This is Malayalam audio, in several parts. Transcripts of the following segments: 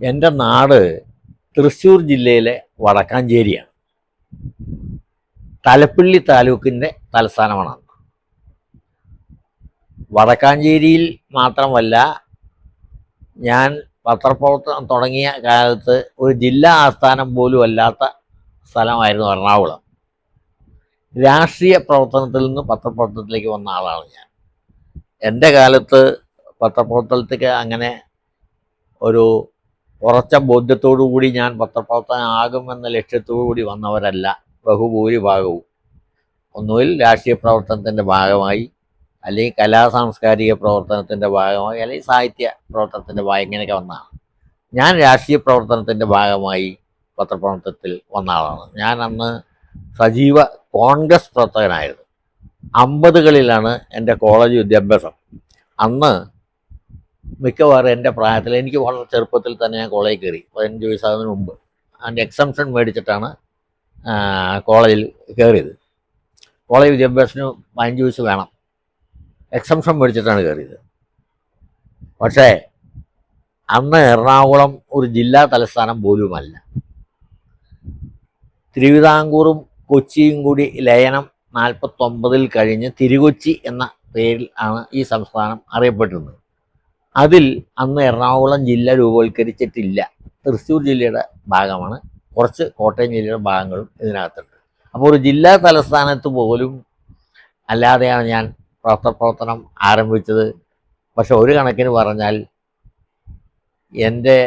എൻ്റെ നാട് തൃശ്ശൂർ ജില്ലയിലെ വടക്കാഞ്ചേരിയാണ്. തലപ്പള്ളി താലൂക്കിൻ്റെ തലസ്ഥാനമാണ്. വടക്കാഞ്ചേരിയിൽ മാത്രമല്ല, ഞാൻ പത്രപ്രവർത്തനം തുടങ്ങിയ കാലത്ത് ഒരു ജില്ലാ ആസ്ഥാനം പോലും അല്ലാത്ത സ്ഥലമായിരുന്നു എറണാകുളം. രാഷ്ട്രീയ പ്രവർത്തനത്തിൽ നിന്ന് പത്രപ്രവർത്തനത്തിലേക്ക് വന്ന ആളാണ് ഞാൻ. എൻ്റെ കാലത്ത് പത്രപ്രവർത്തനത്തിലേക്ക് അങ്ങനെ ഒരു ഉറച്ച ബോധ്യത്തോടു കൂടി ഞാൻ പത്രപ്രവർത്തനം ആകുമെന്ന ലക്ഷ്യത്തോടു കൂടി വന്നവരല്ല ബഹുഭൂരിഭാഗവും. ഒന്നുകിൽ രാഷ്ട്രീയ പ്രവർത്തനത്തിൻ്റെ ഭാഗമായി, അല്ലെങ്കിൽ കലാസാംസ്കാരിക പ്രവർത്തനത്തിൻ്റെ ഭാഗമായി, അല്ലെങ്കിൽ സാഹിത്യ പ്രവർത്തനത്തിൻ്റെ ഭാഗം, ഇങ്ങനെയൊക്കെ വന്നതാണ്. ഞാൻ രാഷ്ട്രീയ പ്രവർത്തനത്തിൻ്റെ ഭാഗമായി പത്രപ്രവർത്തനത്തിൽ വന്ന ആളാണ്. ഞാൻ അന്ന് സജീവ കോൺഗ്രസ് പ്രവർത്തകനായിരുന്നു. 50കളിലാണ് എൻ്റെ കോളേജ് വിദ്യാഭ്യാസം. അന്ന് മിക്കവാറും എൻ്റെ പ്രായത്തിൽ, എനിക്ക് വളരെ ചെറുപ്പത്തിൽ തന്നെ ഞാൻ കോളേജിൽ കയറി. 15 വയസ്സാകുന്നതിന് മുമ്പ് അതിൻ്റെ എക്സംഷൻ മേടിച്ചിട്ടാണ് കോളേജിൽ കയറിയത്. കോളേജ് വിദ്യാഭ്യാസത്തിന് 15 വയസ്സ് വേണം. എക്സംഷൻ മേടിച്ചിട്ടാണ് കയറിയത്. പക്ഷേ അന്ന് എറണാകുളം ഒരു ജില്ലാ തലസ്ഥാനം പോലുമല്ല. തിരുവിതാംകൂറും കൊച്ചിയും കൂടി ലയനം 49 കഴിഞ്ഞ് തിരുകൊച്ചി എന്ന പേരിൽ ആണ് ഈ സംസ്ഥാനം അറിയപ്പെട്ടിരുന്നത്. അതിൽ അന്ന് എറണാകുളം ജില്ല രൂപവത്കരിച്ചിട്ടില്ല. തൃശ്ശൂർ ജില്ലയുടെ ഭാഗമാണ്, കുറച്ച് കോട്ടയം ജില്ലയുടെ ഭാഗങ്ങളും ഇതിനകത്തുണ്ട്. അപ്പോൾ ഒരു ജില്ലാ തലസ്ഥാനത്ത് പോലും അല്ലാതെയാണ് ഞാൻ പത്രപ്രവർത്തനം ആരംഭിച്ചത്. പക്ഷെ ഒരു കണക്കിന് പറഞ്ഞാൽ എൻ്റെ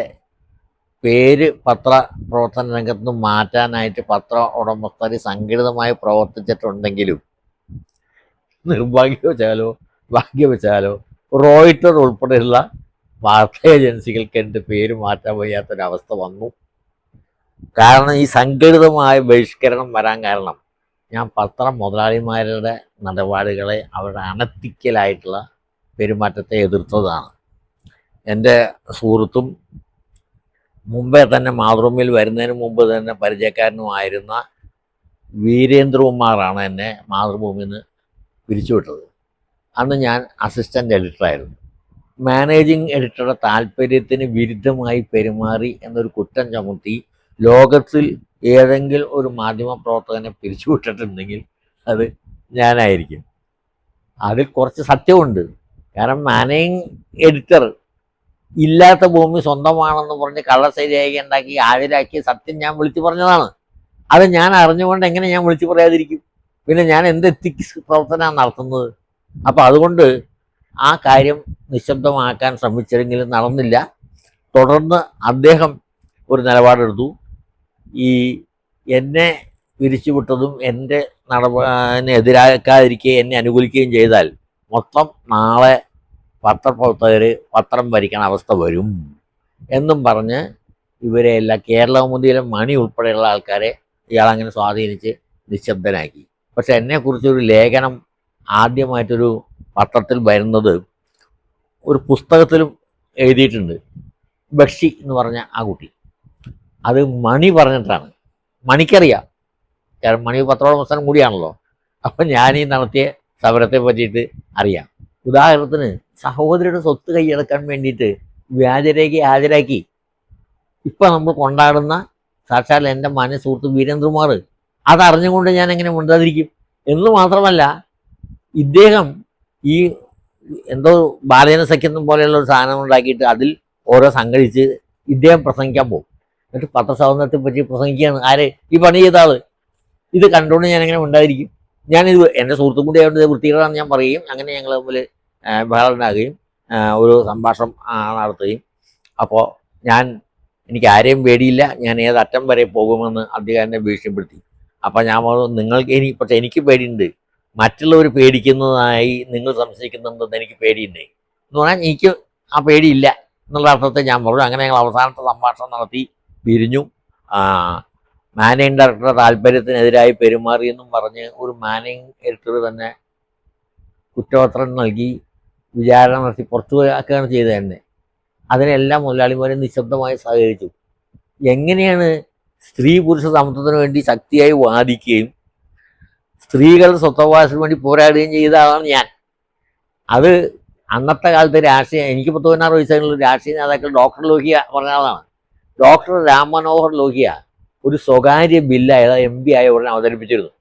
പേര് പത്രപ്രവർത്തന രംഗത്ത് നിന്ന് മാറ്റാനായിട്ട് പത്ര ഉടമസ്ഥർ സംഘടിതമായി പ്രവർത്തിച്ചിട്ടുണ്ടെങ്കിലും നിർഭാഗ്യവശാലോ ഭാഗ്യവശാലോ റോയിട്ടർ ഉൾപ്പെടെയുള്ള വാർത്താ ഏജൻസികൾക്ക് എൻ്റെ പേര് മാറ്റാൻ വയ്യാത്തൊരവസ്ഥ വന്നു. കാരണം ഈ സംഘടിതമായ ബഹിഷ്കരണം വരാൻ കാരണം ഞാൻ പത്രം മുതലാളിമാരുടെ നിലപാടുകളെ, അവരുടെ അനത്തിക്കലായിട്ടുള്ള പെരുമാറ്റത്തെ എതിർത്തതാണ്. എൻ്റെ സുഹൃത്തും മുമ്പേ തന്നെ മാതൃഭൂമിയിൽ വരുന്നതിന് മുമ്പ് തന്നെ പരിചയക്കാരനുമായിരുന്ന വീരേന്ദ്രകുമാറാണ് എന്നെ മാതൃഭൂമിയിൽ നിന്ന് പിരിച്ചുവിട്ടത്. അന്ന് ഞാൻ അസിസ്റ്റൻ്റ് എഡിറ്ററായിരുന്നു. മാനേജിങ് എഡിറ്ററുടെ താല്പര്യത്തിന് വിരുദ്ധമായി പെരുമാറി എന്നൊരു കുറ്റം ചുമത്തി ലോകത്തിൽ ഏതെങ്കിലും ഒരു മാധ്യമ പ്രവർത്തകനെ പിരിച്ചുവിട്ടിട്ടുണ്ടെങ്കിൽ അത് ഞാനായിരിക്കും. അതിൽ കുറച്ച് സത്യമുണ്ട്. കാരണം മാനേജിങ് എഡിറ്റർ ഇല്ലാത്ത ഭൂമി സ്വന്തമാണെന്ന് പറഞ്ഞ് കള്ളശരിയായി ഉണ്ടാക്കി ഹാജരാക്കിയ സത്യം ഞാൻ വിളിച്ചു പറഞ്ഞതാണ്. അത് ഞാൻ അറിഞ്ഞുകൊണ്ട് എങ്ങനെ ഞാൻ വിളിച്ചു പറയാതിരിക്കും? പിന്നെ ഞാൻ എന്ത് എത്തിക്സ് പ്രവർത്തനമാണ് നടത്തുന്നത്? അപ്പോൾ അതുകൊണ്ട് ആ കാര്യം നിശബ്ദമാക്കാൻ ശ്രമിച്ചെങ്കിലും നടന്നില്ല. തുടർന്ന് അദ്ദേഹം ഒരു നിലപാടെടുത്തു. ഈ എന്നെ പിരിച്ചുവിട്ടതും എൻ്റെ എതിരാക്കാതിരിക്കുകയും എന്നെ അനുകൂലിക്കുകയും ചെയ്താൽ മൊത്തം നാളെ പത്രപ്രവർത്തകർ പത്രം ഭരിക്കണ അവസ്ഥ വരും എന്നും പറഞ്ഞ് ഇവരെല്ലാം കേരളകൗമുദിയിലെ മണി ഉൾപ്പെടെയുള്ള ആൾക്കാരെ ഇയാളങ്ങനെ സ്വാധീനിച്ച് നിശബ്ദനാക്കി. പക്ഷെ എന്നെക്കുറിച്ചൊരു ലേഖനം ആദ്യമായിട്ടൊരു പത്രത്തിൽ വരുന്നത് ഒരു പുസ്തകത്തിലും എഴുതിയിട്ടുണ്ട്. ബഷി എന്ന് പറഞ്ഞ ആ കുട്ടി, അത് മണി പറഞ്ഞിട്ടാണ്. മണിക്കറിയാം, കാരണം മണി പത്രോടമസ്ഥനം കൂടിയാണല്ലോ. അപ്പം ഞാനീ നടത്തിയ സമരത്തെ പറ്റിയിട്ട് അറിയാം. ഉദാഹരണത്തിന് സഹോദരിയുടെ സ്വത്ത് കൈയടക്കാൻ വേണ്ടിയിട്ട് വ്യാജരേഖ ഹാജരാക്കി. ഇപ്പം നമ്മൾ കൊണ്ടാടുന്ന സാക്ഷാൽ എൻ്റെ മാന്യ സുഹൃത്ത് വീരേന്ദ്രകുമാർ അതറിഞ്ഞുകൊണ്ട് ഞാൻ എങ്ങനെ മിണ്ടാതിരിക്കും? എന്ന് മാത്രമല്ല, ഇദ്ദേഹം ഈ എന്തോ ബാലജന സഖ്യം പോലെയുള്ള ഒരു സാധനം ഉണ്ടാക്കിയിട്ട് അതിൽ ഓരോ സംഘടിച്ച് ഇദ്ദേഹം പ്രസംഗിക്കാൻ പോകും. എന്നിട്ട് പത്രസ്വാതന്ത്ര്യത്തെ പറ്റി പ്രസംഗിക്കുകയാണ്. ആര്? ഈ പണി ചെയ്ത ആള്. ഇത് കണ്ടുകൊണ്ട് ഞാൻ എങ്ങനെ ഉണ്ടായിരിക്കും? ഞാനിത് എൻ്റെ സുഹൃത്തും കൂടി ആയതുകൊണ്ട് ഇത് വൃത്തികേടാണെന്ന് ഞാൻ പറയുകയും അങ്ങനെ ഞങ്ങൾ തമ്മിൽ ബഹളമുണ്ടാകുകയും ഒരു സംഭാഷണം നടത്തുകയും. അപ്പോൾ എനിക്ക് ആരെയും പേടിയില്ല, ഞാൻ ഏതറ്റം വരെ പോകുമെന്ന് അദ്ദേഹം എന്നെ ഭീഷണിപ്പെടുത്തി. അപ്പോൾ ഞാൻ പറഞ്ഞു, നിങ്ങൾക്ക് പക്ഷേ എനിക്ക് പേടിയുണ്ട്, മറ്റുള്ളവർ പേടിക്കുന്നതായി നിങ്ങൾ സംശയിക്കുന്നുണ്ടെന്ന് എനിക്ക് പേടിയുണ്ട് എന്ന് പറഞ്ഞാൽ എനിക്ക് ആ പേടിയില്ല എന്നുള്ള അർത്ഥത്തെ ഞാൻ പറഞ്ഞു. അങ്ങനെ ഞങ്ങൾ അവസാനത്തെ സംഭാഷണം നടത്തി പിരിഞ്ഞു. മാനേജിങ് ഡയറക്ടറുടെ താല്പര്യത്തിനെതിരായി പെരുമാറിയെന്നും പറഞ്ഞ് ഒരു മാനേജിങ് എഡിറ്റർ തന്നെ കുറ്റപത്രം നൽകി വിചാരണ നടത്തി പുറത്തുകയാണ് ചെയ്തത് തന്നെ. അതിനെല്ലാം മുതലാളിമാരും നിശബ്ദമായി സഹകരിച്ചു. എങ്ങനെയാണ് സ്ത്രീ പുരുഷ സമത്വത്തിന് വേണ്ടി ശക്തിയായി വാദിക്കുകയും സ്ത്രീകളുടെ സ്വത്തവകാശത്തിന് വേണ്ടി പോരാടുകയും ചെയ്ത ആളാണ് ഞാൻ. അത് അന്നത്തെ കാലത്ത് രാഷ്ട്രീയ, എനിക്ക് 16 വയസ്സായിട്ടുള്ള രാഷ്ട്രീയ നേതാക്കൾ ഡോക്ടർ ലോഹിയ പറഞ്ഞ ആളാണ്. ഡോക്ടർ രാം മനോഹർ ലോഹിയ ഒരു സ്വകാര്യ ബില്ല് MP ആയ ഉടനെ അവതരിപ്പിച്ചിരുന്നു.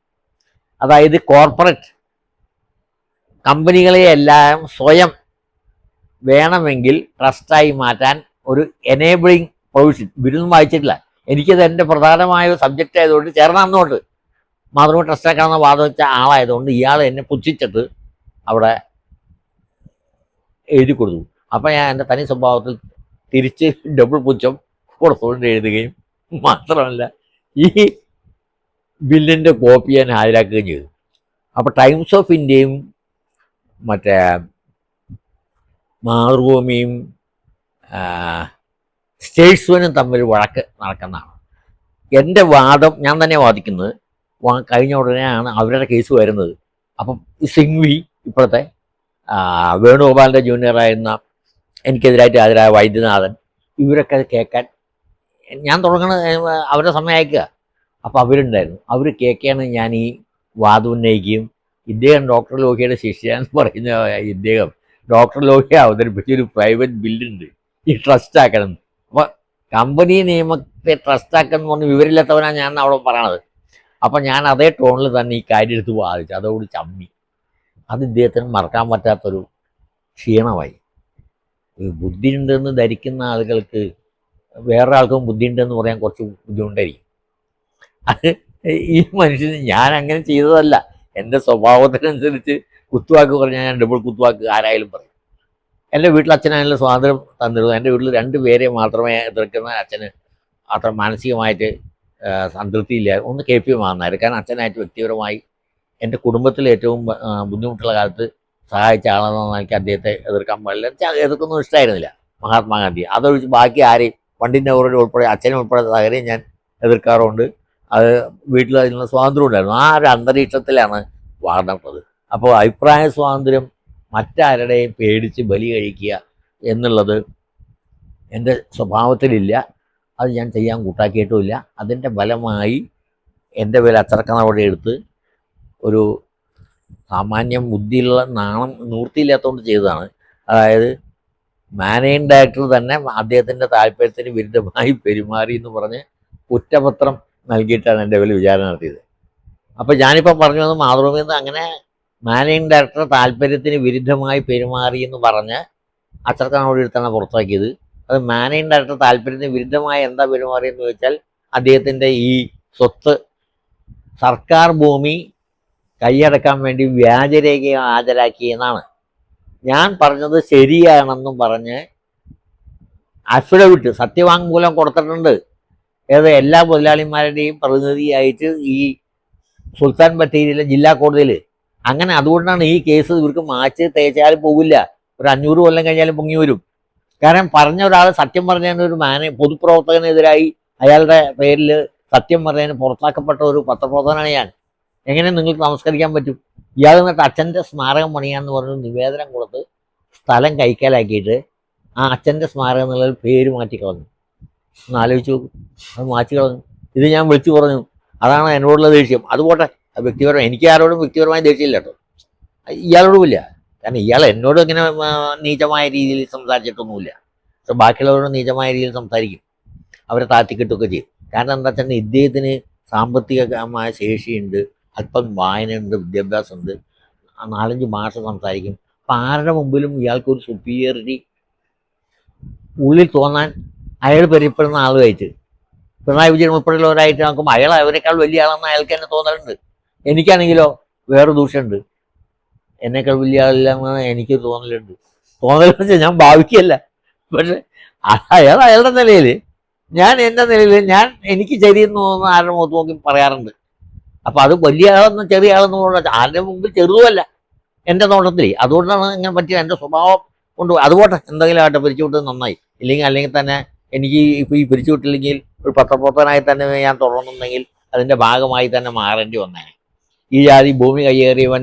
അതായത് കോർപ്പറേറ്റ് കമ്പനികളെയെല്ലാം സ്വയം വേണമെങ്കിൽ ട്രസ്റ്റായി മാറ്റാൻ ഒരു എനേബിളിങ് പ്രൊവിഷൻ. ബില്ലൊന്നും വായിച്ചിട്ടില്ല. എനിക്കത് എൻ്റെ പ്രധാനമായ സബ്ജക്റ്റ് ആയതുകൊണ്ട് ചേർന്നാന്നോട്ട് മാതൃഭൂമി ട്രസ്റ്റാക്കാണെന്ന് വാദിച്ച ആളായതുകൊണ്ട് ഇയാൾ എന്നെ പുച്ഛിച്ചിട്ട് അവിടെ എഴുതി കൊടുത്തു. അപ്പം ഞാൻ എൻ്റെ തനി സ്വഭാവത്തിൽ തിരിച്ച് ഡബിൾ പുച്ഛം കൊടുത്തുകൊണ്ട് എഴുതുകയും മാത്രമല്ല ഈ ബില്ലിൻ്റെ കോപ്പി ഞാൻ ഹാജരാക്കുകയും ചെയ്തു. അപ്പോൾ ടൈംസ് ഓഫ് ഇന്ത്യയും മറ്റേ മാതൃഭൂമിയും സ്റ്റേറ്റ്സ്മാനും തമ്മിൽ വഴക്ക് നടക്കുന്നതാണ്. എൻ്റെ വാദം ഞാൻ തന്നെ വാദിക്കുന്നത്. കഴിഞ്ഞ ഉടനെയാണ് അവരുടെ കേസ് വരുന്നത്. അപ്പം സിംഗ്വി ഇപ്പോഴത്തെ വേണുഗോപാലിൻ്റെ ജൂനിയറായിരുന്ന എനിക്കെതിരായിട്ട് ഹാജരായ വൈദ്യനാഥൻ ഇവരൊക്കെ അത് കേൾക്കാൻ ഞാൻ തുടങ്ങുന്നത് അവരുടെ സമയം അയക്കുക. അപ്പോൾ അവരുണ്ടായിരുന്നു. അവർ കേൾക്കുകയാണ് ഞാൻ ഈ വാദം ഉന്നയിക്കുകയും ഇദ്ദേഹം ഡോക്ടർ ലോഹിയുടെ ശിഷ്യാന്ന് പറയുന്ന ഇദ്ദേഹം ഡോക്ടർ ലോഹിയ അവതരിപ്പിച്ചൊരു പ്രൈവറ്റ് ബില്ലുണ്ട് ഈ ട്രസ്റ്റ് ആക്കണം. അപ്പോൾ കമ്പനി നിയമത്തെ ട്രസ്റ്റ് ആക്കണം എന്ന് പറഞ്ഞ് വിവരമില്ലാത്തവനാണ് ഞാൻ അവിടെ പറയണത്. അപ്പം ഞാൻ അതേ ടോണിൽ തന്നെ ഈ കാര്യം എടുത്ത് വാദിച്ചു. അതോട് ചമ്മി. അത് ഇദ്ദേഹത്തിന് മറക്കാൻ പറ്റാത്തൊരു ക്ഷീണമായി. ബുദ്ധിയുണ്ടെന്ന് ധരിക്കുന്ന ആളുകൾക്ക് വേറൊരാൾക്കും ബുദ്ധിയുണ്ടെന്ന് പറയാൻ കുറച്ച് ബുദ്ധിമുട്ടായിരിക്കും. അത് ഈ മനുഷ്യന് ഞാൻ അങ്ങനെ ചെയ്തതല്ല. എൻ്റെ സ്വഭാവത്തിനനുസരിച്ച് കുത്തുവാക്ക് പറഞ്ഞാൽ ഞാൻ ഡബിൾ കുത്തുവാക്ക് ആരായാലും പറയും. എൻ്റെ വീട്ടിൽ അച്ഛനായാലും സ്വാതന്ത്ര്യം തന്നിരുന്നു. എൻ്റെ വീട്ടിൽ 2 പേരെ മാത്രമേ എതിർക്കുന്ന അച്ഛന് അത്ര മാനസികമായിട്ട് സംതൃപ്തിയില്ല. ഒന്ന് KP മാന്നായിരുന്നു. കാരണം അച്ഛനായിട്ട് വ്യക്തിപരമായി എൻ്റെ കുടുംബത്തിൽ ഏറ്റവും ബുദ്ധിമുട്ടുള്ള കാലത്ത് സഹായിച്ച ആളെന്ന് എനിക്ക് അദ്ദേഹത്തെ എതിർക്കാൻ പാടില്ല. എതിർക്കൊന്നും ഇഷ്ടമായിരുന്നില്ല മഹാത്മാഗാന്ധി. അതൊഴിച്ച് ബാക്കി ആരെയും പണ്ഡിറ്റ് നെഹ്റുവിൻ്റെ ഉൾപ്പെടെ അച്ഛനെ ഉൾപ്പെടെ സഹകരെയും ഞാൻ എതിർക്കാറുണ്ട്. അത് വീട്ടിൽ അതിനുള്ള സ്വാതന്ത്ര്യം ഉണ്ടായിരുന്നു. ആ ഒരു അന്തരീക്ഷത്തിലാണ് വളർന്നിട്ടത്. അപ്പോൾ അഭിപ്രായ സ്വാതന്ത്ര്യം മറ്റാരുടെയും പേടിച്ച് ബലി കഴിക്കുക എന്നുള്ളത് എൻ്റെ സ്വഭാവത്തിലില്ല. അത് ഞാൻ ചെയ്യാൻ കൂട്ടാക്കിയിട്ടുമില്ല. അതിൻ്റെ ഫലമായി എൻ്റെ പേര് അച്ചടക്ക നടപടി എടുത്ത് ഒരു സാമാന്യം ബുദ്ധിയുള്ള നാണം നിവൃത്തിയില്ലാത്തതുകൊണ്ട് ചെയ്തതാണ്. അതായത് മാനേജിങ് ഡയറക്ടർ തന്നെ അദ്ദേഹത്തിൻ്റെ താല്പര്യത്തിന് വിരുദ്ധമായി പെരുമാറി എന്ന് പറഞ്ഞ് കുറ്റപത്രം നൽകിയിട്ടാണ് എൻ്റെ പേരിൽ വിചാരണ നടത്തിയത്. അപ്പോൾ ഞാനിപ്പോൾ പറഞ്ഞു വന്നത് മാതൃഭൂമിയിൽ നിന്ന് അങ്ങനെ മാനേജിങ് ഡയറക്ടർ താല്പര്യത്തിന് വിരുദ്ധമായി പെരുമാറി എന്ന് പറഞ്ഞ് അച്ചടക്ക നടപടി എടുത്താണ് പുറത്താക്കിയത്. അത് മാനേജിങ് ഡയറക്ടർ താല്പര്യത്തിന് വിരുദ്ധമായി എന്താ പെരുമാറിയെന്ന് ചോദിച്ചാൽ അദ്ദേഹത്തിൻ്റെ ഈ സ്വത്ത് സർക്കാർ ഭൂമി കൈയടക്കാൻ വേണ്ടി വ്യാജരേഖ ഹാജരാക്കിയെന്നാണ്. ഞാൻ പറഞ്ഞത് ശരിയാണെന്നും പറഞ്ഞ് അഫിഡവിറ്റ് സത്യവാങ്മൂലം കൊടുത്തിട്ടുണ്ട്. എല്ലാ മുതലാളിമാരുടെയും പ്രതിനിധിയായിട്ട് ഈ സുൽത്താൻ ബത്തേരിയിലെ ജില്ലാ കോടതിയിൽ. അങ്ങനെ അതുകൊണ്ടാണ് ഈ കേസ് ഇവർക്ക് മാച്ച് തേച്ചാലും പോവില്ല. ഒരു 500 കൊല്ലം കഴിഞ്ഞാലും പൊങ്ങി വരും. കാരണം പറഞ്ഞ ഒരാൾ സത്യം പറഞ്ഞതിന് ഒരു പൊതുപ്രവർത്തകനെതിരായി അയാളുടെ പേരിൽ സത്യം പറഞ്ഞതിന് പുറത്താക്കപ്പെട്ട ഒരു പത്രപ്രവർത്തകനാണ് ഞാൻ. എങ്ങനെ നിങ്ങൾക്ക് നമസ്കരിക്കാൻ പറ്റും? ഇയാൾ എന്നിട്ട് അച്ഛൻ്റെ സ്മാരകം പണിയാന്ന് പറഞ്ഞൊരു നിവേദനം കൊടുത്ത് സ്ഥലം കൈക്കലാക്കിയിട്ട് ആ അച്ഛൻ്റെ സ്മാരകം എന്നുള്ള പേര് മാറ്റിക്കളഞ്ഞു. ഒന്ന് ആലോചിച്ച് നോക്കും. അത് മാറ്റിക്കളഞ്ഞു. ഇത് ഞാൻ വിളിച്ചു പറഞ്ഞു. അതാണ് എന്നോടുള്ള ദേഷ്യം. അതുപോട്ടെ, വ്യക്തിപരം എനിക്ക് ആരോടും വ്യക്തിപരമായ ദേഷ്യമില്ല കേട്ടോ, ഇയാളോടുമില്ല. കാരണം ഇയാൾ എന്നോട് ഇങ്ങനെ നീചമായ രീതിയിൽ സംസാരിച്ചിട്ടൊന്നുമില്ല. പക്ഷെ ബാക്കിയുള്ളവരോട് നീചമായ രീതിയിൽ സംസാരിക്കും, അവരെ താഴ്ത്തിക്കെട്ടൊക്കെ ചെയ്യും. കാരണം എന്താ വെച്ചാൽ ഇദ്ദേഹത്തിന് സാമ്പത്തികമായ ശേഷിയുണ്ട്, അല്പം വായനയുണ്ട്, വിദ്യാഭ്യാസമുണ്ട്, 4-5 ഭാഷ സംസാരിക്കും. അപ്പം ആരുടെ മുമ്പിലും ഇയാൾക്കൊരു സുപ്പീരിയറിറ്റി ഉള്ളിൽ തോന്നാൻ അയാൾ പരിചയപ്പെടുന്ന ആളുമായിട്ട് പിണറായി വിജയൻ ഉൾപ്പെടെയുള്ളവരായിട്ട് നോക്കുമ്പോൾ അയാൾ അവരെക്കാൾ വലിയ ആളെന്ന് അയാൾക്ക് തന്നെ തോന്നലുണ്ട്. എനിക്കാണെങ്കിലോ വേറെ ദൂഷ്യമുണ്ട്, എന്നേക്കാൾ വലിയ ആളില്ലെന്ന് എനിക്ക് തോന്നലുണ്ട്. തോന്നലെന്ന് വെച്ചാൽ ഞാൻ ഭാവിക്കല്ല, പക്ഷെ അയാൾ അയാളുടെ നിലയിൽ, ഞാൻ എൻ്റെ നിലയിൽ എനിക്ക് ശരിയെന്ന് തോന്നുന്ന ആരുടെ മുഖത്ത് നോക്കി പറയാറുണ്ട്. അപ്പം അത് വലിയ ആളെന്ന് ചെറിയ ആളെന്ന് പറഞ്ഞാൽ ആരുടെ മുമ്പിൽ ചെറുതുമല്ല എൻ്റെ നോട്ടത്തിൽ. അതുകൊണ്ടാണ് ഇങ്ങനെ പറ്റിയ എൻ്റെ സ്വഭാവം കൊണ്ട്. അതുപോട്ടെ, എന്തെങ്കിലും ആട്ടെ, പിരിച്ചുവിട്ടത് നന്നായി. അല്ലെങ്കിൽ തന്നെ എനിക്ക് ഇപ്പോൾ ഈ പിരിച്ചുവിട്ടില്ലെങ്കിൽ ഒരു പത്രപ്രവർത്തകനായി തന്നെ ഞാൻ തുടർന്നുണ്ടെങ്കിൽ അതിൻ്റെ ഭാഗമായി തന്നെ മാറേണ്ടി വന്നേനെ. ഈ ജാതി ഭൂമി കയ്യേറിയവൻ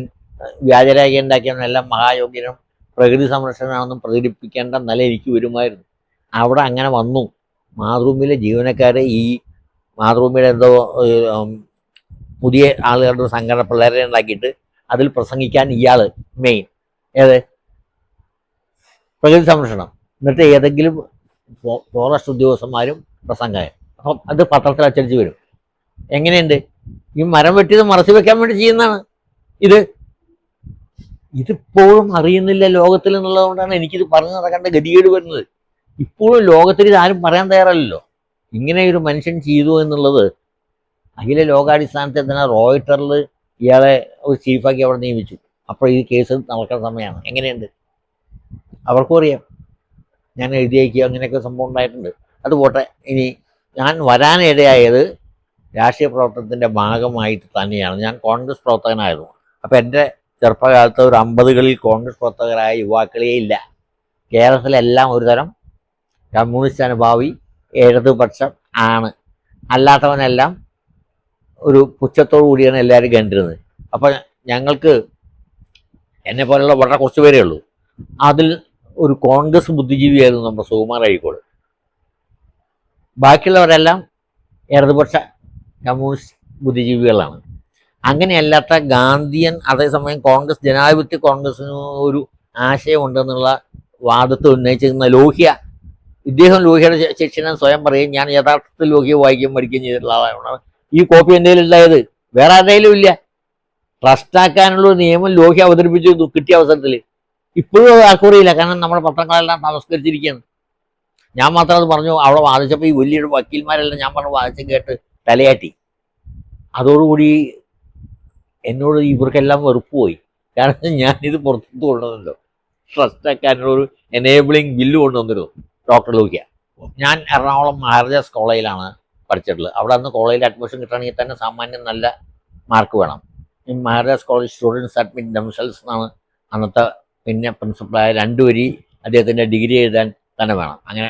വ്യാജരേഖ ഉണ്ടാക്കിയവനെല്ലാം മഹായോഗ്യനും പ്രകൃതി സംരക്ഷണമാണെന്നും പ്രചരിപ്പിക്കേണ്ട നില എനിക്ക് വരുമായിരുന്നു. അവിടെ അങ്ങനെ വന്നു. മാതൃഭൂമിയിലെ ജീവനക്കാരെ ഈ മാതൃഭൂമിയുടെ എന്തോ പുതിയ ആളുകളുടെ സംഘടന പിള്ളേരെ ഉണ്ടാക്കിയിട്ട് അതിൽ പ്രസംഗിക്കാൻ ഇയാൾ മെയിൻ പ്രകൃതി സംരക്ഷണം. എന്നിട്ട് ഏതെങ്കിലും ഫോറസ്റ്റ് ഉദ്യോഗസ്ഥന്മാരും പ്രസംഗകൻ. അപ്പം അത് പത്രത്തിൽ അച്ചടിച്ച് വരും. എങ്ങനെയുണ്ട്? ഈ മരം വെട്ടിയത് മറച്ചു വെക്കാൻ വേണ്ടി ചെയ്യുന്നതാണ് ഇത്. ഇതിപ്പോഴും അറിയുന്നില്ല ലോകത്തിൽ എന്നുള്ളതുകൊണ്ടാണ് എനിക്കിത് പറഞ്ഞു നടക്കേണ്ട ഗതികേട് വരുന്നത്. ഇപ്പോഴും ലോകത്തിൽ ഇത് ആരും പറയാൻ തയ്യാറല്ലല്ലോ. ഇങ്ങനെ ഒരു മനുഷ്യൻ ചെയ്തു എന്നുള്ളത് അഖില ലോകാടിസ്ഥാനത്തിൽ തന്നെ റോയിട്ടറിൽ ഇയാളെ ഒരു ചീഫാക്കി അവിടെ നിയമിച്ചു. അപ്പോൾ ഈ കേസ് നടക്കുന്ന സമയമാണ്. എങ്ങനെയുണ്ട്? അവർക്കും അറിയാം ഞാൻ എഴുതി അയക്കുക അങ്ങനെയൊക്കെ സംഭവം ഉണ്ടായിട്ടുണ്ട്. അത് പോട്ടെ. ഇനി ഞാൻ വരാനിടയായത് രാഷ്ട്രീയ പ്രവർത്തനത്തിൻ്റെ ഭാഗമായിട്ട് തന്നെയാണ്. ഞാൻ കോൺഗ്രസ് പ്രവർത്തകനായിരുന്നു. അപ്പോൾ എൻ്റെ ചെറുപ്പകാലത്ത് ഒരു 50കളിൽ കോൺഗ്രസ് പ്രവർത്തകരായ യുവാക്കളേ ഇല്ല. കേരളത്തിലെല്ലാം ഒരുതരം കമ്മ്യൂണിസ്റ്റ് അനുഭാവി ഇടതുപക്ഷം ആണ്. അല്ലാത്തവനെല്ലാം ഒരു പുച്ഛത്തോടു കൂടിയാണ് എല്ലാവരും കണ്ടിരുന്നത്. അപ്പോൾ ഞങ്ങൾക്ക് എന്നെ പോലുള്ള വളരെ കുറച്ച് പേരേ ഉള്ളൂ. അതിൽ ഒരു കോൺഗ്രസ് ബുദ്ധിജീവിയായിരുന്നു നമ്മുടെ സുകുമാർ അഴീക്കോട്. ബാക്കിയുള്ളവരെല്ലാം ഇടതുപക്ഷ കമ്മ്യൂണിസ്റ്റ് ബുദ്ധിജീവികളാണ്. അങ്ങനെയല്ലാത്ത ഗാന്ധിയൻ, അതേസമയം കോൺഗ്രസ് ജനാധിപത്യ കോൺഗ്രസ്സിന് ഒരു ആശയമുണ്ടെന്നുള്ള വാദത്തെ ഉന്നയിച്ചിരുന്ന ലോഹ്യ, ഇദ്ദേഹം ലോഹ്യയുടെ ശിക്ഷണൻ സ്വയം പറയും ഞാൻ യഥാർത്ഥത്തിൽ ലോഹ്യ വായിക്കുകയും പഠിക്കുകയും ചെയ്തിട്ടുള്ള ആളാണ്. ഈ കോപ്പി എൻ്റെ ഉണ്ടായത് വേറെ ആരുടെയിലും ഇല്ല. ട്രസ്റ്റാക്കാനുള്ള നിയമം ലോഹ്യ അവതരിപ്പിച്ചു കിട്ടിയ അവസരത്തിൽ. ഇപ്പോഴും ആൾക്കറിയില്ല, കാരണം നമ്മുടെ പത്രങ്ങളെല്ലാം തമസ്കരിച്ചിരിക്കുകയാണ്. ഞാൻ മാത്രം അത് പറഞ്ഞു അവിടെ വാദിച്ചപ്പോൾ ഈ വലിയൊരു വക്കീൽമാരെല്ലാം ഞാൻ പറഞ്ഞു വാദിച്ചും കേട്ട് തലയാട്ടി. അതോടുകൂടി എന്നോട് ഇവർക്കെല്ലാം വെറുപ്പ് പോയി. കാരണം ഞാനിത് പുറത്തു കൊണ്ടുവന്നല്ലോ. ട്രസ്റ്റാക്കാനുള്ള എനേബിളിംഗ് ബില്ല് കൊണ്ടുവന്നിരുന്നു ഡോക്ടർ ലോഹ്യ. ഞാൻ എറണാകുളം മഹാരാജാസ് കോളേജിലാണ് പഠിച്ചിട്ടുള്ളത്. അവിടെ അന്ന് കോളേജിൽ അഡ്മിഷൻ കിട്ടണമെങ്കിൽ തന്നെ സാമാന്യം നല്ല മാർക്ക് വേണം. ഈ Maharajas college students admit damsels എന്നാണ് അന്നത്തെ പിന്നെ പ്രിൻസിപ്പളായ 2 വരി അദ്ദേഹത്തിൻ്റെ ഡിഗ്രി എഴുതാൻ തന്നെ വേണം. അങ്ങനെ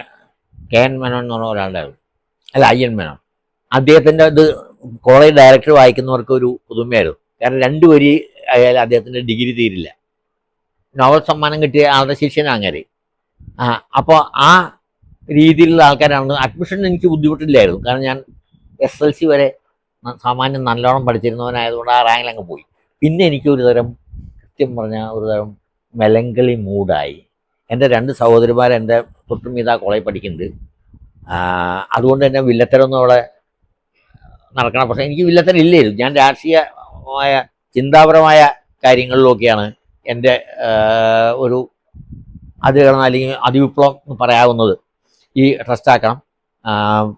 KN മേനോൻ എന്ന് പറഞ്ഞ ഒരാളുണ്ടായിരുന്നു, അല്ല IN മേനോൻ. അദ്ദേഹത്തിൻ്റെ ഇത് കോളേജ് ഡയറക്ടർ വായിക്കുന്നവർക്ക് ഒരു പുതുമയായിരുന്നു. കാരണം 2 വരി ആയാലും അദ്ദേഹത്തിൻ്റെ ഡിഗ്രി തീരില്ല. നോവൽ സമ്മാനം കിട്ടിയ ആളുടെ ശിഷ്യനാണ് അങ്ങനെ. അപ്പോൾ ആ രീതിയിലുള്ള ആൾക്കാരാണ്. അഡ്മിഷൻ എനിക്ക് ബുദ്ധിമുട്ടില്ലായിരുന്നു, കാരണം ഞാൻ SLC വരെ സാമാന്യം നല്ലോണം പഠിച്ചിരുന്നവനായതുകൊണ്ട് ആ റാങ്കിലങ്ങ് പോയി. പിന്നെ എനിക്കൊരു തരം, കൃത്യം പറഞ്ഞാൽ ഒരു തരം മെലങ്കളി മൂഡായി. എൻ്റെ 2 സഹോദരിമാർ എൻ്റെ തൊട്ടുമീതാ കോളേജ് പഠിക്കുന്നുണ്ട്. അതുകൊണ്ട് തന്നെ വില്ലത്തരൊന്നും അവിടെ നടക്കണം. പക്ഷേ എനിക്ക് വില്ലത്തരം ഇല്ലായിരുന്നു. ഞാൻ രാഷ്ട്രീയമായ ചിന്താപരമായ കാര്യങ്ങളിലൊക്കെയാണ് എൻ്റെ ഒരു അതികടന്ന അല്ലെങ്കിൽ അതിവിപ്ലവം എന്ന് പറയാവുന്നത്. ഈ ട്രസ്റ്റാക്കണം,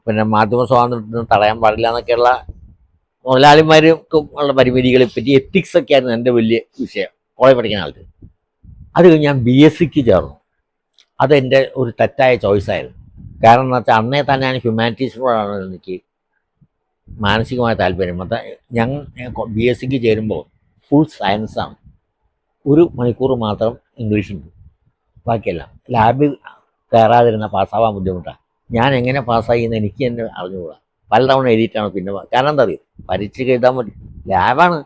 പിന്നെ മാധ്യമ സ്വാതന്ത്ര്യത്തിന് തടയാൻ പാടില്ല എന്നൊക്കെയുള്ള മുതലാളിമാർക്കും ഉള്ള പരിമിതികളെ പറ്റി എത്തിക്സൊക്കെയായിരുന്നു എൻ്റെ വലിയ വിഷയം കോളേജ് പഠിക്കുന്ന ആൾക്ക്. അത് കഴിഞ്ഞ് ഞാൻ BScക്ക് ചേർന്നു. അതെൻ്റെ ഒരു തെറ്റായ ചോയ്സായിരുന്നു. കാരണം എന്ന് വെച്ചാൽ അന്നേ തന്നെ ഞാൻ ഹ്യൂമാനിറ്റീസിനോടാണ് എനിക്ക് മാനസികമായ താല്പര്യം. മൊത്തം ഞാൻ BScക്ക് ചേരുമ്പോൾ ഫുൾ സയൻസാണ്. 1 മണിക്കൂർ മാത്രം ഇംഗ്ലീഷുണ്ട്, ബാക്കിയെല്ലാം. ലാബിൽ കയറാതിരുന്ന പാസ്സാവാൻ ബുദ്ധിമുട്ടാണ്. ഞാൻ എങ്ങനെ പാസ്സായി എന്ന് എനിക്ക് തന്നെ അറിഞ്ഞുകൂടാ. പലതവണ എഴുതിയിട്ടാണ് പിന്നെ. കാരണം എന്താ അറിയും, പരീക്ഷയ്ക്ക് എഴുതാൻ പറ്റും, ലാബാണ്.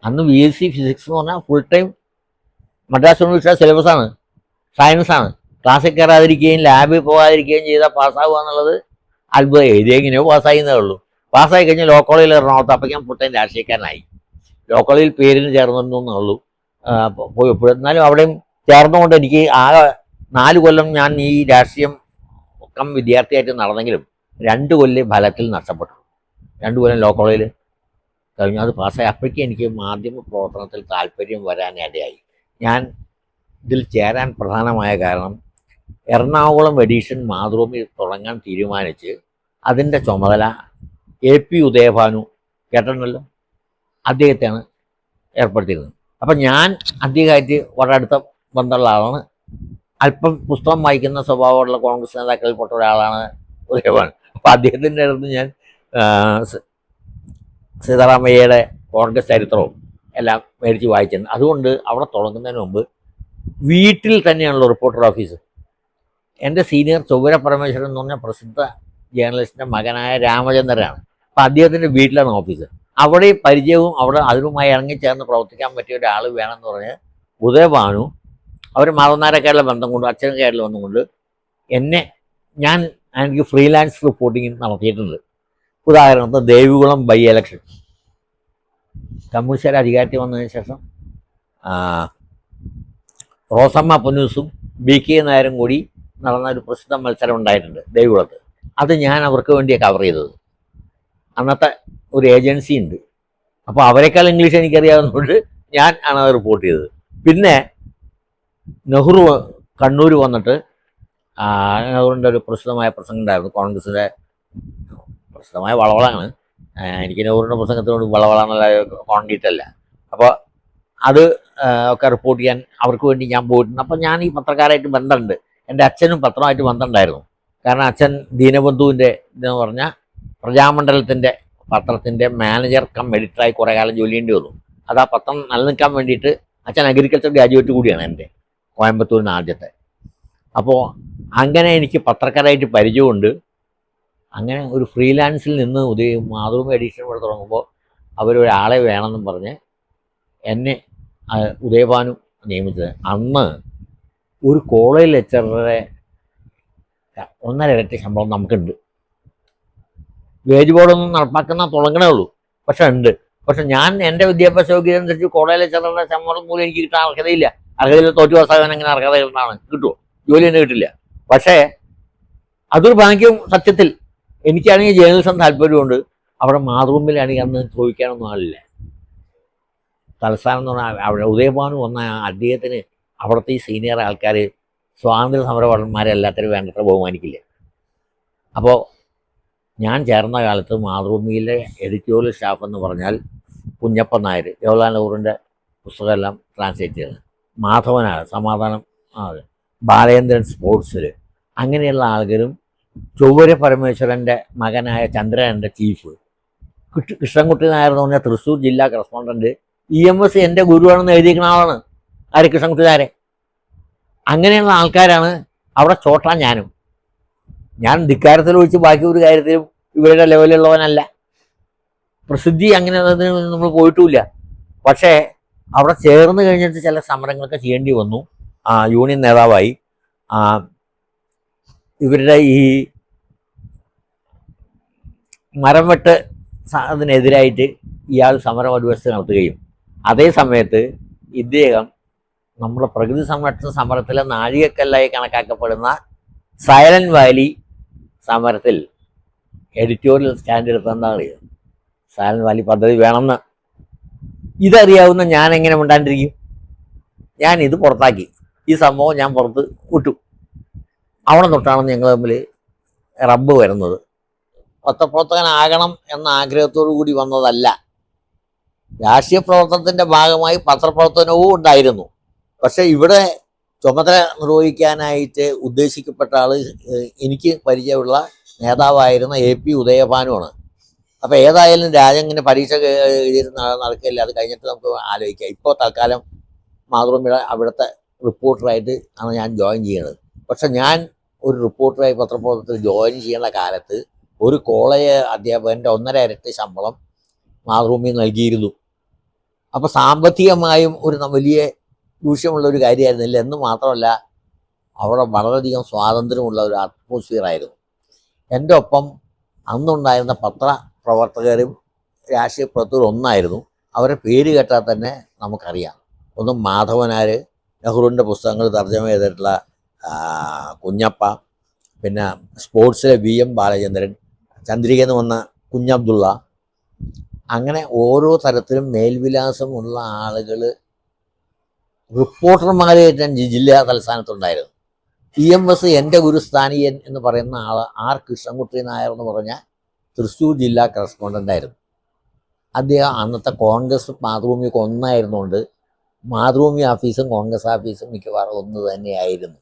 അന്ന് BSc ഫിസിക്സ് എന്ന് പറഞ്ഞാൽ ഫുൾ ടൈം മദ്രാസ് യൂണിവേഴ്സിറ്റി സിലബസാണ്, സയൻസാണ്. ക്ലാസ്സിൽ കയറാതിരിക്കുകയും ലാബിൽ പോകാതിരിക്കുകയും ചെയ്താൽ പാസ്സാവുക എന്നുള്ളത് അത്ഭുതം. എഴുതിയെങ്ങനെയോ പാസ്സായിരുന്നേ ഉള്ളൂ. പാസ്സായി കഴിഞ്ഞാൽ ലോ കോളേജിൽ എറണാകുളത്ത്. അപ്പം ഞാൻ ഫുൾ ടൈം രാഷ്ട്രീയക്കാരനായി. ലോ കോളേജിൽ പേരിന് ചേർന്നിരുന്നേ ഉള്ളൂ. പോയി എപ്പോഴും. എന്നാലും അവിടെയും ചേർന്നുകൊണ്ട് എനിക്ക് ആകെ 4 കൊല്ലം ഞാൻ ഈ രാഷ്ട്രീയം ഒക്കെ വിദ്യാർത്ഥിയായിട്ട് നടന്നെങ്കിലും 2 കൊല്ലം ഫലത്തിൽ നഷ്ടപ്പെട്ടു. 2 കൊല്ലം ലോ കോളേജിൽ കഴിഞ്ഞു. അത് പാസ്സായി. അപ്പോഴേക്കും എനിക്ക് മാധ്യമ പ്രവർത്തനത്തിൽ താല്പര്യം വരാനിടയായി. ഞാൻ ഇതിൽ ചേരാൻ പ്രധാനമായ കാരണം എറണാകുളം എഡിഷൻ മാതൃഭൂമി തുടങ്ങാൻ തീരുമാനിച്ച് അതിൻ്റെ ചുമതല AP ഉദയഭാനു കേട്ടിട്ടുണ്ടല്ലോ, അദ്ദേഹത്തെയാണ് ഏർപ്പെടുത്തിയിരുന്നത്. അപ്പം ഞാൻ അദ്ദേഹമായിട്ട് വളരെ അടുത്ത ബന്ധമുള്ള ആളാണ്. അല്പം പുസ്തകം വായിക്കുന്ന സ്വഭാവമുള്ള കോൺഗ്രസ് നേതാക്കളിൽപ്പെട്ട ഒരാളാണ് ഉദയഭാനു. അപ്പോൾ അദ്ദേഹത്തിൻ്റെ അടുത്ത് ഞാൻ സീതാറാമയ്യയുടെ കോൺഗ്രസ് ചരിത്രവും എല്ലാം മേടിച്ച് വായിച്ചിട്ടുണ്ട്. അതുകൊണ്ട് അവിടെ തുടങ്ങുന്നതിന് മുമ്പ് വീട്ടിൽ തന്നെയാണല്ലോ റിപ്പോർട്ടർ ഓഫീസ്. എൻ്റെ സീനിയർ ചൊവ്വര പരമേശ്വരൻ എന്ന് പറഞ്ഞ പ്രസിദ്ധ ജേർണലിസ്റ്റിൻ്റെ മകനായ രാമചന്ദ്രനാണ്. അപ്പോൾ അദ്ദേഹത്തിൻ്റെ വീട്ടിലാണ് ഓഫീസ്. അവിടെ പരിചയവും അവിടെ അതിനുമായി ഇറങ്ങിച്ചേർന്ന് പ്രവർത്തിക്കാൻ പറ്റിയ ഒരാൾ വേണമെന്ന് പറഞ്ഞ് ഉദയഭാനു, അവർ മാധവനാരക്കാരുടെ ബന്ധം കൊണ്ട്, അച്ഛനക്കാരുടെ ബന്ധം കൊണ്ട് എനിക്ക് ഫ്രീലാൻസ് റിപ്പോർട്ടിങ് നടത്തിയിട്ടുണ്ട്. ഉദാഹരണത്തിന് ദേവികുളം ബൈ ഇലക്ഷൻ കമ്മ്യൂണിസ്റ്റുകാർ അധികാരത്തിൽ വന്നതിന് ശേഷം റോസമ്മ പൊന്നൂസും BK നായരും കൂടി നടന്ന ഒരു പ്രസിദ്ധ മത്സരം ഉണ്ടായിട്ടുണ്ട് ദേവികുളത്ത്. അത് ഞാൻ അവർക്ക് വേണ്ടിയാണ് കവർ ചെയ്തത്. അന്നത്തെ ഒരു ഏജൻസി ഉണ്ട്, അപ്പോൾ അവരെക്കാൾ ഇംഗ്ലീഷ് എനിക്കറിയാവുന്നതുകൊണ്ട് ഞാൻ ആണ് അത് റിപ്പോർട്ട് ചെയ്തത്. പിന്നെ നെഹ്റു കണ്ണൂർ വന്നിട്ട് നെഹ്റുവിൻ്റെ ഒരു പ്രസിദ്ധമായ പ്രസംഗം ഉണ്ടായിരുന്നു, കോൺഗ്രസിൻ്റെ പ്രസിദ്ധമായ വളവളാണ്. എനിക്ക് നെഹ്റുവിൻ്റെ പ്രസംഗത്തിനോട് വളവളാന്നുള്ള കോൺക്രീറ്റല്ല. അപ്പോൾ അത് ഒക്കെ റിപ്പോർട്ട് ചെയ്യാൻ അവർക്ക് വേണ്ടി ഞാൻ പോയിട്ടുണ്ട്. അപ്പം ഞാൻ ഈ പത്രക്കാരായിട്ട് ബന്ധമുണ്ട്. എൻ്റെ അച്ഛനും പത്രമായിട്ട് ബന്ധമുണ്ടായിരുന്നു. കാരണം അച്ഛൻ ദീനബന്ധുവിൻ്റെ എന്ന് പറഞ്ഞാൽ പ്രജാമണ്ഡലത്തിൻ്റെ പത്രത്തിൻ്റെ മാനേജർ കം എഡിറ്ററായി കുറേ കാലം ജോലി ചെയ്യേണ്ടി വന്നു. അത് ആ പത്രം നിലനിൽക്കാൻ വേണ്ടിയിട്ട് അച്ഛൻ അഗ്രികൾച്ചർ ഗ്രാജുവേറ്റ് കൂടിയാണ് എൻ്റെ കോയമ്പത്തൂരിന് ആദ്യത്തെ. അപ്പോൾ അങ്ങനെ എനിക്ക് പത്രക്കാരായിട്ട് പരിചയമുണ്ട്. അങ്ങനെ ഒരു ഫ്രീലാൻസിൽ നിന്ന് മാതൃഭൂമി എഡിഷൻ ഇവിടെ തുടങ്ങുമ്പോൾ അവരൊരാളെ വേണമെന്നും പറഞ്ഞ് എന്നെ ഉദയഭാനു നിയമിച്ചത്. അന്ന് ഒരു കോളേജ് ലെക്ചററെ 1.5 ഇരട്ടി ശമ്പളം നമുക്കുണ്ട്. വേജ് ബോർഡൊന്നും നടപ്പാക്കുന്ന തുടങ്ങണേ ഉള്ളൂ, പക്ഷെ ഉണ്ട്. പക്ഷെ ഞാൻ എൻ്റെ വിദ്യാഭ്യാസ യോഗ്യത അനുസരിച്ച് കോളേജ് ലെക്ചററുടെ ശമ്പളം പോലും എനിക്ക് കിട്ടാൻ അർഹതയില്ല. അർഹതയില്ല, തോറ്റു പാസ്സാകാൻ അങ്ങനെ അർഹത കിട്ടാണ്, കിട്ടുമോ? ജോലി തന്നെ കിട്ടില്ല. പക്ഷേ അതൊരു ഭാഗ്യം സത്യത്തിൽ. എനിക്കാണെങ്കിൽ ജേർണലിസം താല്പര്യമുണ്ട്. അവിടെ മാതൃഭൂമിയിലാണെങ്കിൽ അന്ന് ചോദിക്കാനൊന്നും ആളില്ല. തലസ്ഥാനം എന്ന് പറഞ്ഞാൽ അവിടെ ഉദയഭാനു വന്ന അദ്ദേഹത്തിന് അവിടുത്തെ ഈ സീനിയർ ആൾക്കാർ സ്വാതന്ത്ര്യ സമരഭടന്മാരെ എല്ലാത്തിനും വേണ്ടത്ര ബഹുമാനിക്കില്ല. അപ്പോൾ ഞാൻ ചേർന്ന കാലത്ത് മാതൃഭൂമിയിലെ എഡിറ്റോറിയൽ സ്റ്റാഫ് എന്ന് പറഞ്ഞാൽ കുഞ്ഞപ്പൻ നായർ, ജവഹർലാൽ നെഹ്റുവിൻ്റെ പുസ്തകമെല്ലാം ട്രാൻസ്ലേറ്റ് ചെയ്തത്, മാധവനാണ് സമാധാനം, ബാലേന്ദ്രൻ സ്പോർട്സിൽ, അങ്ങനെയുള്ള ആളുകളും ചൊവ്വര പരമേശ്വരൻ്റെ മകനായ ചന്ദ്രൻ്റെ ചീഫ്, കൃഷ്ണൻകുട്ടി നായർ എന്ന് പറഞ്ഞാൽ തൃശ്ശൂർ ജില്ലാ കറസ്പോണ്ടൻറ്റ്, EMS എൻ്റെ ഗുരുവാണെന്ന് എഴുതിയിരിക്കുന്ന ആളാണ്, ആര്? കൃഷ്ണൻകുട്ടി നായരെ. അങ്ങനെയുള്ള ആൾക്കാരാണ് അവിടെ ചോട്ടാൻ. ഞാൻ ധിക്കാരത്തിൽ ഒഴിച്ച് ബാക്കി ഒരു കാര്യത്തിലും ഇവരുടെ ലെവലുള്ളവനല്ല. പ്രസിദ്ധി അങ്ങനെ നമ്മൾ പോയിട്ടുമില്ല. പക്ഷേ അവിടെ ചേർന്ന് കഴിഞ്ഞിട്ട് ചില സമരങ്ങളൊക്കെ ചെയ്യേണ്ടി വന്നു. യൂണിയൻ നേതാവായി. ഇവരുടെ ഈ മരം വെട്ട് അതിനെതിരായിട്ട് ഇയാൾ സമരം ഒരു വശത്ത് നടത്തുകയും അതേ സമയത്ത് ഇദ്ദേഹം നമ്മുടെ പ്രകൃതി സംരക്ഷണ സമരത്തിലെ നാഴികക്കല്ലായി കണക്കാക്കപ്പെടുന്ന സൈലന്റ് വാലി സമരത്തിൽ എഡിറ്റോറിയൽ സ്റ്റാൻഡ് എടുത്തെന്താണ് അറിയുന്നത്? സൈലന്റ് വാലി പദ്ധതി വേണമെന്ന്. ഇതറിയാവുന്ന ഞാൻ എങ്ങനെ മിണ്ടാണ്ടിരിക്കും? ഞാൻ ഇത് പുറത്താക്കി, ഈ സംഭവം ഞാൻ പുറത്ത് വിട്ടു. അവിടെ തൊട്ടാണ് ഞങ്ങൾ തമ്മിൽ റബ്ബ് വരുന്നത്. പത്രപ്രവർത്തകനാകണം എന്ന ആഗ്രഹത്തോടു കൂടി വന്നതല്ല. രാഷ്ട്രീയ പ്രവർത്തനത്തിൻ്റെ ഭാഗമായി പത്രപ്രവർത്തനവും ഉണ്ടായിരുന്നു. പക്ഷെ ഇവിടെ ചുമതല നിർവഹിക്കാനായിട്ട് ഉദ്ദേശിക്കപ്പെട്ട ആൾ എനിക്ക് പരിചയമുള്ള നേതാവായിരുന്ന AP ഉദയഭാനുവാണ്. അപ്പോൾ ഏതായാലും രാജൻ ഇങ്ങനെ പരീക്ഷ എഴുതിയിരുന്ന നടക്കില്ല, അത് കഴിഞ്ഞിട്ട് നമുക്ക് ആലോചിക്കാം. ഇപ്പോൾ തൽക്കാലം മാതൃഭൂമിയുടെ അവിടുത്തെ റിപ്പോർട്ടറായിട്ട് ആണ് ഞാൻ ജോയിൻ ചെയ്യുന്നത്. പക്ഷെ ഞാൻ ഒരു റിപ്പോർട്ടറായി പത്രപ്രവർത്തനത്തിൽ ജോയിൻ ചെയ്യുന്ന കാലത്ത് ഒരു കോളേജ് അധ്യാപകൻ്റെ 1.5 ഇരട്ടി ശമ്പളം മാതൃഭൂമി നൽകിയിരുന്നു. അപ്പോൾ സാമ്പത്തികമായും ഒരു വലിയ ദൂഷ്യമുള്ള ഒരു കാര്യമായിരുന്നില്ല. എന്ന് മാത്രമല്ല അവിടെ വളരെയധികം സ്വാതന്ത്ര്യമുള്ള ഒരു അറ്റ്മോസ്ഫിയറായിരുന്നു. എൻ്റെ ഒപ്പം അന്നുണ്ടായിരുന്ന പത്രപ്രവർത്തകരും രാഷ്ട്രീയ പ്രവർത്തകരും ഒന്നായിരുന്നു. അവരെ പേര് കേട്ടാൽ തന്നെ നമുക്കറിയാം. ഒന്ന് മാധവനാർ, നെഹ്റുവിൻ്റെ പുസ്തകങ്ങൾ തർജ്ജമ ചെയ്തിട്ടുള്ള കുഞ്ഞപ്പ, പിന്നെ സ്പോർട്സിലെ VM ബാലചന്ദ്രൻ, ചന്ദ്രികയെന്ന് വന്ന കുഞ്ഞബ്ദുള്ള, അങ്ങനെ ഓരോ തരത്തിലും മേൽവിലാസമുള്ള ആളുകൾ റിപ്പോർട്ടർമാരായിട്ട് ജില്ലാ തലസ്ഥാനത്തുണ്ടായിരുന്നു. EMS എൻ്റെ ഗുരുസ്ഥാനീയൻ എന്ന് പറയുന്ന ആൾ R കൃഷ്ണൻകുട്ടി നായർ എന്ന് പറഞ്ഞ തൃശ്ശൂർ ജില്ലാ കറസ്പോണ്ടൻ്റായിരുന്നു. അദ്ദേഹം അന്നത്തെ കോൺഗ്രസ് മാതൃഭൂമിയൊക്കെ ഒന്നായിരുന്നുകൊണ്ട് മാതൃഭൂമി ഓഫീസും കോൺഗ്രസ് ഓഫീസും മിക്കവാറും ഒന്ന് തന്നെയായിരുന്നു.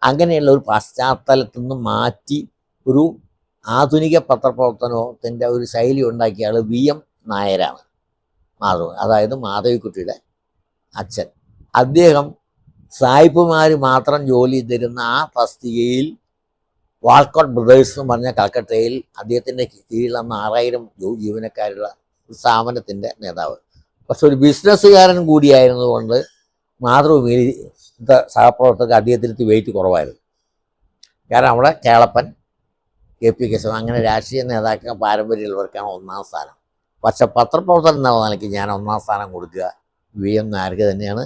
അങ്ങനെയുള്ള ഒരു പശ്ചാത്തലത്തിൽ നിന്ന് മാറ്റി ഒരു ആധുനിക പത്രപ്രവർത്തനത്തിൻ്റെ ഒരു ശൈലി ഉണ്ടാക്കിയ ആൾ VM നായരാണ്. മാധവൻ, അതായത് മാധവിക്കുട്ടിയുടെ അച്ഛൻ. അദ്ദേഹം സായിപ്പുമാർ മാത്രം ജോലി തരുന്ന ആ തസ്തികയിൽ വാൾക്കോട്ട് ബ്രദേഴ്സ് എന്ന് പറഞ്ഞ കൽക്കട്ടയിൽ അദ്ദേഹത്തിൻ്റെ കീഴിൽ അന്ന് 6000 ജീവനക്കാരുള്ള ഒരു സ്ഥാപനത്തിൻ്റെ നേതാവ്. പക്ഷെ ഒരു ബിസിനസ്സുകാരൻ കൂടിയായിരുന്നതുകൊണ്ട് മാതൃഭൂമിയിൽ സഹപ്രവർത്തകർക്ക് അദ്ദേഹത്തിന് വെയിറ്റ് കുറവായിരുന്നു. കാരണം അവിടെ കേളപ്പൻ, KP കേശവൻ, അങ്ങനെ രാഷ്ട്രീയ നേതാക്കൾ പാരമ്പര്യമുള്ളവർക്കാണ് 1ാം സ്ഥാനം. പക്ഷെ പത്രപ്രവർത്തനം എന്നുള്ള നിലയ്ക്ക് ഞാൻ 1ാം സ്ഥാനം കൊടുക്കുക VM നായർക്ക് തന്നെയാണ്.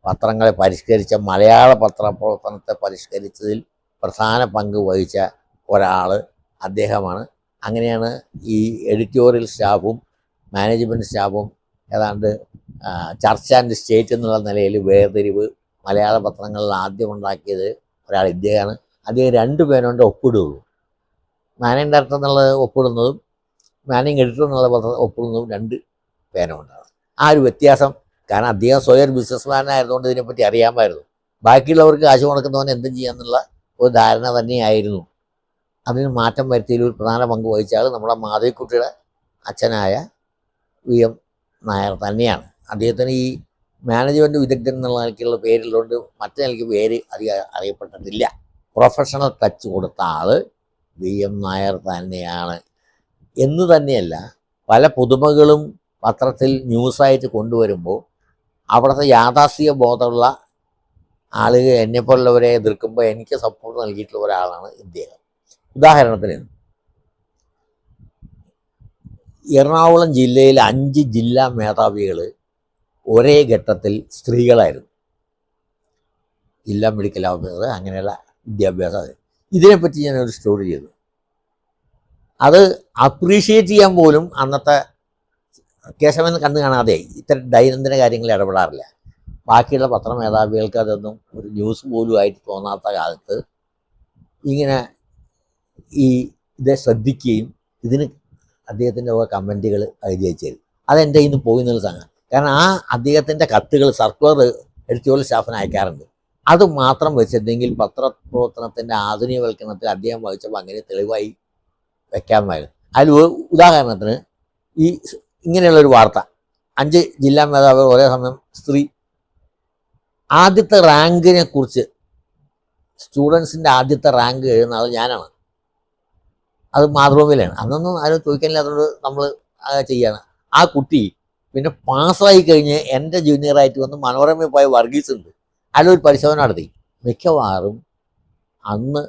പത്രങ്ങളെ പരിഷ്കരിച്ച, മലയാള പത്രപ്രവർത്തനത്തെ പരിഷ്കരിച്ചതിൽ പ്രധാന പങ്ക് വഹിച്ച ഒരാൾ അദ്ദേഹമാണ്. അങ്ങനെയാണ് ഈ എഡിറ്റോറിയൽ സ്റ്റാഫും മാനേജ്മെൻറ്റ് സ്റ്റാഫും ഏതാണ്ട് ചർച്ച് ആൻഡ് സ്റ്റേറ്റ് എന്നുള്ള നിലയിൽ വേർതിരിവ് മലയാള പത്രങ്ങളിൽ ആദ്യം ഉണ്ടാക്കിയത് ഒരാൾ ഇദ്ദേഹമാണ്. അദ്ദേഹം 2 പേരുകൊണ്ട് ഒപ്പിടുകയുള്ളൂ. മാനേജിങ് ഡയറക്ടർ എന്നുള്ളത് ഒപ്പിടുന്നതും മാനേജിങ് എഡിറ്റർ എന്നുള്ള ഒപ്പിടുന്നതും 2 പേരുണ്ടാകും. ആ ഒരു വ്യത്യാസം, കാരണം അദ്ദേഹം സ്വയം ബിസിനസ്മാൻ ആയതുകൊണ്ട് ഇതിനെപ്പറ്റി അറിയാമായിരുന്നു. ബാക്കിയുള്ളവർക്ക് കാശ് മുടക്കുന്നവൻ എന്തും ചെയ്യാമെന്നുള്ള ഒരു ധാരണ തന്നെയായിരുന്നു. അതിന് മാറ്റം വരുത്തിയതിൽ ഒരു പ്രധാന പങ്ക് വഹിച്ചാൽ നമ്മുടെ മാധവിക്കുട്ടിയുടെ അച്ഛനായ VM നായർ തന്നെയാണ്. അദ്ദേഹത്തിന് ഈ മാനേജ്മെൻറ്റ് വിദഗ്ധൻ എന്നുള്ള നിലയ്ക്കുള്ള പേരിലുകൊണ്ട് മറ്റു നിലയ്ക്ക് പേര് അധികം അറിയപ്പെട്ടിട്ടില്ല. പ്രൊഫഷണൽ ടച്ച് കൊടുത്ത ആൾ VM നായർ തന്നെയാണ് എന്ന് തന്നെയല്ല, പല പുതുമകളും പത്രത്തിൽ ന്യൂസായിട്ട് കൊണ്ടുവരുമ്പോൾ അവിടുത്തെ യാഥാസ്ഥിക ബോധമുള്ള ആളുകൾ എന്നെപ്പോലുള്ളവരെ എതിർക്കുമ്പോൾ എനിക്ക് സപ്പോർട്ട് നൽകിയിട്ടുള്ള ഒരാളാണ് ഇദ്ദേഹം. ഉദാഹരണത്തിന് എറണാകുളം ജില്ലയിലെ 5 ജില്ലാ മേധാവികൾ ഒരേ ഘട്ടത്തിൽ സ്ത്രീകളായിരുന്നു. ജില്ലാ മെഡിക്കൽ ഓഫീസർ, അങ്ങനെയുള്ള വിദ്യാഭ്യാസം. ഇതിനെപ്പറ്റി ഞാനൊരു സ്റ്റോറി ചെയ്തു. അത് അപ്രീഷിയേറ്റ് ചെയ്യാൻ പോലും അന്നത്തെ കേശവൻ കണ്ണു കാണാതെ ഇത്തരം ദൈനംദിന കാര്യങ്ങളിൽ ഇടപെടാറില്ല. ബാക്കിയുള്ള പത്രമേധാവികൾക്ക് അതൊന്നും ഒരു ന്യൂസ് പോലും ആയിട്ട് തോന്നാത്ത കാലത്ത് ഇങ്ങനെ ഇതെ ശ്രദ്ധിക്കുകയും ഇതിന് അദ്ദേഹത്തിൻ്റെ കമൻറ്റുകൾ എഴുതി അയച്ചത് അതെൻ്റെ ഇന്ന് പോയി എന്നുള്ള സംഗതി. കാരണം ആ അദ്ദേഹത്തിൻ്റെ കത്തുകൾ സർക്കുലർ എഡിറ്റോറിയൽ സ്റ്റാഫിന് അയക്കാറുണ്ട്. അത് മാത്രം വെച്ചിട്ടുണ്ടെങ്കിൽ പത്രപ്രവർത്തനത്തിൻ്റെ ആധുനികവൽക്കരണത്തിൽ അദ്ദേഹം വഹിച്ചപ്പോൾ അങ്ങനെ തെളിവായി വയ്ക്കാമായിരുന്നു. അതിൽ ഉദാഹരണത്തിന് ഈ ഇങ്ങനെയുള്ളൊരു വാർത്ത, 5 ജില്ലാ മേധാവികൾ ഒരേ സമയം സ്ത്രീ. ആദ്യത്തെ റാങ്കിനെ കുറിച്ച്, സ്റ്റുഡൻസിൻ്റെ ആദ്യത്തെ റാങ്ക് എഴുതുന്ന ആൾ ഞാനാണ്. അത് മാതൃഭൂമിയിലാണ്. അന്നൊന്നും ആരും ചോദിക്കാനില്ലാത്തതുകൊണ്ട് നമ്മൾ ചെയ്യാണ്. ആ കുട്ടി പിന്നെ പാസ്സായി കഴിഞ്ഞ് എൻ്റെ ജൂനിയറായിട്ട് വന്ന് മനോരമയിൽ പോയ വർഗീസ് ഉണ്ട്. അതിലൊരു പരിശോധന നടത്തി. മിക്കവാറും അന്ന്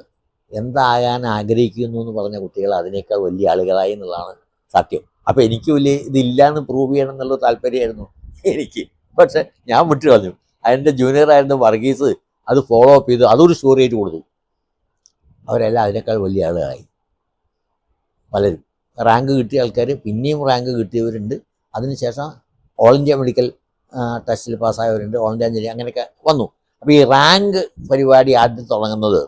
എന്താകാൻ ആഗ്രഹിക്കുന്നു എന്ന് പറഞ്ഞ കുട്ടികൾ അതിനേക്കാൾ വലിയ ആളുകളായി എന്നുള്ളതാണ് സത്യം. അപ്പോൾ എനിക്ക് വലിയ ഇതില്ലാന്ന് പ്രൂവ് ചെയ്യണം എന്നുള്ള താല്പര്യമായിരുന്നു എനിക്ക്. പക്ഷെ ഞാൻ വിട്ടു കളഞ്ഞു. അതിൻ്റെ ജൂനിയറായിരുന്ന വർഗീസ് അത് ഫോളോ അപ്പ് ചെയ്ത് അതൊരു സ്റ്റോറി ആയിട്ട് കൊടുത്തു. അവരെല്ലാം അതിനേക്കാൾ വലിയ ആളുകളായി. പലരും റാങ്ക് കിട്ടിയ ആൾക്കാർ പിന്നെയും റാങ്ക് കിട്ടിയവരുണ്ട്. അതിനുശേഷം ഓൾ ഇന്ത്യ മെഡിക്കൽ ടെസ്റ്റിൽ പാസ്സായവരുണ്ട്, ഓൾ ഇന്ത്യ എഞ്ചിനീയറിംഗ്, അങ്ങനെയൊക്കെ വന്നു. അപ്പോൾ ഈ റാങ്ക് പരിപാടി ആദ്യം തുടങ്ങുന്നത്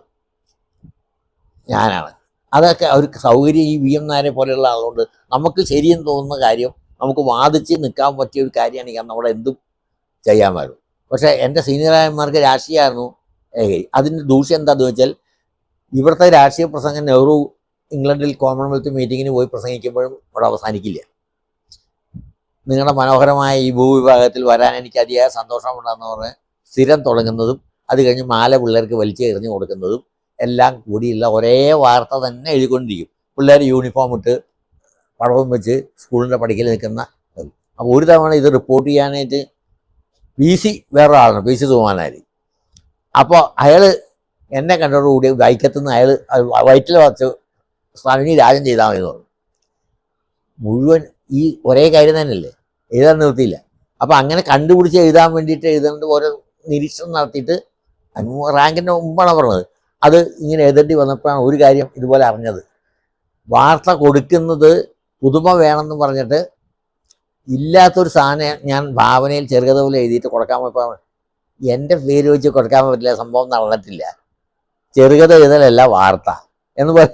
ഞാനാണ്. അതൊക്കെ അവർക്ക് സൗകര്യം ഈ VM നായരെ പോലെയുള്ള ആളുകൊണ്ട് നമുക്ക് ശരിയെന്ന് തോന്നുന്ന കാര്യം നമുക്ക് വാദിച്ച് നിൽക്കാൻ പറ്റിയ ഒരു കാര്യമാണെങ്കിൽ നമ്മുടെ എന്തും ചെയ്യാമായിരുന്നു. പക്ഷേ എൻ്റെ സീനിയറായന്മാർക്ക് രാഷ്ട്രീയമായിരുന്നു ഏകൈ. അതിൻ്റെ ദൂഷ്യം എന്താണെന്ന് വെച്ചാൽ ഇവിടുത്തെ രാഷ്ട്രീയ പ്രസംഗം നെഹ്റു ഇംഗ്ലണ്ടിൽ കോമൺവെൽത്ത് മീറ്റിങ്ങിന് പോയി പ്രസംഗിക്കുമ്പോഴും അവിടെ അവസാനിക്കില്ല. നിങ്ങളുടെ മനോഹരമായ ഈ ഭൂവിഭാഗത്തിൽ വരാൻ എനിക്ക് അതിയായ സന്തോഷമുണ്ടെന്ന് പറഞ്ഞ് സ്ഥിരം തുടങ്ങുന്നതും അത് കഴിഞ്ഞ് മാല പിള്ളേർക്ക് വലിച്ച് എറിഞ്ഞു കൊടുക്കുന്നതും എല്ലാം കൂടിയുള്ള ഒരേ വാർത്ത തന്നെ എഴുതിക്കൊണ്ടിരിക്കും. പിള്ളേർ യൂണിഫോം ഇട്ട് പടവും വെച്ച് സ്കൂളിൻ്റെ പഠിക്കൽ നിൽക്കുന്ന. അപ്പോൾ ഒരു തവണ ഇത് റിപ്പോർട്ട് ചെയ്യാനായിട്ട് PC വേറൊരാളാണ്, PC സുകുമാരൻ. അപ്പോൾ അയാൾ എന്നെ കണ്ടതോടുകൂടി വൈക്കത്തുനിന്ന് അയാൾ വയറ്റിൽ വച്ച് സ്വാമി രാജൻ ചെയ്താൽ മതി പറഞ്ഞു. മുഴുവൻ ഈ ഒരേ കാര്യം തന്നെയല്ലേ, എഴുതാൻ നിർത്തിയില്ല. അപ്പോൾ അങ്ങനെ കണ്ടുപിടിച്ച് എഴുതാൻ വേണ്ടിയിട്ട് എഴുതുന്നത് ഓരോ നിരീക്ഷണം നടത്തിയിട്ട് റാങ്കിൻ്റെ മുമ്പാണ് പറഞ്ഞത്. അത് ഇങ്ങനെ എഴുതേണ്ടി വന്നപ്പോഴാണ് ഒരു കാര്യം ഇതുപോലെ അറിഞ്ഞത്. വാർത്ത കൊടുക്കുന്നത് പുതുമ വേണമെന്ന് പറഞ്ഞിട്ട് ഇല്ലാത്തൊരു സാധനം ഞാൻ ഭാവനയിൽ ചെറുകഥ പോലെ എഴുതിയിട്ട് കൊടുക്കാൻ പോയപ്പോൾ എൻ്റെ പേര് വെച്ച് കൊടുക്കാൻ പറ്റില്ല, സംഭവം നടന്നിട്ടില്ല, ചെറുകഥ എഴുതലല്ല വാർത്ത എന്ന്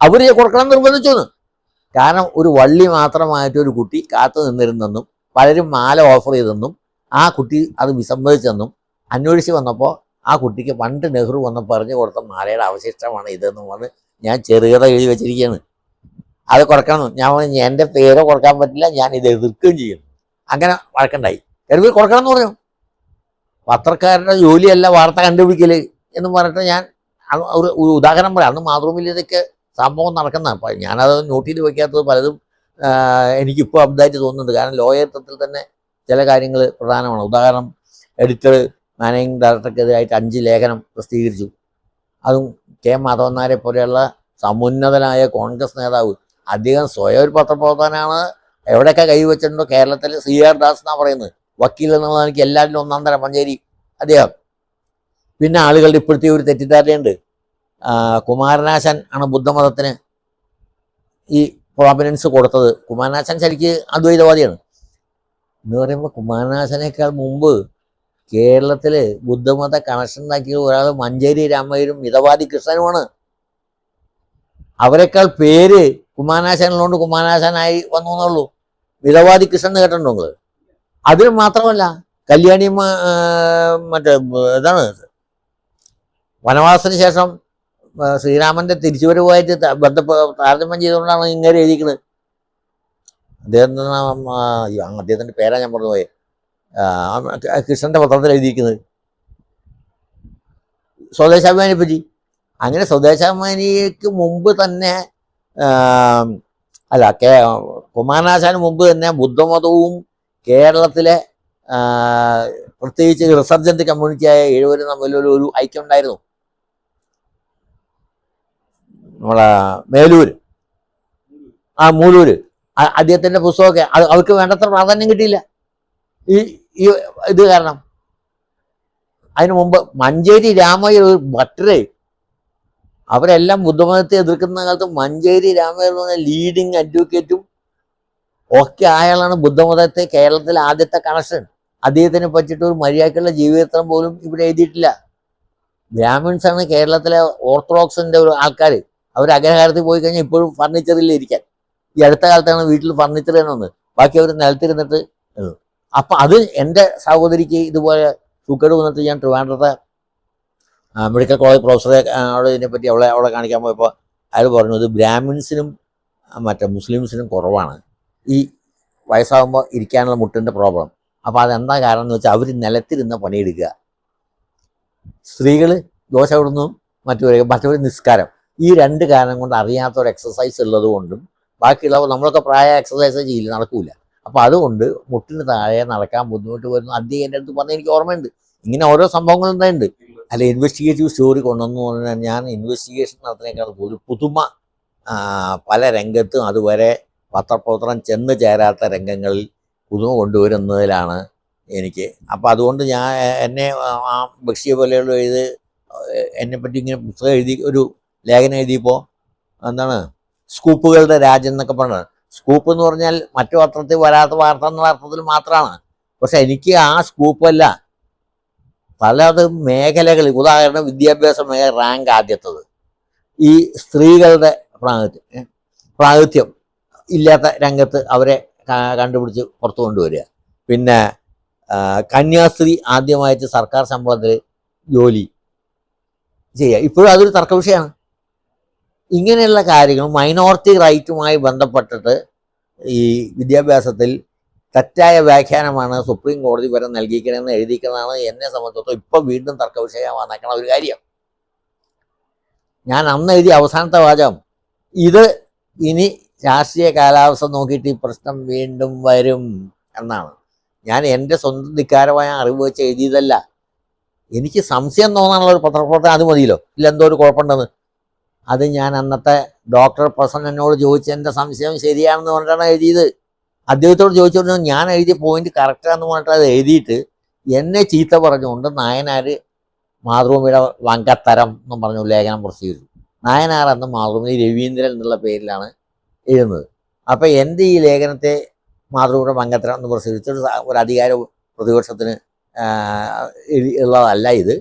അവർ കൊടുക്കണം നിർബന്ധിച്ചു. കാരണം ഒരു വള്ളി മാത്രമായിട്ട് ഒരു കുട്ടി കാത്തു നിന്നിരുന്നെന്നും പലരും മാല ഓഫർ ചെയ്തെന്നും ആ കുട്ടി അത് വിസമ്മതിച്ചെന്നും അന്വേഷിച്ച് വന്നപ്പോൾ ആ കുട്ടിക്ക് പണ്ട് നെഹ്റു വന്ന് പറഞ്ഞു കൊടുത്ത മാലയുടെ അവശിഷ്ടമാണ് ഇതെന്നും പറഞ്ഞ് ഞാൻ ചെറുകഥ എഴുതി വെച്ചിരിക്കുകയാണ്. അത് കൊടുക്കണം. ഞാൻ പറഞ്ഞു എൻ്റെ പേരോ കൊടുക്കാൻ പറ്റില്ല, ഞാൻ ഇത് എതിർക്കുകയും ചെയ്യുന്നു. അങ്ങനെ വഴക്കുണ്ടായി. എഴുതി കൊടുക്കണം എന്ന് പറഞ്ഞു. പത്രക്കാരുടെ ജോലിയല്ല വാർത്ത കണ്ടുപിടിക്കൽ എന്ന് പറഞ്ഞിട്ട് ഞാൻ ഒരു ഉദാഹരണം പറയാം. അന്ന് മാതൃഭൂമിയിൽ ഇതൊക്കെ സംഭവം നടക്കുന്നതാണ്. അപ്പം ഞാനത് നോട്ട് ചെയ്ത് വയ്ക്കാത്തത് പലതും എനിക്കിപ്പോൾ അബ്ദായിട്ട് തോന്നുന്നുണ്ട്. കാരണം ലോയത്വത്തിൽ തന്നെ ചില കാര്യങ്ങൾ പ്രധാനമാണ്. ഉദാഹരണം, എഡിറ്റർ മാനേജിങ് ഡയറക്ടർക്കെതിരായിട്ട് 5 ലേഖനം പ്രസിദ്ധീകരിച്ചു. അതും കെ മാധവൻ നായരെ പോലെയുള്ള സമുന്നതനായ കോൺഗ്രസ് നേതാവ്. അദ്ദേഹം സ്വയം ഒരു പത്രപ്രവർത്തകനാണ്. എവിടെയൊക്കെ കൈവച്ചിട്ടുണ്ടോ കേരളത്തിൽ CR ദാസ് എന്നാണ് പറയുന്നത്. വക്കീൽ എന്നുള്ള എനിക്ക് എല്ലാവരിലും 1-ാം തരം മഞ്ചേരി അദ്ദേഹം. പിന്നെ ആളുകളുടെ ഇപ്പോഴത്തെ ഒരു തെറ്റിദ്ധാരണയുണ്ട്, കുമാരനാശൻ ആണ് ബുദ്ധമതത്തിന് ഈ പ്രോമിനൻസ് കൊടുത്തത്. കുമാരനാശാൻ ശരിക്ക് അദ്വൈതവാദിയാണ് എന്ന് പറയുമ്പോൾ കുമാരനാശാനേക്കാൾ മുമ്പ് കേരളത്തിൽ ബുദ്ധമത കണക്ഷൻ ഉണ്ടാക്കിയ ഒരാൾ മഞ്ചേരി രാമയ്യരും മിതവാദി കൃഷ്ണനുമാണ്. അവരെക്കാൾ പേര് കുമാരനാശാനുള്ളതുകൊണ്ട് കുമാരനാശാനായി വന്നു എന്നുള്ളൂ. മിതവാദി കൃഷ്ണൻ കേട്ടിട്ടുണ്ടോ നിങ്ങൾ? അതിന് മാത്രമല്ല കല്യാണി മറ്റേ ഇതാണ് വനവാസത്തിന് ശേഷം ശ്രീരാമന്റെ തിരിച്ചുവരവുമായിട്ട് താരതമ്യം ചെയ്തുകൊണ്ടാണ് ഇങ്ങനെ എഴുതിക്കുന്നത്. അദ്ദേഹത്തിന്റെ പേരാ ഞാൻ പറഞ്ഞുപോയി. കൃഷ്ണന്റെ പത്രത്തിൽ എഴുതിയിരിക്കുന്നത് സ്വദേശാഭിമാനിയെ പറ്റി. അങ്ങനെ സ്വദേശാഭിമാനിക്ക് മുമ്പ് തന്നെ അല്ല കുമാരനാശാന് മുമ്പ് തന്നെ ബുദ്ധമതവും കേരളത്തിലെ പ്രത്യേകിച്ച് റിസർജന്റ് കമ്മ്യൂണിറ്റിയായ ഏഴുവരും തമ്മിലൊരു ഐക്യം ഉണ്ടായിരുന്നു. നമ്മളെ മേലൂര് മൂലൂര് അദ്ദേഹത്തിന്റെ പുസ്തകമൊക്കെ അവർക്ക് വേണ്ടത്ര പ്രാധാന്യം കിട്ടിയില്ല ഈ ഇത് കാരണം. അതിനു മുമ്പ് മഞ്ചേരി രാമയ്യർ ഒരു ഭട്ടരെ, അവരെല്ലാം ബുദ്ധമതത്തെ എതിർക്കുന്ന കാലത്ത് മഞ്ചേരി രാമയ്യർ എന്ന് പറഞ്ഞ ലീഡിങ് അഡ്വക്കേറ്റും ഒക്കെ ആയാളാണ് ബുദ്ധമതത്തെ കേരളത്തിലെ ആദ്യത്തെ കണക്ഷൻ. അദ്ദേഹത്തിനെ പറ്റിയിട്ട് ഒരു മര്യാദക്കുള്ള ജീവിതം പോലും ഇവിടെ എഴുതിയിട്ടില്ല. ബ്രാഹ്മിൺസാണ് കേരളത്തിലെ ഓർത്തഡോക്സിന്റെ ഒരു ആൾക്കാർ. അവർ അഗ്രഹാരത്തിൽ പോയി കഴിഞ്ഞാൽ ഇപ്പോഴും ഫർണിച്ചറിൽ ഇരിക്കാൻ. ഈ അടുത്ത കാലത്താണ് വീട്ടിൽ ഫർണിച്ചർ തന്നെ വന്നത്, ബാക്കി അവർ നിലത്തിരുന്നിട്ട്. അപ്പം അത് എൻ്റെ സഹോദരിക്ക് ഇതുപോലെ സുഖേട് വന്നിട്ട് ഞാൻ ട്രിവാൻഡ്രത്തെ മെഡിക്കൽ കോളേജ് പ്രൊഫസറെ ഇതിനെപ്പറ്റി അവളെ കാണിക്കാൻ പോയപ്പോൾ അയാൾ പറഞ്ഞു ഇത് ബ്രാഹ്മിൻസിനും മറ്റേ മുസ്ലിംസിനും കുറവാണ് ഈ വയസ്സാകുമ്പോൾ ഇരിക്കാനുള്ള മുട്ടിൻ്റെ പ്രോബ്ലം. അപ്പോൾ അതെന്താ കാരണം എന്ന് വെച്ചാൽ അവർ നിലത്തിരുന്ന് പണിയെടുക്കുക, സ്ത്രീകൾ ദോശ ഇടുന്നു, മറ്റൊരു നിസ്കാരം. ഈ രണ്ട് കാരണം കൊണ്ട് അറിയാത്തൊരു എക്സസൈസ് ഉള്ളത് കൊണ്ടും ബാക്കിയുള്ളവ നമ്മളൊക്കെ പ്രായ എക്സസൈസ് ചെയ്യില്ല, നടക്കൂല. അപ്പോൾ അതുകൊണ്ട് മുട്ടിന് താഴെ നടക്കാൻ ബുദ്ധിമുട്ട് വരുന്നു. അദ്ദേഹം എൻ്റെ അടുത്ത് പറഞ്ഞ് എനിക്ക് ഓർമ്മയുണ്ട്. ഇങ്ങനെ ഓരോ സംഭവങ്ങളും ഉണ്ടായിട്ടുണ്ട്. അല്ല ഇൻവെസ്റ്റിഗേറ്റീവ് സ്റ്റോറി കൊണ്ടുവന്നു പറഞ്ഞാൽ ഞാൻ ഇൻവെസ്റ്റിഗേഷൻ നടത്തുന്നതിനേക്കാൾ ഒരു പുതുമ പല രംഗത്തും അതുവരെ പത്രപ്രവർത്തനം ചെന്ന് ചേരാത്ത രംഗങ്ങളിൽ പുതുമ കൊണ്ടുവരുന്നതിലാണ് എനിക്ക്. അപ്പോൾ അതുകൊണ്ട് ഞാൻ എന്നെ ആ ബക്ഷിയെ പോലെയുള്ള എന്നെപ്പറ്റി ഇങ്ങനെ പുസ്തകം എഴുതി ഒരു ലേഖനം എഴുതിയപ്പോൾ എന്താണ് സ്കൂപ്പുകളുടെ രാജ്യം എന്നൊക്കെ പറഞ്ഞത്. സ്കൂപ്പ് എന്ന് പറഞ്ഞാൽ മറ്റു പത്രത്തിൽ വരാത്ത വാർത്ത എന്നുള്ള അർത്ഥത്തിൽ മാത്രമാണ്. പക്ഷെ എനിക്ക് ആ സ്കൂപ്പല്ല, പലത് മേഖലകളിൽ, ഉദാഹരണം വിദ്യാഭ്യാസ മേഖല റാങ്ക് ആദ്യത്തത്, ഈ സ്ത്രീകളുടെ പ്രാതിനിധ്യം ഇല്ലാത്ത രംഗത്ത് അവരെ കണ്ടുപിടിച്ച് പുറത്തു കൊണ്ടുവരിക, പിന്നെ കന്യാസ്ത്രീ ആദ്യമായിട്ട് സർക്കാർ ശമ്പളത്തിൽ ജോലി ചെയ്യുക, ഇപ്പോഴും അതൊരു തർക്ക വിഷയമാണ്. ഇങ്ങനെയുള്ള കാര്യങ്ങൾ മൈനോറിറ്റി റൈറ്റുമായി ബന്ധപ്പെട്ടിട്ട് ഈ വിദ്യാഭ്യാസത്തിൽ തെറ്റായ വ്യാഖ്യാനമാണ് സുപ്രീം കോടതി വരെ നൽകിക്കണമെന്ന് എഴുതിക്കുന്നതാണ് എന്നെ സംബന്ധിച്ചിടത്തോളം ഇപ്പോൾ വീണ്ടും തർക്ക വിഷയമാക്കുന്ന ഒരു കാര്യം. ഞാൻ അന്ന് എഴുതിയ അവസാനത്തെ വാചകം ഇത് ഇനി രാഷ്ട്രീയ കാലാവസ്ഥ നോക്കിയിട്ട് ഈ പ്രശ്നം വീണ്ടും വരും എന്നാണ്. ഞാൻ എൻ്റെ സ്വന്തം ധിക്കാരമായ അറിവ് വെച്ച് എഴുതിയതല്ല. എനിക്ക് സംശയം തോന്നാനുള്ള ഒരു പത്രപ്രവർത്തനം അത് മതിയല്ലോ, ഇല്ലെന്തോ ഒരു കുഴപ്പമുണ്ടെന്ന്. അത് ഞാൻ അന്നത്തെ ഡോക്ടർ പ്രസन्न എന്നോട് ചോദിച്ച് എൻ്റെ സംശയം ശരിയാണെന്ന് പറഞ്ഞിട്ടാണ് എഴുതിയത്. അദ്ദേഹത്തോട് ചോദിച്ചുകൊണ്ട് ഞാൻ എഴുതിയ പോയിന്റ് കറക്റ്റാന്ന് പറഞ്ഞിട്ട് അത് എഴുതിയിട്ട് എന്നെ ചീത്ത പറഞ്ഞുകൊണ്ട് നായനാർ മാതൃഭൂമിയുടെ വങ്കത്തരം എന്നും പറഞ്ഞു ലേഖനം പ്രസിദ്ധീകരിച്ചു. നായനാർ അന്ന് മാതൃഭൂമി രവീന്ദ്രൻ എന്നുള്ള പേരിലാണ് എഴുതുന്നത്. അപ്പോൾ എൻ്റെ ഈ ലേഖനത്തെ മാതൃഭൂമിയുടെ വങ്കത്തരം എന്ന് പ്രസിദ്ധീകരിച്ചൊരു ഒരു അധികാര പ്രതിപക്ഷത്തിന് ഉള്ളതല്ല ഇത്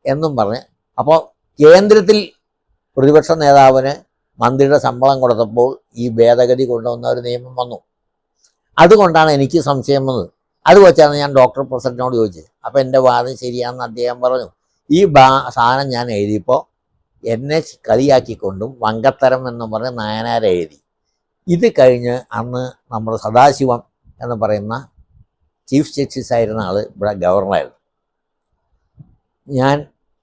എന്നും പറഞ്ഞ്, അപ്പോൾ കേന്ദ്രത്തിൽ പ്രതിപക്ഷ നേതാവിന് മന്ത്രിയുടെ ശമ്പളം കൊടുത്തപ്പോൾ ഈ ഭേദഗതി കൊണ്ടുവന്ന ഒരു നിയമം വന്നു. അതുകൊണ്ടാണ് എനിക്ക് സംശയം വന്നത്. അത് വെച്ചാണ് ഞാൻ ഡോക്ടർ പ്രസിഡന്റിനോട് ചോദിച്ചത്. അപ്പോൾ എൻ്റെ വാദം ശരിയാണെന്ന് അദ്ദേഹം പറഞ്ഞു. ഈ സാധനം ഞാൻ എഴുതിയപ്പോൾ എന്നെ കളിയാക്കിക്കൊണ്ടും വങ്കത്തരം എന്ന് പറഞ്ഞ് നായനാർ എഴുതി. ഇത് കഴിഞ്ഞ് അന്ന് നമ്മുടെ സദാശിവം എന്ന് പറയുന്ന ചീഫ് ജസ്റ്റിസ് ആയിരുന്ന ആൾ ഇവിടെ ഗവർണറായിരുന്നു. ഞാൻ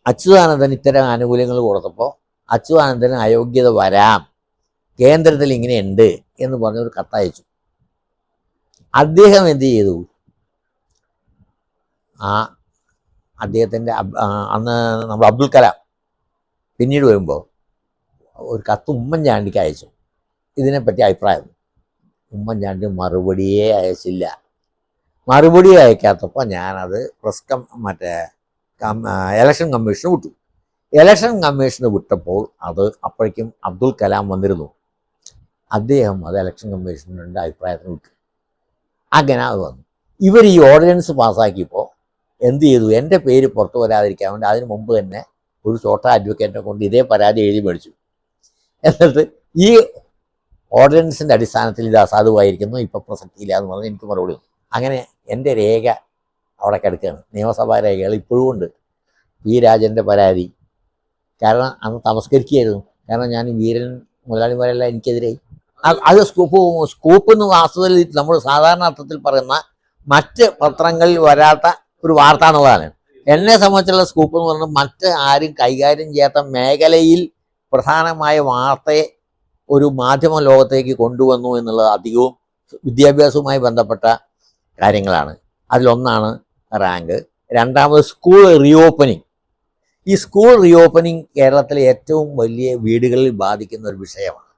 അച്യുതാനന്ദൻ ഇത്തരം ആനുകൂല്യങ്ങൾ കൊടുത്തപ്പോൾ അച്യുതാനന്ദന് അയോഗ്യത വരാം, കേന്ദ്രത്തിൽ ഇങ്ങനെയുണ്ട് എന്ന് പറഞ്ഞൊരു കത്തയച്ചു. അദ്ദേഹം എന്ത് ചെയ്തു? അദ്ദേഹത്തിൻ്റെ അന്ന് നമ്മൾ അബ്ദുൽ കലാം പിന്നീട് വരുമ്പോൾ ഒരു കത്ത് ഉമ്മൻചാണ്ടിക്ക് അയച്ചു ഇതിനെപ്പറ്റി അഭിപ്രായം. ഉമ്മൻചാണ്ടി മറുപടിയേ അയച്ചില്ല. മറുപടി അയക്കാത്തപ്പോൾ ഞാനത് ഇലക്ഷൻ കമ്മീഷന് വിട്ടു. ഇലക്ഷൻ കമ്മീഷന് വിട്ടപ്പോൾ അപ്പോഴേക്കും അബ്ദുൽ കലാം വന്നിരുന്നു. അദ്ദേഹം അത് ഇലക്ഷൻ കമ്മീഷൻ്റെ അഭിപ്രായത്തിന് വിട്ടു. അങ്ങനെ അത് വന്നു. ഇവർ ഈ ഓർഡിനൻസ് പാസ്സാക്കിയപ്പോൾ എന്ത് ചെയ്തു, എൻ്റെ പേര് പുറത്തു വരാതിരിക്കാൻ വേണ്ടി അതിന് മുമ്പ് തന്നെ ഒരു ചോട്ട അഡ്വക്കേറ്റിനെ കൊണ്ട് ഇതേ പരാതി എഴുതി മേടിച്ചു. എന്നിട്ട് ഈ ഓർഡിനൻസിൻ്റെ അടിസ്ഥാനത്തിൽ ഇത് അസാധുവായിരിക്കുന്നു, ഇപ്പം പ്രസക്തിയില്ല എന്ന് പറഞ്ഞ് എനിക്ക് മറുപടി തന്നു. അങ്ങനെ എൻ്റെ രേഖ അവിടെ കിടക്കുകയാണ്. നിയമസഭാ രേഖകൾ ഇപ്പോഴും ഉണ്ട്. പി രാജൻ്റെ പരാതി, കാരണം അന്ന് തമസ്കരിക്കുകയായിരുന്നു. കാരണം ഞാൻ വീരൻ മുതലാളിമാരെല്ലാം എനിക്കെതിരായി. അത് സ്കൂപ്പ് എന്ന് വാസ്തവത്തിൽ നമ്മൾ സാധാരണ അർത്ഥത്തിൽ പറയുന്ന മറ്റ് പത്രങ്ങളിൽ വരാത്ത ഒരു വാർത്ത എന്നുള്ളതാണ്. എന്നെ സംബന്ധിച്ചുള്ള സ്കൂപ്പ് എന്ന് പറയുന്നത് മറ്റ് ആരും കൈകാര്യം ചെയ്യാത്ത മേഖലയിൽ പ്രധാനമായ വാർത്തയെ ഒരു മാധ്യമ ലോകത്തേക്ക് കൊണ്ടുവന്നു എന്നുള്ളത് അധികവും വിദ്യാഭ്യാസവുമായി ബന്ധപ്പെട്ട കാര്യങ്ങളാണ്. അതിലൊന്നാണ് റാങ്ക്, രണ്ടാമത് സ്കൂൾ റീഓപ്പനിങ്. ഈ സ്കൂൾ റീഓപ്പനിങ് കേരളത്തിലെ ഏറ്റവും വലിയ വീടുകളിൽ ബാധിക്കുന്ന ഒരു വിഷയമാണ്.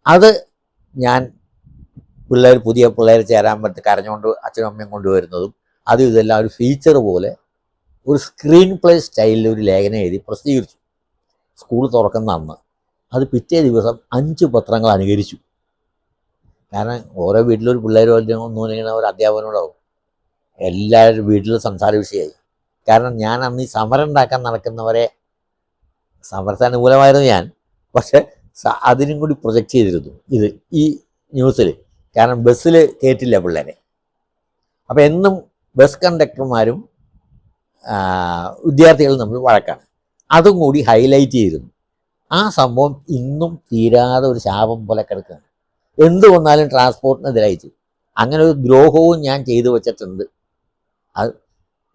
അത് ഞാൻ പുതിയ പിള്ളേർ ചേരാൻ പറ്റി കരഞ്ഞുകൊണ്ട് അച്ഛനും അമ്മയും കൊണ്ടുവരുന്നതും അതും ഇതെല്ലാം ഒരു ഫീച്ചർ പോലെ ഒരു സ്ക്രീൻ പ്ലേ സ്റ്റൈലിൽ ഒരു ലേഖനം എഴുതി പ്രസിദ്ധീകരിച്ചു സ്കൂൾ തുറക്കുന്ന അന്ന്. അത് പിറ്റേ ദിവസം 5 പത്രങ്ങൾ അനുകരിച്ചു. കാരണം ഓരോ വീട്ടിലൊരു പിള്ളേരോ ഒന്നും ഒരു അധ്യാപകനോടാവും. എല്ലാവരും വീട്ടിൽ സംസാര വിഷയമായി. കാരണം ഞാൻ അന്ന് ഈ സമരം ഉണ്ടാക്കാൻ നടക്കുന്നവരെ, സമരത്തിന് അനുകൂലമായിരുന്നു ഞാൻ, പക്ഷെ അതിനും കൂടി പ്രൊജക്റ്റ് ചെയ്തിരുന്നു ഇത് ഈ ന്യൂസിൽ. കാരണം ബസ്സിൽ കയറ്റില്ല പിള്ളേരെ. അപ്പം എന്നും ബസ് കണ്ടക്ടർമാരും വിദ്യാർത്ഥികളും തമ്മിൽ വഴക്കാണ്. അതും കൂടി ഹൈലൈറ്റ് ചെയ്തിരുന്നു. ആ സംഭവം ഇന്നും തീരാതെ ഒരു ശാപം പോലെ കിടക്കുകയാണ്. എന്ത് വന്നാലും ട്രാൻസ്പോർട്ടിനെതിരായിട്ട് അങ്ങനെ ഒരു ദ്രോഹവും ഞാൻ ചെയ്തു വച്ചിട്ടുണ്ട്. അത്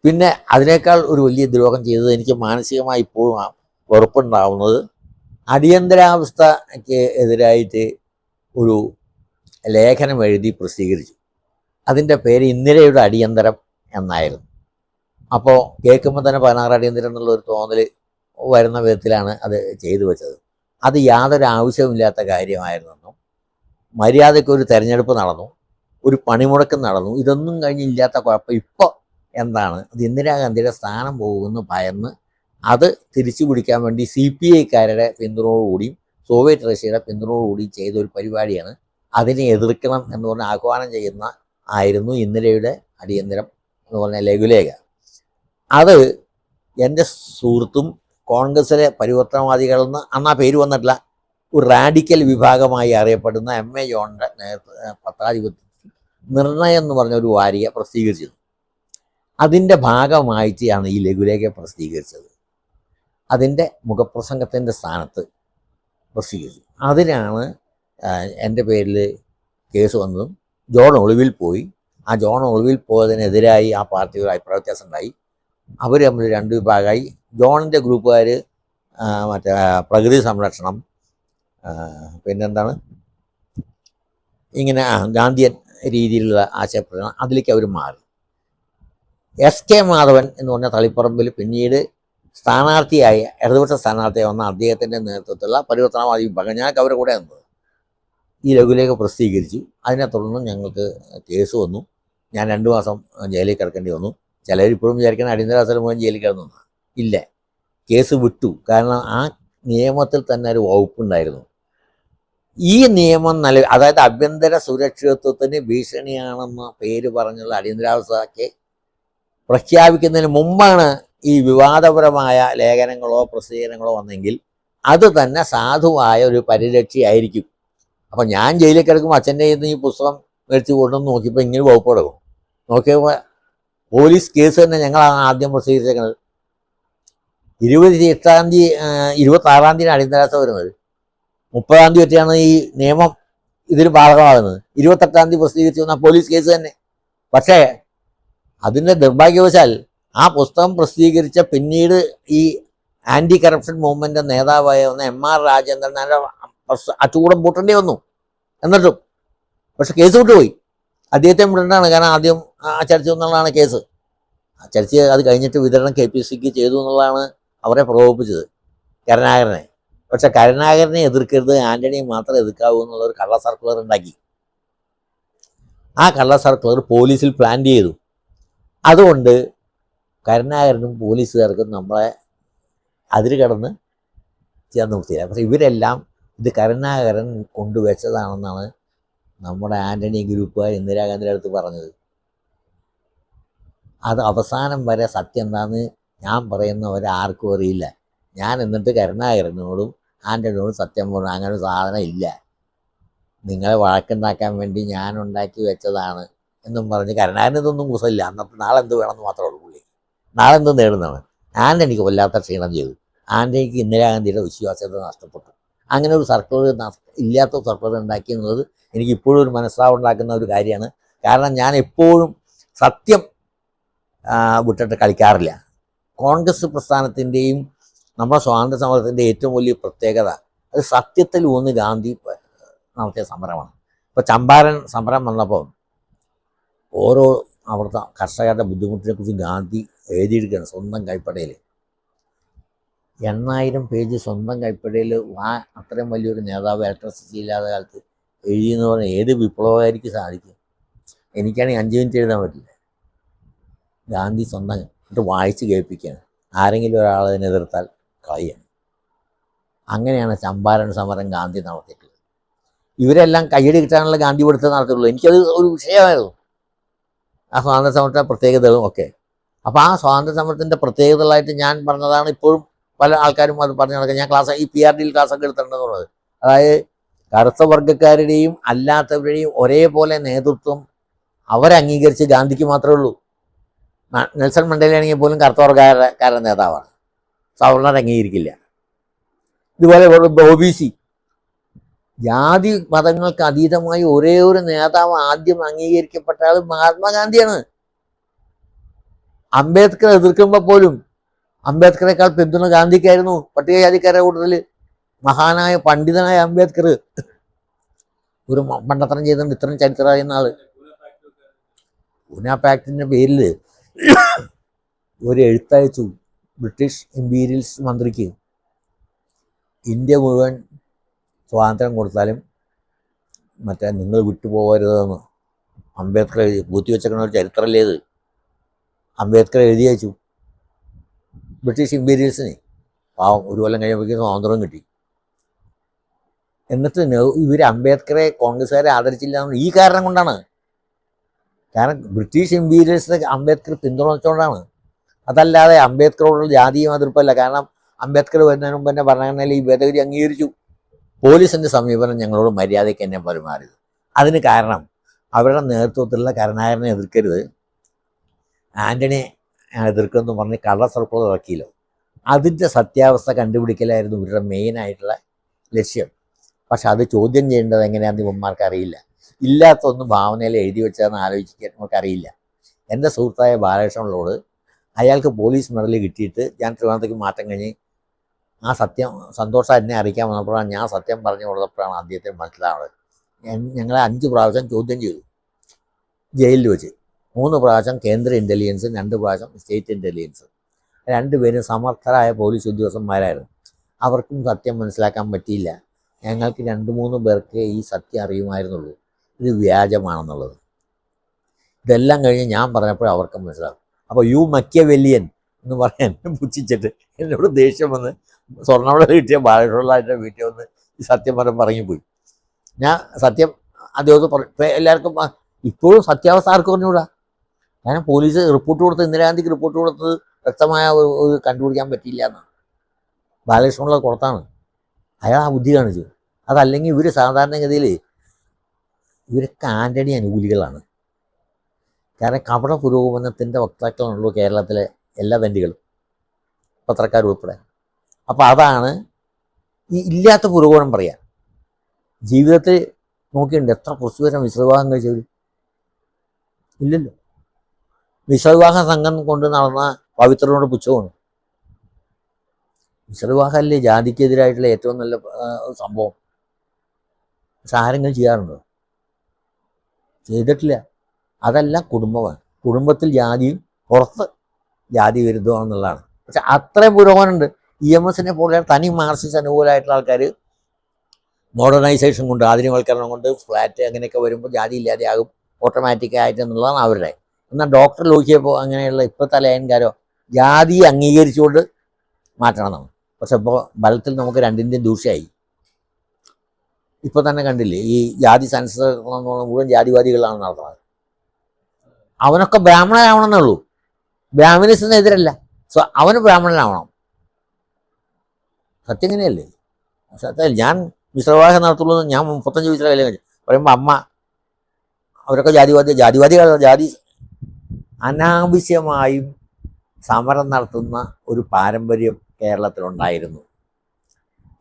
പിന്നെ അതിനേക്കാൾ ഒരു വലിയ ദ്രോഹം ചെയ്തത് എനിക്ക് മാനസികമായി ഇപ്പോഴും വെറുപ്പുണ്ടാവുന്നത്, അടിയന്തരാവസ്ഥയ്ക്ക് എതിരായിട്ട് ഒരു ലേഖനം എഴുതി പ്രസിദ്ധീകരിച്ചു. അതിൻ്റെ പേര് ഇന്ദിരയുടെ അടിയന്തരം എന്നായിരുന്നു. അപ്പോൾ കേൾക്കുമ്പോൾ തന്നെ 16 അടിയന്തരം എന്നുള്ളൊരു തോന്നൽ വരുന്ന വിധത്തിലാണ് അത് ചെയ്തു വെച്ചത്. അത് യാതൊരു ആവശ്യമില്ലാത്ത കാര്യമായിരുന്നെന്നും മര്യാദയ്ക്ക് ഒരു തെരഞ്ഞെടുപ്പ് നടന്നു, ഒരു പണിമുടക്കം നടന്നു, ഇതൊന്നും കഴിഞ്ഞില്ലാത്ത കുഴപ്പം ഇപ്പോൾ എന്താണ്, അത് ഇന്ദിരാഗാന്ധിയുടെ സ്ഥാനം പോകുമെന്ന് ഭയന്ന് അത് തിരിച്ചു പിടിക്കാൻ വേണ്ടി CPIക്കാരുടെ പിന്തുണയോടുകൂടിയും സോവിയറ്റ് റഷ്യയുടെ പിന്തുണയോടുകൂടിയും ചെയ്ത ഒരു പരിപാടിയാണ്. അതിനെ എതിർക്കണം എന്ന് പറഞ്ഞ് ആഹ്വാനം ചെയ്യുന്ന ആയിരുന്നു ഇന്ദിരയുടെ അടിയന്തരം എന്ന് പറഞ്ഞ ലഘുലേഖ. അത് എൻ്റെ സുഹൃത്തും കോൺഗ്രസിലെ പരിവർത്തനവാദികളെന്ന് അന്ന് ആ പേര് വന്നിട്ടില്ല, ഒരു റാഡിക്കൽ വിഭാഗമായി അറിയപ്പെടുന്ന MA ജോണിൻ്റെ പത്രാധിപത്യത്തിൽ നിർണയം എന്ന് പറഞ്ഞ ഒരു വാരിക പ്രസിദ്ധീകരിച്ചിരുന്നു. അതിൻ്റെ ഭാഗമായിട്ടാണ് ഈ ലഘുലേഖ പ്രസിദ്ധീകരിച്ചത്. അതിൻ്റെ മുഖപ്രസംഗത്തിൻ്റെ സ്ഥാനത്ത് പ്രസിദ്ധീകരിച്ചു. അതിനാണ് എൻ്റെ പേരിൽ കേസ് വന്നതും ജോൺ ഒളിവിൽ പോയി. ആ ജോൺ ഒളിവിൽ പോയതിനെതിരായി ആ പാർട്ടികൾ അഭിപ്രായ വ്യത്യാസം ഉണ്ടായി. അവർ തമ്മിൽ 2 വിഭാഗമായി. ജോണിൻ്റെ ഗ്രൂപ്പുകാർ മറ്റേ പ്രകൃതി സംരക്ഷണം, പിന്നെന്താണ് ഇങ്ങനെ ഗാന്ധിയൻ രീതിയിലുള്ള ആശയപ്രകടനം, അതിലേക്ക് അവർ മാറി. SK മാധവൻ എന്ന് പറഞ്ഞ തളിപ്പറമ്പിൽ പിന്നീട് സ്ഥാനാർത്ഥിയായ ഇടതുപക്ഷ സ്ഥാനാർത്ഥിയായി വന്ന അദ്ദേഹത്തിൻ്റെ നേതൃത്വത്തിലുള്ള പരിവർത്തനവാദി വിഭാഗം, ഞങ്ങൾക്ക് അവരുടെ കൂടെ നിന്നത്, ഈ ലഘുലേഖ പ്രസിദ്ധീകരിച്ചു. അതിനെ തുടർന്ന് ഞങ്ങൾക്ക് കേസ് വന്നു. ഞാൻ 2 മാസം ജയിലിൽ കിടക്കേണ്ടി വന്നു. ചിലർ ഇപ്പോഴും വിചാരിക്കുന്ന അടിയന്തരാവസ്ഥ മുഴുവൻ ജയിലിൽ കിടന്നു. ഇല്ല, കേസ് വിട്ടു. കാരണം ആ നിയമത്തിൽ തന്നെ ഒരു വകുപ്പുണ്ടായിരുന്നു. ഈ നിയമം അതായത് ആഭ്യന്തര സുരക്ഷിതത്വത്തിന് ഭീഷണിയാണെന്ന പേര് പറഞ്ഞുള്ള അടിയന്തരാവസ്ഥയ്ക്ക് പ്രഖ്യാപിക്കുന്നതിന് മുമ്പാണ് ഈ വിവാദപരമായ ലേഖനങ്ങളോ പ്രസിദ്ധീകരണങ്ങളോ വന്നെങ്കിൽ അത് തന്നെ സാധുവായ ഒരു പരിരക്ഷയായിരിക്കും. അപ്പം ഞാൻ ജയിലിൽ കിടക്കുമ്പോൾ അച്ഛൻ്റെ കയ്യിൽ നിന്ന് ഈ പുസ്തകം മേടിച്ച് കൊണ്ടുവന്ന് നോക്കിയപ്പോൾ ഇങ്ങനെ വകുപ്പ് കിടക്കും. നോക്കിയപ്പോൾ പോലീസ് കേസ് തന്നെ ഞങ്ങളാണ് ആദ്യം പ്രസിദ്ധീകരിച്ചേക്കുന്നത്. 26-ാം തീയതി 26-ാം തീയതി അടിയന്തരാവസ്ഥ വരുന്നത്. 30-ാം തീയതി ഒറ്റയാണ് ഈ നിയമം ഇതിൽ ബാധകമാകുന്നത്. 28-ാം തീയതി പ്രസിദ്ധീകരിച്ചു വന്ന പോലീസ് കേസ് തന്നെ. പക്ഷേ അതിൻ്റെ നിർഭാഗ്യവശാൽ ആ പുസ്തകം പ്രസിദ്ധീകരിച്ച പിന്നീട് ഈ ആൻറ്റി കറപ്ഷൻ മൂവ്മെൻ്റ് നേതാവായ വന്ന MR രാജേന്ദ്രൻ അച്ചുകൂടം പൂട്ടേണ്ടി വന്നു. എന്നിട്ടും പക്ഷെ കേസ് വിട്ടുപോയി. അദ്ദേഹത്തെ വിടേണ്ടതാണ്. കാരണം ആദ്യം അച്ചടിച്ചു എന്നുള്ളതാണ് കേസ്. അച്ചടിച്ച് അത് കഴിഞ്ഞിട്ട് വിതരണം KPCക്ക് ചെയ്തു എന്നുള്ളതാണ് അവരെ പ്രകോപിപ്പിച്ചത്, കരുണാകരനെ. പക്ഷെ കരുണാകരനെ എതിർക്കരുത്, ആൻ്റണിയെ മാത്രം എതിർക്കാവൂ എന്നുള്ളൊരു കള്ള സർക്കുലർ ഉണ്ടാക്കി. ആ കള്ള സർക്കുലർ പോലീസിൽ പ്ലാൻ ചെയ്തു. അതുകൊണ്ട് കരുണാകരനും പോലീസുകാർക്കും നമ്മളെ അതിര് കടന്ന് ചെയ്യാൻ നിർത്തിയില്ല. പക്ഷെ ഇവരെല്ലാം ഇത് കരുണാകരൻ കൊണ്ടുവച്ചതാണെന്നാണ് നമ്മുടെ ആൻ്റണി ഗ്രൂപ്പുകാർ ഇന്ദിരാഗാന്ധിയുടെ അടുത്ത് പറഞ്ഞത്. അത് അവസാനം വരെ സത്യം എന്താണെന്ന് ഞാൻ പറയുന്നവരാർക്കും അറിയില്ല. ഞാൻ എന്നിട്ട് കരുണാകരനോടും ആൻ്റണിയോടും സത്യം പറഞ്ഞു, അങ്ങനെ ഒരു സാധനം ഇല്ല, നിങ്ങളെ വഴക്കുണ്ടാക്കാൻ വേണ്ടി ഞാൻ ഉണ്ടാക്കി വെച്ചതാണ് എന്നും പറഞ്ഞ് കരുണാകരൻ ഇതൊന്നും കുസമില്ല. അന്നത്തെ നാളെ എന്ത് വേണമെന്ന് മാത്രമേ ഉള്ളൂ പുള്ളി. നാളെ എന്ത് നേടുന്നതാണ്. ആൻ്റണിക്ക് കൊല്ലാത്ത ക്ഷീണം ചെയ്തു. ആൻ്റണിക്ക് ഇന്ദിരാഗാന്ധിയുടെ വിശ്വാസ്യത നഷ്ടപ്പെട്ടു. അങ്ങനെ ഒരു സർക്കാർ ഇല്ലാത്ത സർക്കാർ ഉണ്ടാക്കി എന്നുള്ളത് എനിക്ക് ഇപ്പോഴും ഒരു മനസ്സാവുണ്ടാക്കുന്ന ഒരു കാര്യമാണ്. കാരണം ഞാൻ എപ്പോഴും സത്യം വിട്ടിട്ട് കളിക്കാറില്ല. കോൺഗ്രസ് പ്രസ്ഥാനത്തിൻ്റെയും നമ്മുടെ സ്വാതന്ത്ര്യ സമരത്തിൻ്റെ ഏറ്റവും വലിയ പ്രത്യേകത അത് സത്യത്തിൽ ഊന്നി ഗാന്ധി നടത്തിയ സമരമാണ്. ഇപ്പോൾ ചമ്പാരൻ സമരം വന്നപ്പോൾ ഓരോ അവിടുത്തെ കർഷകരുടെ ബുദ്ധിമുട്ടിനെക്കുറിച്ച് ഗാന്ധി എഴുതിയിരിക്കുകയാണ് സ്വന്തം കൈപ്പടയിൽ. 8000 പേജ് സ്വന്തം കൈപ്പടയിൽ അത്രയും വലിയൊരു നേതാവ് ഇലക്ട്രിസിറ്റി ഇല്ലാത്ത കാലത്ത് എഴുതിയെന്ന് പറഞ്ഞാൽ ഏത് വിപ്ലവകാരിക്ക് സാധിക്കും? എനിക്കാണെങ്കിൽ 5 മിനിറ്റ് എഴുതാൻ പറ്റില്ല. ഗാന്ധി സ്വന്തം എന്നിട്ട് വായിച്ച് കേൾപ്പിക്കുകയാണ്. ആരെങ്കിലും ഒരാൾ അതിനെ എതിർത്താൽ കളയാണ്. അങ്ങനെയാണ് ചമ്പാരൻ സമരം ഗാന്ധി നടത്തിയിട്ടുള്ളത്. ഇവരെല്ലാം കയ്യടി കിട്ടാനുള്ള ഗാന്ധി പഠിത്തം നടത്തിയുള്ളൂ. എനിക്കത് ഒരു വിഷയമായിരുന്നു ആ സ്വാതന്ത്ര്യ സമരത്തിൻ്റെ പ്രത്യേകതകളും ഒക്കെ. അപ്പോൾ ആ സ്വാതന്ത്ര്യ സമരത്തിൻ്റെ പ്രത്യേകതകളായിട്ട് ഞാൻ പറഞ്ഞതാണ്. ഇപ്പോഴും പല ആൾക്കാരും അത് പറഞ്ഞു നടക്കുക. ഞാൻ ഈ PRD ക്ലാസ്സൊക്കെ എടുത്തിട്ടുണ്ടെന്നുള്ളത്. അതായത് കറുത്ത വർഗ്ഗക്കാരുടെയും അല്ലാത്തവരുടെയും ഒരേപോലെ നേതൃത്വം അവരംഗീകരിച്ച് ഗാന്ധിക്ക് മാത്രമേ ഉള്ളൂ. നെൽസൺ മണ്ടേലയാണെങ്കിൽ പോലും കറുത്ത വർഗ്ഗക്കാരുടെ നേതാവാണ്, സവർണർ അംഗീകരിക്കില്ല. ഇതുപോലെ OBC ജാതി മതങ്ങൾക്ക് അതീതമായി ഒരേ ഒരു നേതാവ് ആദ്യം അംഗീകരിക്കപ്പെട്ട ആൾ മഹാത്മാഗാന്ധിയാണ്. അംബേദ്കർ എതിർക്കുമ്പോൾ പോലും അംബേദ്കറേക്കാൾ പിന്തുണ ഗാന്ധിക്കായിരുന്നു. പട്ടികജാതിക്കാരുടെ കൂട്ടത്തിൽ മഹാനായ പണ്ഡിതനായ അംബേദ്കർ ഒരു മണ്ടത്തരം ചെയ്തിട്ടുണ്ട്. ഇത്രയും ചരിത്രം അറിയുന്ന ആള് പൂന പാക്ടിൻ്റെ പേരിൽ ഒരു എഴുത്തയച്ചു ബ്രിട്ടീഷ് ഇമ്പീരിയൽസ് മന്ത്രിക്ക്. ഇന്ത്യ മുഴുവൻ സ്വാതന്ത്ര്യം കൊടുത്താലും മറ്റേ നിങ്ങൾ വിട്ടുപോകരുതെന്ന് അംബേദ്കർ എഴുതി പൂത്തിവെച്ചേക്കുന്ന ഒരു ചരിത്രമല്ലേ ഇത്. അംബേദ്കർ എഴുതി അയച്ചു ബ്രിട്ടീഷ് ഇമ്പീരിയൽസിന്. പാവം, ഒരു കൊല്ലം കഴിയുമ്പോഴേക്കും സ്വാതന്ത്ര്യം കിട്ടി. എന്നിട്ട് ഇവർ അംബേദ്കറെ കോൺഗ്രസ്സുകാരെ ആദരിച്ചില്ല ഈ കാരണം കൊണ്ടാണ്. കാരണം ബ്രിട്ടീഷ് ഇമ്പീരിയൽസിനെ അംബേദ്കർ പിന്തുണച്ചുകൊണ്ടാണ്. അതല്ലാതെ അംബേദ്കറോടുള്ള ജാതീയ എതിർപ്പല്ല. കാരണം അംബേദ്കർ വരുന്നതിന് മുമ്പ് തന്നെ ഭരണഘടനയിൽ ഈ ഭേദഗതി അംഗീകരിച്ചു. പോലീസിൻ്റെ സമീപനം ഞങ്ങളോട് മര്യാദയ്ക്ക് തന്നെ പെരുമാറിയത്. അതിന് കാരണം അവരുടെ നേതൃത്വത്തിലുള്ള കരുണാകരനെ എതിർക്കരുത്, ആൻ്റണിയെ എതിർക്കുമെന്ന് പറഞ്ഞ് കള്ള സർക്കുലർ ഇറക്കിയല്ലോ. അതിൻ്റെ സത്യാവസ്ഥ കണ്ടുപിടിക്കലായിരുന്നു ഇവരുടെ മെയിനായിട്ടുള്ള ലക്ഷ്യം. പക്ഷെ അത് ചോദ്യം ചെയ്യേണ്ടത് എങ്ങനെയാണെന്ന് ഇവന്മാർക്ക് അറിയില്ല. ഇല്ലാത്തൊന്നും ഭാവനയിൽ എഴുതി വെച്ചതെന്ന് ആലോചിക്കാൻ നമുക്കറിയില്ല. എൻ്റെ സുഹൃത്തായ ബാലകൃഷ്ണനോട് അയാൾക്ക് പോലീസ് മെഡൽ കിട്ടിയിട്ട് ഞാൻ ട്രിവാൻഡ്രത്തേക്ക് മാറ്റം കഴിഞ്ഞ് ആ സത്യം സന്തോഷം എന്നെ അറിയിക്കാൻ വന്നപ്പോഴാണ് ഞാൻ സത്യം പറഞ്ഞു കൊടുത്തപ്പോഴാണ് അദ്ദേഹത്തിന് മനസ്സിലാവുന്നത്. ഞങ്ങളെ 5 പ്രാവശ്യം ചോദ്യം ചെയ്തു ജയിലിൽ വെച്ച്. 3 പ്രാവശ്യം കേന്ദ്ര ഇൻ്റലിജൻസും 2 പ്രാവശ്യം സ്റ്റേറ്റ് ഇൻ്റലിജൻസും. 2 പേരും സമർത്ഥരായ പോലീസ് ഉദ്യോഗസ്ഥന്മാരായിരുന്നു. അവർക്കും സത്യം മനസ്സിലാക്കാൻ പറ്റിയില്ല. ഞങ്ങൾക്ക് 2-3 പേർക്ക് ഈ സത്യം അറിയുമായിരുന്നുള്ളൂ ഇത് വ്യാജമാണെന്നുള്ളത്. ഇതെല്ലാം കഴിഞ്ഞ് ഞാൻ പറഞ്ഞപ്പോൾ അവർക്ക് മനസ്സിലാവും. അപ്പോൾ മക്കിയവെല്ലിയൻ എന്ന് പറയാൻ പുച്ഛിച്ചിട്ട് എന്നോട് ദേഷ്യം വന്ന് സ്വർണ്ണവിടെ കിട്ടിയ ബാലകൃഷ്ണൻ്റെ വീട്ടിൽ വന്ന് ഈ സത്യം പറഞ്ഞുപോയി. ഞാൻ സത്യം അദ്ദേഹം പറഞ്ഞു. ഇപ്പം എല്ലാവർക്കും ഇപ്പോഴും സത്യാവസ്ഥ ആർക്കും പറഞ്ഞുകൂടാ. കാരണം പോലീസ് റിപ്പോർട്ട് കൊടുത്ത് ഇന്ദിരാഗാന്ധിക്ക് റിപ്പോർട്ട് കൊടുത്തത് വ്യക്തമായ ഒരു കണ്ടുപിടിക്കാൻ പറ്റിയില്ല എന്നാണ്. ബാലകൃഷ്ണനുള്ള പുറത്താണ് അയാൾ ആ ബുദ്ധി കാണിച്ചു. അതല്ലെങ്കിൽ ഇവർ സാധാരണഗതിയിൽ ഇവരൊക്കെ ആൻ്റണി അനുകൂലികളാണ്. കാരണം കപട പുരോഗമനത്തിൻ്റെ വക്താക്കളാണല്ലോ കേരളത്തിലെ എല്ലാ തണ്ടികളും, പത്രക്കാരും ഉൾപ്പെടെ. അപ്പോൾ അതാണ് ഈ ഇല്ലാത്ത പുരോഗമനം പറയാം. ജീവിതത്തിൽ നോക്കിയിട്ടുണ്ട് എത്ര കുറച്ച് പേരെ മിശ്രവിവാഹം കഴിച്ചവർ ഇല്ലല്ലോ. മിശ്രവിവാഹ സംഘം കൊണ്ട് നടന്ന പവിത്രനോട് പുച്ഛമാണ്. മിശ്രവിവാഹമല്ലേ ജാതിക്കെതിരായിട്ടുള്ള ഏറ്റവും നല്ല സംഭവം. പക്ഷെ ആരെങ്കിലും ചെയ്യാറുണ്ടോ? ചെയ്തിട്ടില്ല. അതെല്ലാം കുടുംബമാണ്. കുടുംബത്തിൽ ജാതിയും പുറത്ത് ജാതി വിരുദ്ധമാണെന്നുള്ളതാണ്. പക്ഷെ അത്രയും പുരോഗമനമുണ്ട്. EMSനെ പോലെ തനി മാർക്സിസ്റ്റ് അനുകൂലമായിട്ടുള്ള ആൾക്കാർ മോഡേണൈസേഷൻ കൊണ്ട് ആധുനികവൽക്കരണം കൊണ്ട് ഫ്ലാറ്റ് അങ്ങനെയൊക്കെ വരുമ്പോൾ ജാതി ഇല്ലാതെയാകും ഓട്ടോമാറ്റിക്കായിട്ട് എന്നുള്ളതാണ് അവരുടെ. എന്നാൽ ഡോക്ടർ ലോഹിയപ്പോൾ അങ്ങനെയുള്ള ഇപ്പോഴത്തെ ലയൻകാരോ ജാതി അംഗീകരിച്ചുകൊണ്ട് മാറ്റണമെന്നാണ്. പക്ഷെ ഇപ്പോൾ ബലത്തിൽ നമുക്ക് രണ്ടിൻ്റെയും ദൂഷ്യമായി. ഇപ്പോൾ തന്നെ കണ്ടില്ലേ ഈ ജാതി സെൻസസ് എന്ന് പറഞ്ഞാൽ മുഴുവൻ ജാതിവാദികളാണ് നടത്തുന്നത്. അവനൊക്കെ ബ്രാഹ്മണനാവണമെന്നേ ഉള്ളൂ, ബ്രാഹ്മണിസത്തിനെതിരല്ല. അവന് ബ്രാഹ്മണനാവണം. സത്യം ഇങ്ങനെയല്ലേ? സത്യം. ഞാൻ മിശ്രവിവാഹം നടത്തുള്ളൂ ഞാൻ 35 വയസ്സിലെ കല്യാണം കഴിച്ചു പറയുമ്പോൾ അമ്മ അവരൊക്കെ ജാതിവാദികൾ ജാതി അനാവശ്യമായും സമരം നടത്തുന്ന ഒരു പാരമ്പര്യം കേരളത്തിലുണ്ടായിരുന്നു.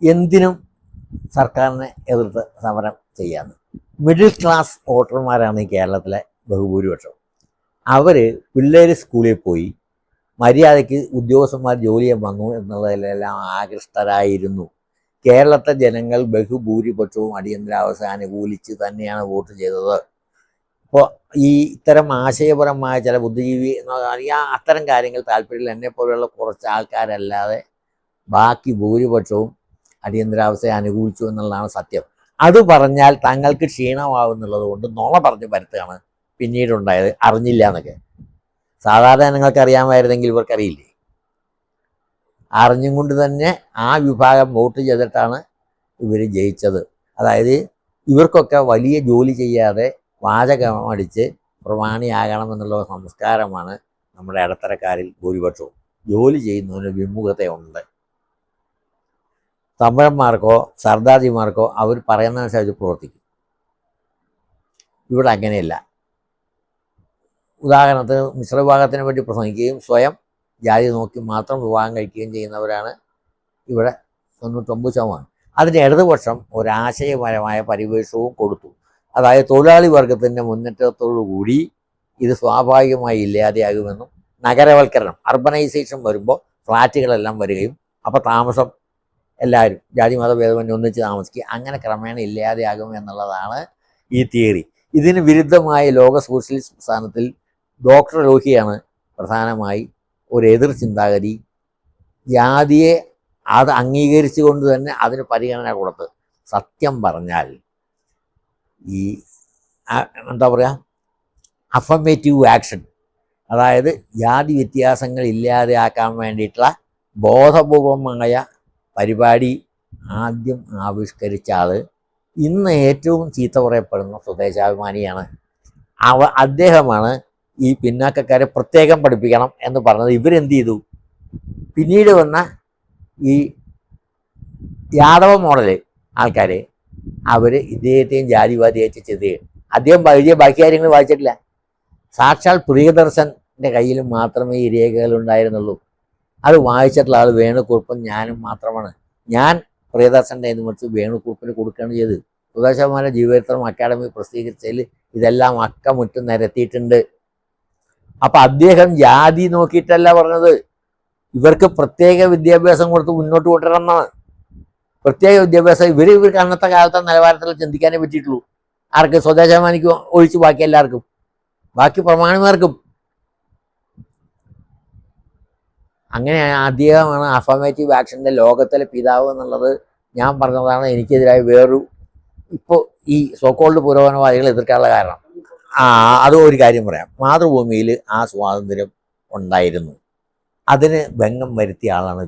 എന്തിനും സർക്കാരിനെ എതിർത്ത് സമരം ചെയ്യാന്ന്. മിഡിൽ ക്ലാസ് വോട്ടർമാരാണ് ഈ കേരളത്തിലെ ബഹുഭൂരിപക്ഷം. അവർ പിള്ളേർ സ്കൂളിൽ പോയി മര്യാദയ്ക്ക് ഉദ്യോഗസ്ഥന്മാർ ജോലി ചെയ്യാൻ വന്നു എന്നുള്ളതിലെല്ലാം ആകൃഷ്ടരായിരുന്നു. കേരളത്തെ ജനങ്ങൾ ബഹുഭൂരിപക്ഷവും അടിയന്തരാവസ്ഥ അനുകൂലിച്ച് തന്നെയാണ് വോട്ട് ചെയ്തത്. അപ്പോൾ ഈ ഇത്തരം ആശയപരമായ ചില ബുദ്ധിജീവി അത്തരം കാര്യങ്ങൾ താല്പര്യമില്ല എന്നെപ്പോലെയുള്ള കുറച്ച് ആൾക്കാരല്ലാതെ ബാക്കി ഭൂരിപക്ഷവും അടിയന്തരാവസ്ഥയെ അനുകൂലിച്ചു എന്നുള്ളതാണ് സത്യം. അത് പറഞ്ഞാൽ തങ്ങൾക്ക് ക്ഷീണമാവുന്നുള്ളത് കൊണ്ട് നുണ പറഞ്ഞ് പരത്തുകയാണ് പിന്നീടുണ്ടായത്. അറിഞ്ഞില്ല എന്നൊക്കെ സാധാരണ നിങ്ങൾക്ക് അറിയാമായിരുന്നെങ്കിൽ ഇവർക്കറിയില്ലേ? അറിഞ്ഞും കൊണ്ട് തന്നെ ആ വിഭാഗം വോട്ട് ചെയ്തിട്ടാണ് ഇവർ ജയിച്ചത്. അതായത് ഇവർക്കൊക്കെ വലിയ ജോലി ചെയ്യാതെ വാചകം അടിച്ച് പ്രമാണിയാകണമെന്നുള്ള സംസ്കാരമാണ് നമ്മുടെ ഇടത്തരക്കാരിൽ ഭൂരിപക്ഷവും. ജോലി ചെയ്യുന്നതിന് വിമുഖതയുണ്ട്. തമിഴന്മാർക്കോ സർദാർജിമാർക്കോ അവർ പറയുന്നതനുസരിച്ച് പ്രവർത്തിക്കും. ഇവിടെ അങ്ങനെയല്ല. ഉദാഹരണത്തിന് മിശ്രവിഭാഗത്തിനെ പറ്റി പ്രസംഗിക്കുകയും സ്വയം ജാതി നോക്കി മാത്രം വിവാഹം കഴിക്കുകയും ചെയ്യുന്നവരാണ് ഇവിടെ 99%. അതിന് ഇടതുപക്ഷം ഒരാശയപരമായ പരിവേഷവും കൊടുത്തു. അതായത് തൊഴിലാളി വർഗത്തിൻ്റെ മുന്നേറ്റത്തോടുകൂടി ഇത് സ്വാഭാവികമായി ഇല്ലാതെയാകുമെന്നും നഗരവൽക്കരണം അർബനൈസേഷൻ വരുമ്പോൾ ഫ്ലാറ്റുകളെല്ലാം വരികയും അപ്പോൾ താമസം എല്ലാവരും ജാതി മത ഭേദമന്യേ ഒന്നിച്ച് താമസിക്കുക, അങ്ങനെ ക്രമേണ ഇല്ലാതെയാകും എന്നുള്ളതാണ് ഈ തിയറി. ഇതിന് വിരുദ്ധമായ ലോക സോഷ്യലിസ്റ്റ് പ്രസ്ഥാനത്തിൽ ഡോക്ടർ ലോഹിയാണ് പ്രധാനമായി ഒരു എതിർ ചിന്താഗതി. ജാതിയെ അത് അംഗീകരിച്ചുകൊണ്ട് തന്നെ അതിന് പരിഗണന കൊടുത്ത് സത്യം പറഞ്ഞാൽ ഈ എന്താ പറയുക അഫർമേറ്റീവ് ആക്ഷൻ, അതായത് ജാതി വ്യത്യാസങ്ങൾ ഇല്ലാതെയാക്കാൻ വേണ്ടിയിട്ടുള്ള ബോധപൂർവമായ പരിപാടി ആദ്യം ആവിഷ്കരിച്ച ആൾ ഇന്ന് ഏറ്റവും ചീത്ത പറയപ്പെടുന്ന സ്വദേശാഭിമാനിയാണ്. അദ്ദേഹമാണ് ഈ പിന്നാക്കക്കാരെ പ്രത്യേകം പഠിപ്പിക്കണം എന്ന് പറഞ്ഞത്. ഇവരെന്ത് ചെയ്തു? പിന്നീട് വന്ന ഈ യാദവ മോഡല് ആൾക്കാർ അവർ ഇദ്ദേഹത്തെയും ജാതിവാദിയായിട്ട് ചെയ്ത് അദ്ദേഹം എഴുതിയ ബാക്കി കാര്യങ്ങൾ വായിച്ചിട്ടില്ല. സാക്ഷാൽ പ്രിയദർശൻ്റെ കയ്യിൽ മാത്രമേ ഈ രേഖകൾ ഉണ്ടായിരുന്നുള്ളൂ. അത് വായിച്ചിട്ടുള്ള ആൾ വേണുക്കുറുപ്പും ഞാനും മാത്രമാണ്. ഞാൻ പ്രിയദർശൻ്റെ എന്ന് വെച്ച് വേണുക്കുറുപ്പിന് കൊടുക്കുകയാണ് ചെയ്ത്. സ്വദേശാഭിമാന ജീവചരിത്രം അക്കാദമി പ്രസിദ്ധീകരിച്ചതിൽ ഇതെല്ലാം അക്കമിട്ട് നിരത്തിയിട്ടുണ്ട്. അപ്പം അദ്ദേഹം ജാതി നോക്കിയിട്ടല്ല പറഞ്ഞത്, ഇവർക്ക് പ്രത്യേക വിദ്യാഭ്യാസം കൊടുത്ത് മുന്നോട്ട് കൊണ്ടുവരണം എന്നാണ്. പ്രത്യേക വിദ്യാഭ്യാസം ഇവർക്ക് അന്നത്തെ കാലത്തെ നിലവാരത്തിൽ ചിന്തിക്കാനേ പറ്റിയിട്ടുള്ളൂ. ആർക്ക്? സ്വദേശാഭിമാനിക്ക് ഒഴിച്ച് ബാക്കി എല്ലാവർക്കും, ബാക്കി പ്രമാണിമാർക്കും. അങ്ങനെ അദ്ദേഹമാണ് അഫർമേറ്റീവ് ആക്ഷൻ്റെ ലോകത്തിലെ പിതാവ് എന്നുള്ളത് ഞാൻ പറഞ്ഞതാണ്. എനിക്കെതിരായ വേറൊരു ഇപ്പോൾ ഈ സോക്കോൾഡ് പുരോഗമനവാദികളെ എതിർക്കാനുള്ള കാരണം അത് ഒരു കാര്യം പറയാം. മാതൃഭൂമിയിൽ ആ സ്വാതന്ത്ര്യം ഉണ്ടായിരുന്നു. അതിന് ഭംഗം വരുത്തിയ ആളാണ്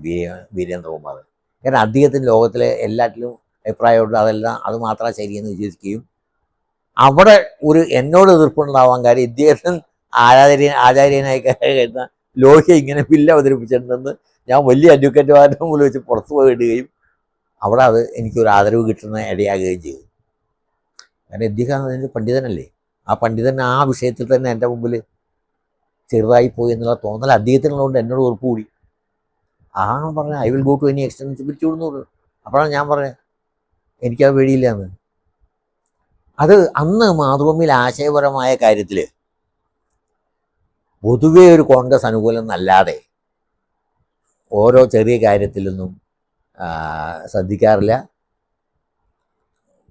വീരേന്ദ്രകുമാർ. കാരണം അദ്ദേഹത്തിന് ലോകത്തിലെ എല്ലാറ്റിലും അഭിപ്രായമുണ്ട്, അതെല്ലാം അത് മാത്രമേ ശരിയെന്ന് വിശ്വസിക്കുകയും അവിടെ ഒരു എന്നോട് എതിർപ്പുണ്ടാവാൻ കാര്യം ഇദ്ദേഹത്തിന് ആചാര്യനായി കഴിയുന്ന ലോഹ്യ ഇങ്ങനെ ബില്ല് അവതരിപ്പിച്ചിട്ടുണ്ടെന്ന് ഞാൻ വലിയ അഡ്വക്കേറ്റുമാരുടെ മുമ്പിൽ വെച്ച് പുറത്തു പോയിടുകയും അവിടെ അത് എനിക്കൊരു ആദരവ് കിട്ടുന്ന ഇടയാകുകയും ചെയ്തു. കാരണം ഇദ്ദേഹം അതിൻ്റെ പണ്ഡിതനല്ലേ. ആ പണ്ഡിതൻ ആ വിഷയത്തിൽ തന്നെ എൻ്റെ മുമ്പിൽ ചെറുതായി പോയി എന്നുള്ള തോന്നൽ അദ്ദേഹത്തിനുള്ളതുകൊണ്ട് എന്നോട് ഉറപ്പ് കൂടി. പറഞ്ഞ I will go to any extent പിരിച്ചുവിടുന്നു പറഞ്ഞു. അപ്പോഴാണ് ഞാൻ പറഞ്ഞത് എനിക്കത് പേടിയില്ല എന്ന്. അത് അന്ന് മാതൃഭൂമിയിൽ ആശയപരമായ കാര്യത്തിൽ പൊതുവേ ഒരു കോൺഗ്രസ് അനുകൂലം എന്നല്ലാതെ ഓരോ ചെറിയ കാര്യത്തിലൊന്നും ശ്രദ്ധിക്കാറില്ല.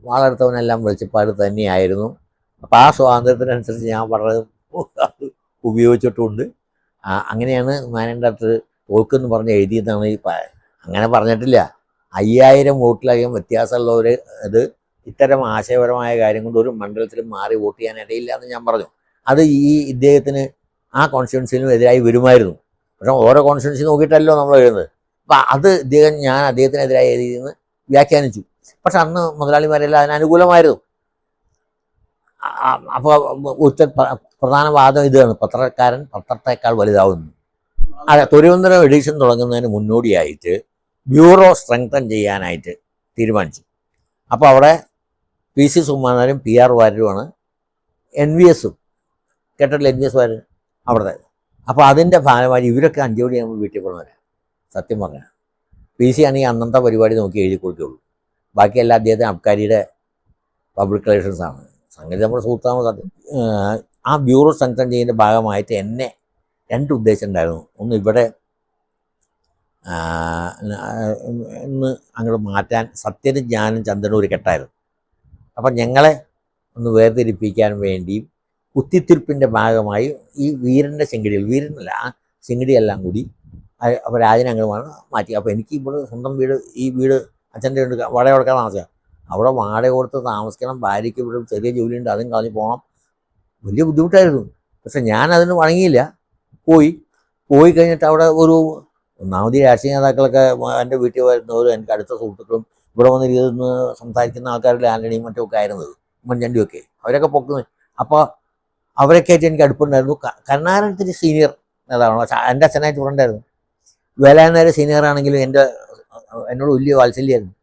വളർത്തവനെല്ലാം വെളിച്ചപ്പാട് തന്നെയായിരുന്നു. അപ്പോൾ ആ സ്വാതന്ത്ര്യത്തിനനുസരിച്ച് ഞാൻ വളരെ ഉപയോഗിച്ചിട്ടുമുണ്ട്. അങ്ങനെയാണ് മാനേൻ്റെ അടുത്ത് തോക്കെന്ന് പറഞ്ഞ് എഴുതിയതാണ്. അങ്ങനെ പറഞ്ഞിട്ടില്ല. 5000 വോട്ടിലധികം വ്യത്യാസമുള്ളവർ ഇത് ഇത്തരം ആശയപരമായ കാര്യം കൊണ്ട് ഒരു മണ്ഡലത്തിലും മാറി വോട്ട് ചെയ്യാൻ ഇടയില്ല എന്ന് ഞാൻ പറഞ്ഞു. അത് ഈ ഇദ്ദേഹത്തിന് ആ കോൺസ്റ്റിറ്റ്യുവൻസിനും എതിരായി വരുമായിരുന്നു. പക്ഷേ ഓരോ കോൺസ്റ്റിറ്റ്യുവൻസി നോക്കിയിട്ടല്ലോ നമ്മൾ എഴുതുന്നത്. അപ്പം അത് ഞാൻ അദ്ദേഹത്തിനെതിരായി എഴുതിയെന്ന് വ്യാഖ്യാനിച്ചു. പക്ഷെ അന്ന് മുതലാളിമാരെല്ലാം അതിനനുകൂലമായിരുന്നു. അപ്പോൾ പ്രധാന വാദം ഇതാണ്, പത്രക്കാരൻ പത്രത്തേക്കാൾ വലുതാവുന്നു. അതെ, തിരുവനന്തപുരം എഡിഷൻ തുടങ്ങുന്നതിന് മുന്നോടിയായിട്ട് ബ്യൂറോ സ്ട്രെങ്തൻ ചെയ്യാനായിട്ട് തീരുമാനിച്ചു. അപ്പോൾ അവിടെ പി സി സുകുമാരനും പി ആർ വാര്യരുമാണ് എൻ വി എസും, കേട്ടിട്ടില്ല എൻ വി എസ് വാര്യർ അവിടുത്തെ. അപ്പോൾ അതിൻ്റെ ഭാഗമായി ഇവരൊക്കെ 5 മണിയാകുമ്പോൾ വീട്ടിൽ പോകുന്നവരാണ് സത്യം പറഞ്ഞാൽ. പി സി ആണെങ്കിൽ അന്നത്തെ പരിപാടി നോക്കി എഴുതി കൊടുക്കുകയുള്ളൂ, ബാക്കിയെല്ലാം അദ്ദേഹത്തിന് അബ്കാരിയുടെ പബ്ലിക് റിലേഷൻസാണ്. സംഗതി നമ്മുടെ സുഹൃത്താണ് സത്യം. ആ ബ്യൂറോ സ്ട്രെങ്തൻ ചെയ്യുന്നതിൻ്റെ ഭാഗമായിട്ട് എന്നെ 2 ഉദ്ദേശം ഉണ്ടായിരുന്നു. ഒന്ന് ഇവിടെ ഇന്ന് അങ്ങോട്ട് മാറ്റാൻ സത്യനും ഞാനും ചന്ദ്രനും ഒരു കെട്ടായിരുന്നു. അപ്പം ഞങ്ങളെ ഒന്ന് വേർതിരിപ്പിക്കാൻ വേണ്ടിയും കുത്തിത്തിരിപ്പിൻ്റെ ഭാഗമായി ഈ വീരൻ്റെ ചെങ്കിടികൾ, വീരനല്ല ആ ചെങ്കിടിയെല്ലാം കൂടി അപ്പോൾ രാജനെ അങ്ങ് മാറ്റി. അപ്പോൾ എനിക്ക് ഇവിടെ സ്വന്തം വീട്, ഈ വീട് അച്ഛൻ്റെ ഉണ്ട്, വാടക കൊടുക്കാൻ താമസിക്കാം. അവിടെ വാടക കൊടുത്ത് താമസിക്കണം, ഭാര്യയ്ക്ക് ഇവിടെ ചെറിയ ജോലിയുണ്ട്, അതും കളഞ്ഞ് പോകണം. വലിയ ബുദ്ധിമുട്ടായിരുന്നു. പക്ഷെ ഞാനതിന് വഴങ്ങിയില്ല. പോയി കഴിഞ്ഞിട്ട് അവിടെ ഒന്നാമത് രാഷ്ട്രീയ നേതാക്കളൊക്കെ എൻ്റെ വീട്ടിൽ വരുന്നവരും എനിക്ക് അടുത്ത സുഹൃത്തുക്കളും ഇവിടെ വന്നിരുന്ന് സംസാരിക്കുന്ന ആൾക്കാരുടെ ആന്റണിയും മറ്റുമൊക്കെ ആയിരുന്നത്, ഉമ്മൻചാണ്ടിയൊക്കെ, അവരൊക്കെ പൊക്കുന്നത്. അപ്പോൾ അവരൊക്കെ ആയിട്ട് എനിക്ക് അടുപ്പുണ്ടായിരുന്നു. കരുണാകരൻ ഇത്തിരി സീനിയർ നേതാവാണ്, പക്ഷേ എൻ്റെ അച്ഛനായിട്ട് ഇവിടെ ഉണ്ടായിരുന്നു. വേലായുധൻ സീനിയർ ആണെങ്കിലും എന്നോട് വലിയ വാത്സല്യമായിരുന്നു.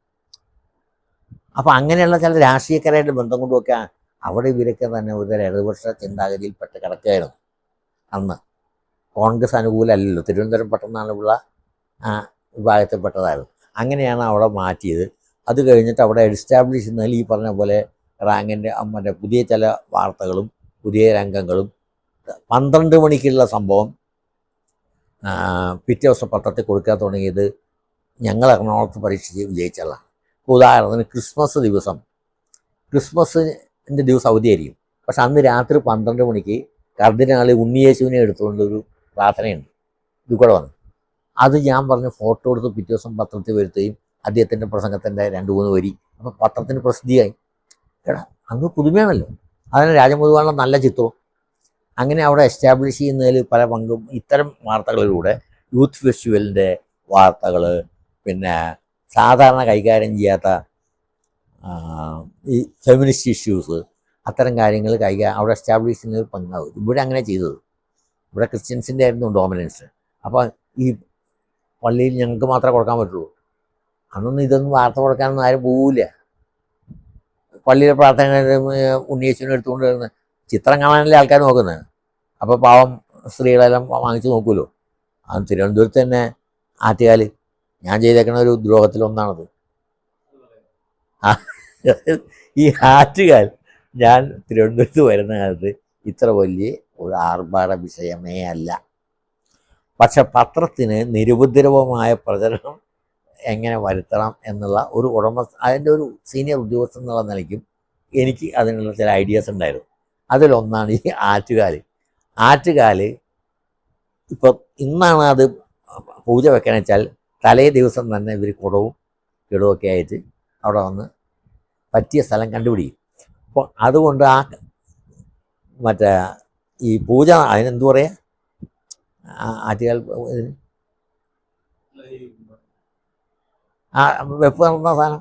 അപ്പോൾ അങ്ങനെയുള്ള ചില രാഷ്ട്രീയക്കാരായിട്ട് ബന്ധം കൊണ്ടുമൊക്കെ അവിടെ ഇവരൊക്കെ തന്നെ ഒരു ഇടതുപക്ഷ ചിന്താഗതിയിൽപ്പെട്ട് കിടക്കുകയായിരുന്നു. അന്ന് കോൺഗ്രസ് അനുകൂലമല്ലല്ലോ, തിരുവനന്തപുരം പട്ടണത്തിലുള്ള വിഭാഗത്തിൽപ്പെട്ടതായിരുന്നു. അങ്ങനെയാണ് അവിടെ മാറ്റിയത്. അത് കഴിഞ്ഞിട്ട് അവിടെ എസ്റ്റാബ്ലിഷ് ചെയ്യുന്നതിൽ ഈ പറഞ്ഞ പോലെ റാങ്കിൻ്റെ മറ്റേ പുതിയ ചില വാർത്തകളും പുതിയ രംഗങ്ങളും 12 മണിക്കുള്ള സംഭവം പിറ്റേ ദിവസം പത്രത്തിൽ കൊടുക്കാൻ തുടങ്ങിയത് ഞങ്ങൾ എറണാകുളത്ത് പരീക്ഷിച്ച് വിജയിച്ചുള്ളതാണ്. ഉദാഹരണത്തിന് ക്രിസ്മസിൻ്റെ ദിവസം അവധിയായിരിക്കും. പക്ഷെ അന്ന് രാത്രി 12 മണിക്ക് കർദിനാൾ ഉണ്ണിയേശുവിനെ എടുത്തുകൊണ്ടൊരു പ്രാർത്ഥനയുണ്ട്, ഇത് കൂടെ വന്നു. അത് ഞാൻ പറഞ്ഞ് ഫോട്ടോ എടുത്ത് പിറ്റേ ദിവസം പത്രത്തിൽ വരുത്തുകയും അദ്ദേഹത്തിൻ്റെ പ്രസംഗത്തിൻ്റെ 2-3 വരി അപ്പോൾ പത്രത്തിന് പ്രസിദ്ധിയായി. എടാ അന്ന് പുതുമയാണല്ലോ, അതിന് രാജമധുവാനുള്ള നല്ല ചിത്രവും. അങ്ങനെ അവിടെ എസ്റ്റാബ്ലിഷ് ചെയ്യുന്നതിൽ പല പങ്കും ഇത്തരം വാർത്തകളിലൂടെ യൂത്ത് ഫെസ്റ്റിവലിൻ്റെ വാർത്തകൾ, പിന്നെ സാധാരണ കൈകാര്യം ചെയ്യാത്ത ഈ ഫെമിനിസ്റ്റ് ഇഷ്യൂസ്, അത്തരം കാര്യങ്ങൾ അവിടെ എസ്റ്റാബ്ലിഷ് ചെയ്യുന്നതിൽ പങ്കാവും. ഇവിടെ അങ്ങനെ ചെയ്തത്, ഇവിടെ ക്രിസ്ത്യൻസിൻ്റെ ആയിരുന്നു ഡോമിനൻസ്. അപ്പോൾ ഈ പള്ളിയിൽ ഞങ്ങൾക്ക് മാത്രമേ കൊടുക്കാൻ പറ്റുള്ളൂ. അന്നൊന്നും ഇതൊന്നും വാർത്ത കൊടുക്കാനൊന്നും ആരും പോവില്ല. പള്ളിയിലെ പ്രാർത്ഥന ഉണ്ണിയേശുവിനെ എടുത്തുകൊണ്ട് വരുന്ന ചിത്രം കാണാനല്ലേ ആൾക്കാർ നോക്കുന്നത്. അപ്പോൾ പാവം സ്ത്രീകളെല്ലാം വാങ്ങിച്ച് നോക്കുമല്ലോ. അത് തിരുവനന്തപുരത്ത് തന്നെ ആറ്റുകാൽ ഞാൻ ചെയ്തേക്കുന്ന ഒരു ദ്രോഹത്തിലൊന്നാണത്. ഈ ആറ്റുകാൽ ഞാൻ തിരുവനന്തപുരത്ത് വരുന്ന കാലത്ത് ഇത്ര വലിയ ഒരു ആർഭാട വിഷയമേ അല്ല. പക്ഷെ പത്രത്തിന് നിരുപദ്രവമായ പ്രചരണം എങ്ങനെ വരുത്തണം എന്നുള്ള ഒരു അതിൻ്റെ ഒരു സീനിയർ ഉദ്യോഗസ്ഥൻ എന്നുള്ള നിലയ്ക്കും എനിക്ക് അതിനുള്ള ചില ഐഡിയാസ് ഉണ്ടായിരുന്നു. അതിലൊന്നാണ് ഈ ആറ്റുകാൽ. ഇപ്പം ഇന്നാണ് അത് പൂജ വെക്കാന്ന് വെച്ചാൽ തലേ ദിവസം തന്നെ ഇവർ കുടവും കിടവുമൊക്കെ ആയിട്ട് അവിടെ വന്ന് പറ്റിയ സ്ഥലം കണ്ടുപിടിക്കും. അപ്പോൾ അതുകൊണ്ട് മറ്റേ ഈ പൂജ അതിനെന്തു പറയുക, ആറ്റുകാൽ വെപ്പ് നടന്ന സാധനം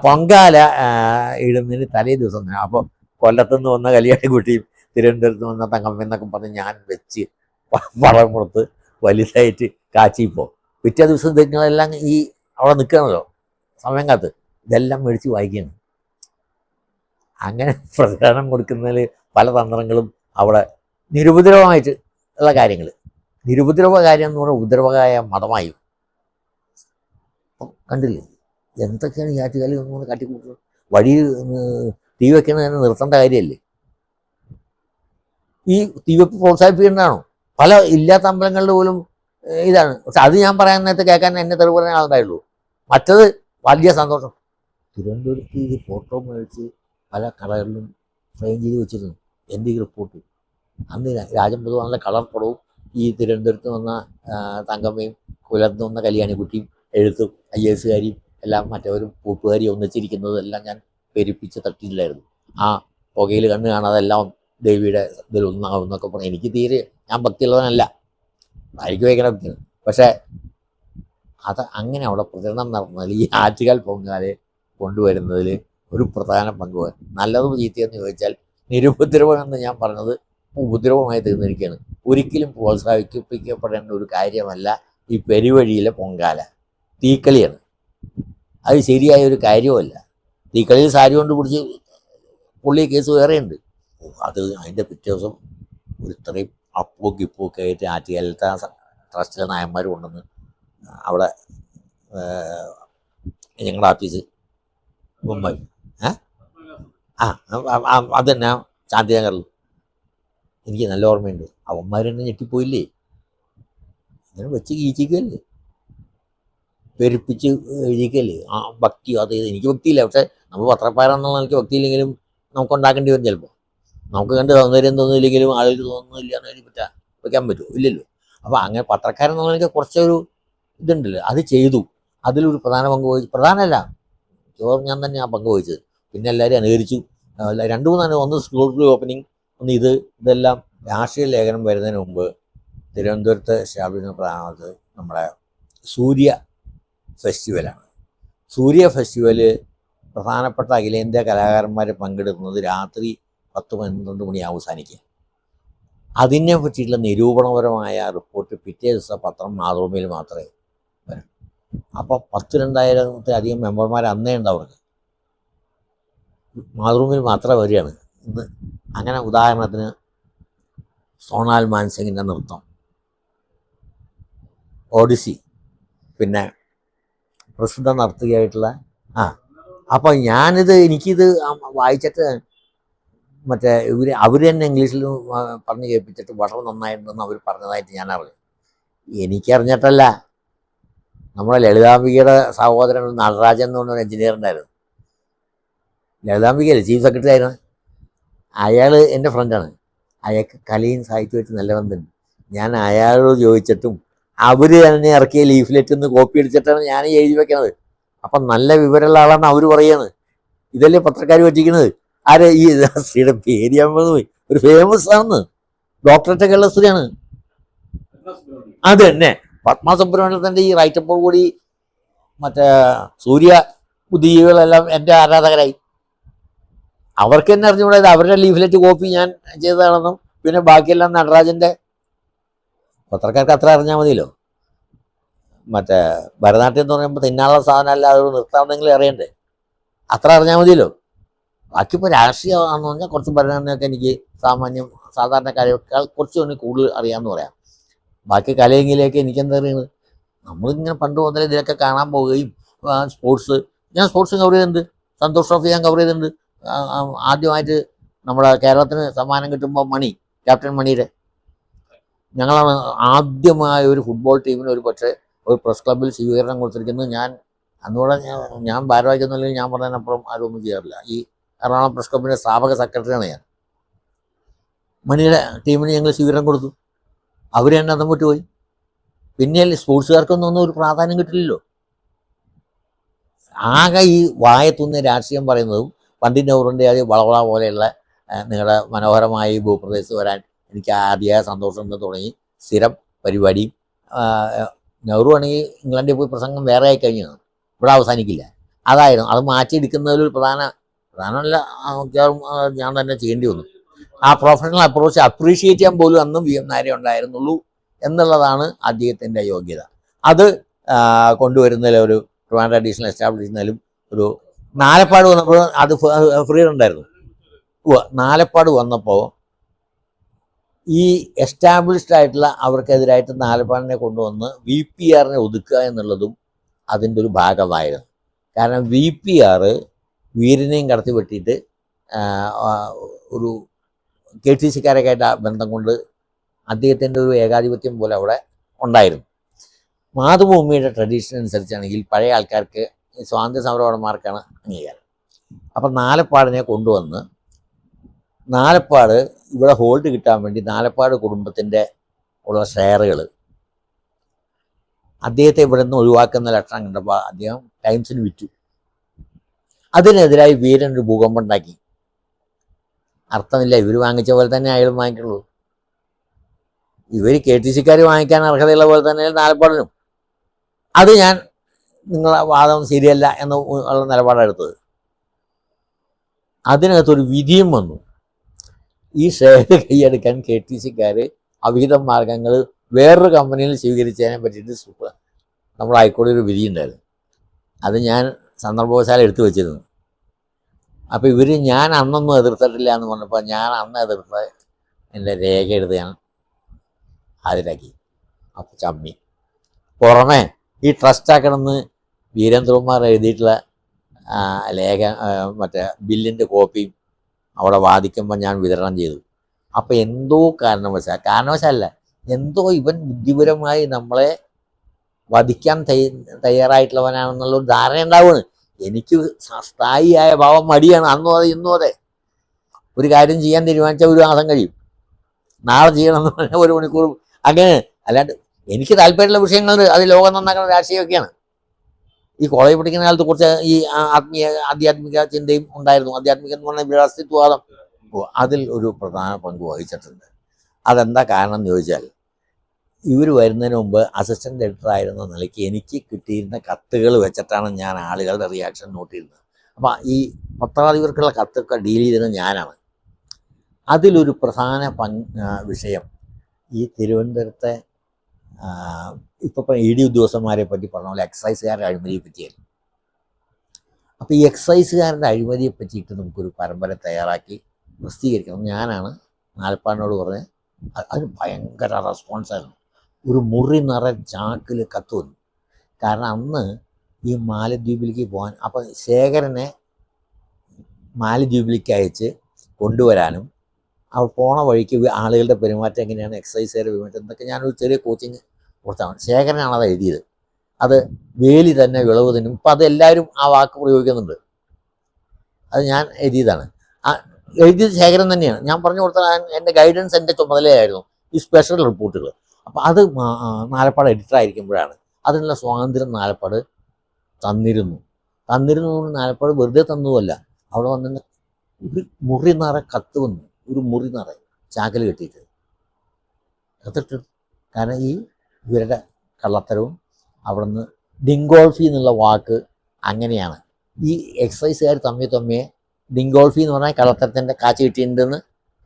പൊങ്കാല ഇടുന്നതിന് തലേ ദിവസം തന്നെ. അപ്പോൾ കൊല്ലത്തുനിന്ന് വന്ന കല്യാണിക്കുട്ടിയും തിരുവനന്തപുരത്ത് വന്ന തങ്കമ്മ പറഞ്ഞ് ഞാൻ വെച്ച് വളം കൊടുത്ത് വലുതായിട്ട് കാച്ചിപ്പോൾ പിറ്റേ ദിവസം നിങ്ങളെല്ലാം ഈ അവിടെ നിൽക്കണമല്ലോ സമയം കാത്ത്, ഇതെല്ലാം മേടിച്ച് വായിക്കണം. അങ്ങനെ പ്രചരണം കൊടുക്കുന്നതിൽ പല തന്ത്രങ്ങളും അവിടെ നിരുപദ്രവമായിട്ട് ഉള്ള കാര്യങ്ങൾ. നിരുപദ്രവ കാര്യം എന്ന് പറഞ്ഞാൽ ഉപദ്രവകായ മതമായി കണ്ടില്ലേ എന്തൊക്കെയാണ് ഈ ആറ്റുകാലിൽ ഒന്ന് കാട്ടിക്കൂട്ടുന്നത്. വഴി തീ വെക്കുന്നത് തന്നെ നിർത്തേണ്ട കാര്യമല്ലേ. ഈ തീവെപ്പ് പ്രോത്സാഹിപ്പിക്കേണ്ടതാണോ? പല ഇല്ലാത്ത അമ്പലങ്ങളിൽ പോലും ഇതാണ്. പക്ഷെ അത് ഞാൻ പറയാൻ നേരത്തെ കേൾക്കാൻ എന്നെ തെളിവ് പറയാൻ ആളുണ്ടായുള്ളൂ. മറ്റത് വലിയ സന്തോഷം. തിരുവനന്തപുരത്ത് ഇത് ഫോട്ടോ മേടിച്ച് പല കടകളിലും ഫ്രെയിം ചെയ്ത് വെച്ചിരുന്നു എൻ്റെ ഈ റിപ്പോർട്ട്. അന്ന് രാജംപൊതുവാനുള്ള കളർ പടവും ഈ തിരുവനന്തപുരത്ത് വന്ന തങ്കമ്മയും കൊല്ലത്ത് വന്ന കല്യാണിക്കുട്ടിയും എഴുത്തും IAS കാരിയും എല്ലാം മറ്റവരും കൂട്ടുകാരിയും ഒന്നിച്ചിരിക്കുന്നതും എല്ലാം ഞാൻ പെരുപ്പിച്ച് തട്ടിയില്ലായിരുന്നു. ആ പുകയിൽ കണ്ണ് കാണാതെല്ലാം ദേവിയുടെ ഇതിലൊന്നാവും എന്നൊക്കെ പറഞ്ഞു. എനിക്ക് തീരെ ഞാൻ ഭക്തിയുള്ളവനല്ല, ആയിരിക്കും വയ്ക്കണം ഭക്തി. പക്ഷേ അത് അങ്ങനെ അവിടെ പ്രചരണം നടന്നതിൽ ഈ ആറ്റുകാൽ പൊങ്കാലയെ കൊണ്ടുവരുന്നതിൽ ഒരു പ്രധാന പങ്ക് വരും. നല്ലതും ചീത്തയെന്ന് ചോദിച്ചാൽ നിരുപദ്രവം എന്ന് ഞാൻ പറഞ്ഞത് ഉപദ്രവമായി തീർന്നിരിക്കുകയാണ്. ഒരിക്കലും പ്രോത്സാഹിപ്പിക്കപ്പെടേണ്ട ഒരു കാര്യമല്ല ഈ പെരുവഴിയിലെ പൊങ്കാല. തീക്കളിയാണ്. അത് ശരിയായ ഒരു കാര്യമല്ല. തീക്കളിയിൽ സാരി കൊണ്ട് പിടിച്ച് പുള്ളി കേസ് വേറെയുണ്ട്. അത് അതിൻ്റെ പിറ്റേ ദിവസം ഒരു ഇത്രയും അപ്പവും കിപ്പും ഒക്കെ ആയിട്ട് ആറ്റുകാലത്തെ ട്രസ്റ്റിലെ നായന്മാർ കൊണ്ടുവന്ന് അവിടെ ഞങ്ങളുടെ ഓഫീസ് മുംബൈ അത് തന്നെ ശാന്തിനഗറിൽ എനിക്ക് നല്ല ഓർമ്മയുണ്ട്. അവന്മാർ തന്നെ ഞെട്ടിപ്പോയില്ലേ. അങ്ങനെ വെച്ച് കീച്ചിക്കല്ലേ, പെരുപ്പിച്ച് എഴുതിക്കല്ലേ. ഭക്തി അത് എനിക്ക് ഭക്തിയില്ല. പക്ഷെ നമ്മൾ പത്രപ്പാരെന്നുള്ള എനിക്ക് ഭക്തിയില്ലെങ്കിലും നമുക്ക് ഉണ്ടാക്കേണ്ടി വരും. ചിലപ്പോൾ നമുക്ക് കണ്ട് സൗന്ദര്യം തോന്നിയില്ലെങ്കിലും ആളുകൾക്ക് തോന്നുന്നില്ല എന്ന് വയ്ക്കാൻ പറ്റുമോ? ഇല്ലല്ലോ. അപ്പോൾ അങ്ങനെ പത്രക്കാരെന്നുള്ള എനിക്ക് കുറച്ചൊരു ഇതുണ്ടല്ലോ, അത് ചെയ്തു. അതിലൊരു പ്രധാന പങ്ക് വഹിച്ചു. പ്രധാനമല്ല, ഞാൻ തന്നെ ആ പങ്ക് വഹിച്ചത്. പിന്നെ എല്ലാവരും അനുകരിച്ചു. 2-3 ഒന്ന് സ്കൂൾ ഓപ്പണിങ്, ഒന്ന് ഇതെല്ലാം രാഷ്ട്രീയ ലേഖനം വരുന്നതിന് മുമ്പ് തിരുവനന്തപുരത്ത് സ്ഥാപിക്കുന്ന പ്രധാനത് നമ്മുടെ സൂര്യ ഫെസ്റ്റിവലാണ്. സൂര്യ ഫെസ്റ്റിവല് പ്രധാനപ്പെട്ട അഖിലേന്ത്യാ കലാകാരന്മാർ പങ്കെടുക്കുന്നത് രാത്രി 10-12 മണി അവസാനിക്കുക. അതിനെ പറ്റിയിട്ടുള്ള നിരൂപണപരമായ റിപ്പോർട്ട് പിറ്റേ ദിവസം പത്രം മാതൃഭൂമിയിൽ മാത്രമേ വരും. അപ്പോൾ 10,000-2000 മെമ്പർമാർ അന്നേ ഉണ്ട്. അവർക്ക് മാതൃഭൂമിയിൽ മാത്രമേ വരികയാണ് ഇന്ന്. അങ്ങനെ ഉദാഹരണത്തിന് സോണാൽ മാൻസിങ്ങിൻ്റെ നൃത്തം, ഓഡിസി, പിന്നെ പ്രസിദ്ധ നർത്തകിയായിട്ടുള്ള അപ്പോൾ എനിക്കിത് വായിച്ചിട്ട് മറ്റേ അവർ തന്നെ ഇംഗ്ലീഷിൽ പറഞ്ഞ് കേൾപ്പിച്ചിട്ട് വളരെ നന്നായിട്ടുണ്ടെന്ന് അവർ പറഞ്ഞതായിട്ട് ഞാൻ അറിഞ്ഞു. എനിക്കറിഞ്ഞിട്ടല്ല, നമ്മുടെ ലളിതാംബികയുടെ സഹോദരൻ നടരാജൻ എന്ന് പറഞ്ഞൊരു എഞ്ചിനീയർ ഉണ്ടായിരുന്നു. ലളിതാംബികയല്ലേ ചീഫ് സെക്രട്ടറി ആയിരുന്നു. അയാൾ എൻ്റെ ഫ്രണ്ടാണ്. അയാൾക്ക് കലയും സാഹിത്യമായിട്ട് നല്ല ബന്ധമുണ്ട്. ഞാൻ അയാളോട് ചോദിച്ചിട്ടും അവർ തന്നെ ഇറക്കിയ ലീഫ്ലെറ്റ് ഒന്ന് കോപ്പി അടിച്ചിട്ടാണ് ഞാൻ എഴുതി വെക്കണത്. അപ്പം നല്ല വിവരമുള്ള ആളാണ് അവർ പറയുന്നത്. ഇതല്ലേ പത്രക്കാർ പറ്റിക്കുന്നത്. ആരെ ഈ സ്ത്രീയുടെ പേര് ഞാൻ പോയി, ഒരു ഫേമസ് ആണ്, ഡോക്ടറേറ്റ് ഉള്ള സ്ത്രീയാണ്. അത് തന്നെ പത്മ സുബ്രഹ്മണ്യത്തിൻ്റെ ഈ റൈറ്റപ്പോൾ കൂടി മറ്റേ സൂര്യ ബുദ്ധിജീവികളെല്ലാം എൻ്റെ ആരാധകരായി. അവർക്ക് തന്നെ അറിഞ്ഞുകൂടായത് അവരുടെ ലീഫ്ലെറ്റ് കോപ്പി ഞാൻ ചെയ്തതാണെന്നും പിന്നെ ബാക്കിയെല്ലാം നടരാജൻ്റെ. പത്രക്കാർക്ക് അത്ര അറിഞ്ഞാൽ മതിയല്ലോ. മറ്റേ ഭരതനാട്യം എന്ന് പറയുമ്പോൾ തിന്നാനുള്ള സാധനമല്ല, അതൊരു നൃത്തമാണെന്നെങ്കിലും അറിയണ്ടേ. അത്ര അറിഞ്ഞാൽ മതിയല്ലോ. ബാക്കിയിപ്പോൾ രാഷ്ട്രീയമാണെന്ന് പറഞ്ഞാൽ കുറച്ച് ഭരതനാട്യമൊക്കെ എനിക്ക് സാധാരണക്കാരെക്കാൾ കുറച്ചുകൂടി കൂടുതൽ അറിയാമെന്ന് പറയാം. ബാക്കി കലയെങ്കിലേക്ക് എനിക്കെന്താ അറിയുന്നത്? നമ്മളിങ്ങനെ പണ്ട് മുതലേ ഇതിലൊക്കെ കാണാൻ പോവുകയും ഞാൻ സ്പോർട്സ് കവർ ചെയ്തിട്ടുണ്ട്. സന്തോഷ് ട്രോഫി ഞാൻ കവർ ചെയ്തിട്ടുണ്ട്. ആദ്യമായിട്ട് നമ്മുടെ കേരളത്തിന് സമ്മാനം കിട്ടുമ്പോൾ ക്യാപ്റ്റൻ മണിയുടെ ഞങ്ങളാണ് ആദ്യമായ ഒരു ഫുട്ബോൾ ടീമിന് ഒരു പ്രസ് ക്ലബ്ബിൽ സ്വീകരണം കൊടുത്തിരിക്കുന്നത്. അന്നുകൂടെ ഞാൻ ഭാരവാഹിക്കൊന്നുമില്ലെങ്കിൽ ഞാൻ പറഞ്ഞതിനപ്പുറം ആരും ഒന്നും ചെയ്യാറില്ല. ഈ എറണാകുളം പ്രസ് ക്ലബ്ബിൻ്റെ സ്ഥാപക സെക്രട്ടറിയാണ് ഞാൻ. മണിയുടെ ടീമിന് ഞങ്ങൾ സ്വീകരണം കൊടുത്തു. അവർ തന്നെ അതം വിട്ടുപോയി. പിന്നെ സ്പോർട്സുകാർക്കൊന്നും ഒരു പ്രാധാന്യം കിട്ടില്ലല്ലോ. ആകെ ഈ വായത്തുന്ന രാഷ്ട്രീയം പറയുന്നതും പണ്ഡിറ്റ് നെഹ്റുവിൻ്റെ അത് വളവള പോലെയുള്ള നിങ്ങളുടെ മനോഹരമായ ഈ ഭൂപ്രദേശത്ത് വരാൻ എനിക്ക് അതിയായ സന്തോഷമുണ്ട് തുടങ്ങി സ്ഥിരം പരിപാടിയും. നെഹ്റു ആണെങ്കിൽ ഇംഗ്ലണ്ടിൽ പോയി പ്രസംഗം വേറെ ആയി കഴിഞ്ഞാണ്, ഇവിടെ അവസാനിക്കില്ല. അതായിരുന്നു അത് മാറ്റിയെടുക്കുന്നതിലൊരു പ്രധാനമല്ല, ഞാൻ തന്നെ ചെയ്യേണ്ടി വന്നു. ആ പ്രൊഫഷണൽ അപ്രോച്ച് അപ്രീഷിയേറ്റ് ചെയ്യാൻ പോലും അന്നും വി എം നായരെ ഉണ്ടായിരുന്നുള്ളൂ എന്നുള്ളതാണ് അദ്ദേഹത്തിൻ്റെ യോഗ്യത. അത് കൊണ്ടുവരുന്നതിൽ ഒരു ട്രിവാൻഡ്രം അഡീഷണൽ എസ്റ്റാബ്ലിഷ് ചെയ്യുന്നതിലും ഒരു നാലപ്പാട് വന്നപ്പോൾ അത് ഫ്രീ ഉണ്ടായിരുന്നു. നാലപ്പാട് വന്നപ്പോൾ ഈ എസ്റ്റാബ്ലിഷ്ഡ് ആയിട്ടുള്ള അവർക്കെതിരായിട്ട് നാലപ്പാടിനെ കൊണ്ടുവന്ന് VPR ഒതുക്കുക എന്നുള്ളതും അതിൻ്റെ ഒരു ഭാഗമായിരുന്നു. കാരണം VPR വീരനെയും കടത്തി വെട്ടിയിട്ട് ഒരു KTCക്കാരൊക്കെയായിട്ട് ആ ബന്ധം കൊണ്ട് അദ്ദേഹത്തിൻ്റെ ഒരു ഏകാധിപത്യം പോലെ അവിടെ ഉണ്ടായിരുന്നു. മാതൃഭൂമിയുടെ ട്രഡീഷൻ അനുസരിച്ചാണെങ്കിൽ പഴയ ആൾക്കാർക്ക് സ്വാതന്ത്ര്യ സമരപടന്മാർക്കാണ് അംഗീകാരം. അപ്പം നാലപ്പാടിനെ കൊണ്ടുവന്ന് നാലപ്പാട് ഇവിടെ ഹോൾഡ് കിട്ടാൻ വേണ്ടി നാലപ്പാട് കുടുംബത്തിൻ്റെ ഉള്ള ഷെയറുകൾ അദ്ദേഹത്തെ ഇവിടെ നിന്ന് ഒഴിവാക്കുന്ന ലക്ഷണം കണ്ടപ്പോൾ അദ്ദേഹം ടൈംസിന് വിറ്റു. അതിനെതിരായി വീരൻ ഒരു ഭൂകമ്പം ഉണ്ടാക്കി. അർത്ഥമില്ല, ഇവർ വാങ്ങിച്ച പോലെ തന്നെ അയാളും വാങ്ങിക്കുള്ളൂ. ഇവർ KTCക്കാർ വാങ്ങിക്കാൻ അർഹതയുള്ള പോലെ തന്നെ നാലപ്പാടിനും. അത് ഞാൻ നിങ്ങളെ വാദം ശരിയല്ല എന്ന് ഉള്ള നിലപാടാണ് എടുത്തത്. അതിനകത്തൊരു വിധിയും വന്നു. ഈ ഷെയർ കൈയെടുക്കാൻ KTCക്കാർ അവിഹിത മാർഗങ്ങൾ വേറൊരു കമ്പനിയിൽ സ്വീകരിച്ചതിനെ പറ്റിയിട്ട് നമ്മുടെ ഹൈക്കോടതി ഒരു വിധിയുണ്ടായിരുന്നു. അത് ഞാൻ സന്ദർഭവശാലം എടുത്തു വെച്ചിരുന്നു. അപ്പോൾ ഇവർ ഞാൻ അന്നൊന്നും എതിർത്തിട്ടില്ല എന്ന് പറഞ്ഞപ്പോൾ ഞാൻ അന്ന് എതിർത്ത് എൻ്റെ രേഖ എടുത്ത് ഞാൻ ഹാജരാക്കി. അപ്പോൾ ചമ്മി. പുറമെ ഈ ട്രസ്റ്റ് ആക്കണമെന്ന് വീരേന്ദ്രകുമാർ എഴുതിയിട്ടുള്ള മറ്റേ ബില്ലിൻ്റെ കോപ്പിയും അവിടെ വാദിക്കുമ്പോൾ ഞാൻ വിതരണം ചെയ്തു. അപ്പോൾ എന്തോ കാരണവശാലല്ല, എന്തോ ഇവൻ ബുദ്ധിപരമായി നമ്മളെ വധിക്കാൻ തയ്യാറായിട്ടുള്ളവനാണെന്നുള്ളൊരു ധാരണ ഉണ്ടാവുകയാണ്. എനിക്ക് സ്ഥായിയായ ഭാവം മടിയാണ്. അന്നും അതെ ഇന്നും അതെ. ഒരു കാര്യം ചെയ്യാൻ തീരുമാനിച്ചാൽ ഒരു മാസം കഴിയും, നാളെ ചെയ്യണമെന്ന് പറഞ്ഞാൽ 1 മണിക്കൂർ, അങ്ങനെ. അല്ലാണ്ട് എനിക്ക് താല്പര്യമുള്ള വിഷയങ്ങൾ അത് ലോകം നന്നാക്കുന്ന രാഷ്ട്രീയമൊക്കെയാണ്. ഈ കോളേജ് പഠിക്കുന്ന കാലത്ത് കുറച്ച് ഈ ആധ്യാത്മിക ചിന്തയും ഉണ്ടായിരുന്നു. ആധ്യാത്മികം എന്ന് പറഞ്ഞാൽ അസ്തിത്വവാദം, അതിൽ ഒരു പ്രധാന പങ്ക് വഹിച്ചിട്ടുണ്ട്. അതെന്താ കാരണം എന്ന് ചോദിച്ചാൽ, ഇവർ വരുന്നതിന് മുമ്പ് അസിസ്റ്റൻ്റ് എഡിറ്റർ ആയിരുന്ന നിലയ്ക്ക് എനിക്ക് കിട്ടിയിരുന്ന കത്തുകൾ വെച്ചിട്ടാണ് ഞാൻ ആളുകളുടെ റിയാക്ഷൻ നോട്ട് ചെയ്യുന്നത്. അപ്പോൾ ഈ പത്രാധിപർക്കുള്ള കത്തൊക്കെ ഡീൽ ചെയ്തിരുന്നത് ഞാനാണ്. അതിലൊരു പ്രധാന വിഷയം ഈ തിരുവനന്തപുരത്തെ ഇപ്പോൾ ED ഉദ്യോഗസ്ഥന്മാരെ പറ്റി പറഞ്ഞ പോലെ എക്സൈസുകാരുടെ അഴിമതിയെ പറ്റിയായിരുന്നു. അപ്പോൾ ഈ എക്സൈസുകാരുടെ അഴിമതിയെ പറ്റിയിട്ട് നമുക്കൊരു പരമ്പര തയ്യാറാക്കി പ്രസിദ്ധീകരിക്കണം. ഞാനാണ് നാൽപ്പാടിനോട് പറഞ്ഞ്. അതിന് ഭയങ്കര റെസ്പോൺസായിരുന്നു. ഒരു മുറി നിറ ചാക്കിൽ കത്ത് വന്നു. കാരണം അന്ന് ഈ മാലദ്വീപിലേക്ക് പോകാൻ, അപ്പം ശേഖരനെ മാലദ്വീപിലേക്ക് അയച്ച് കൊണ്ടുവരാനും അവൾ പോണ വഴിക്ക് ആളുകളുടെ പെരുമാറ്റം എങ്ങനെയാണ്, എക്സൈസുകാരുടെ പെരുമാറ്റം എന്നൊക്കെ ഞാനൊരു ചെറിയ കോച്ചിങ് കൊടുത്താണ്. ശേഖരനാണ് അത് എഴുതിയത്. അത് വേലി തന്നെ വിളവ് തന്നും. ഇപ്പം അതെല്ലാവരും ആ വാക്ക് പ്രയോഗിക്കുന്നുണ്ട്. അത് ഞാൻ എഴുതിയതാണ്. എഴുതിയത് ശേഖരൻ തന്നെയാണ്. ഞാൻ പറഞ്ഞു കൊടുത്ത എൻ്റെ ഗൈഡൻസ് എൻ്റെ ചുമതലയായിരുന്നു ഈ സ്പെഷ്യൽ റിപ്പോർട്ടുകൾ. അപ്പോൾ അത് നാലപ്പാട് എഡിറ്ററായിരിക്കുമ്പോഴാണ് അതിനുള്ള സ്വാതന്ത്ര്യം നാലപ്പാട് തന്നിരുന്നു. നാലപ്പാട് വെറുതെ തന്നതുമല്ല, അവിടെ വന്നിട്ട് ഒരു മുറി നിറ കത്ത് വന്നു. ഒരു മുറി നിറ ചാക്കൽ കെട്ടിയിട്ട് കത്തിട്ട്. കാരണം ഈ ഇവരുടെ കള്ളത്തരവും അവിടെ നിന്ന് ഡിങ്കോൾഫി എന്നുള്ള വാക്ക് അങ്ങനെയാണ്. ഈ എക്സൈസുകാർ തമ്മിൽ ഡിങ്കോൾഫി എന്ന് പറഞ്ഞാൽ കള്ളത്തരത്തിൻ്റെ കാച്ച് കിട്ടിയിട്ടുണ്ടെന്ന്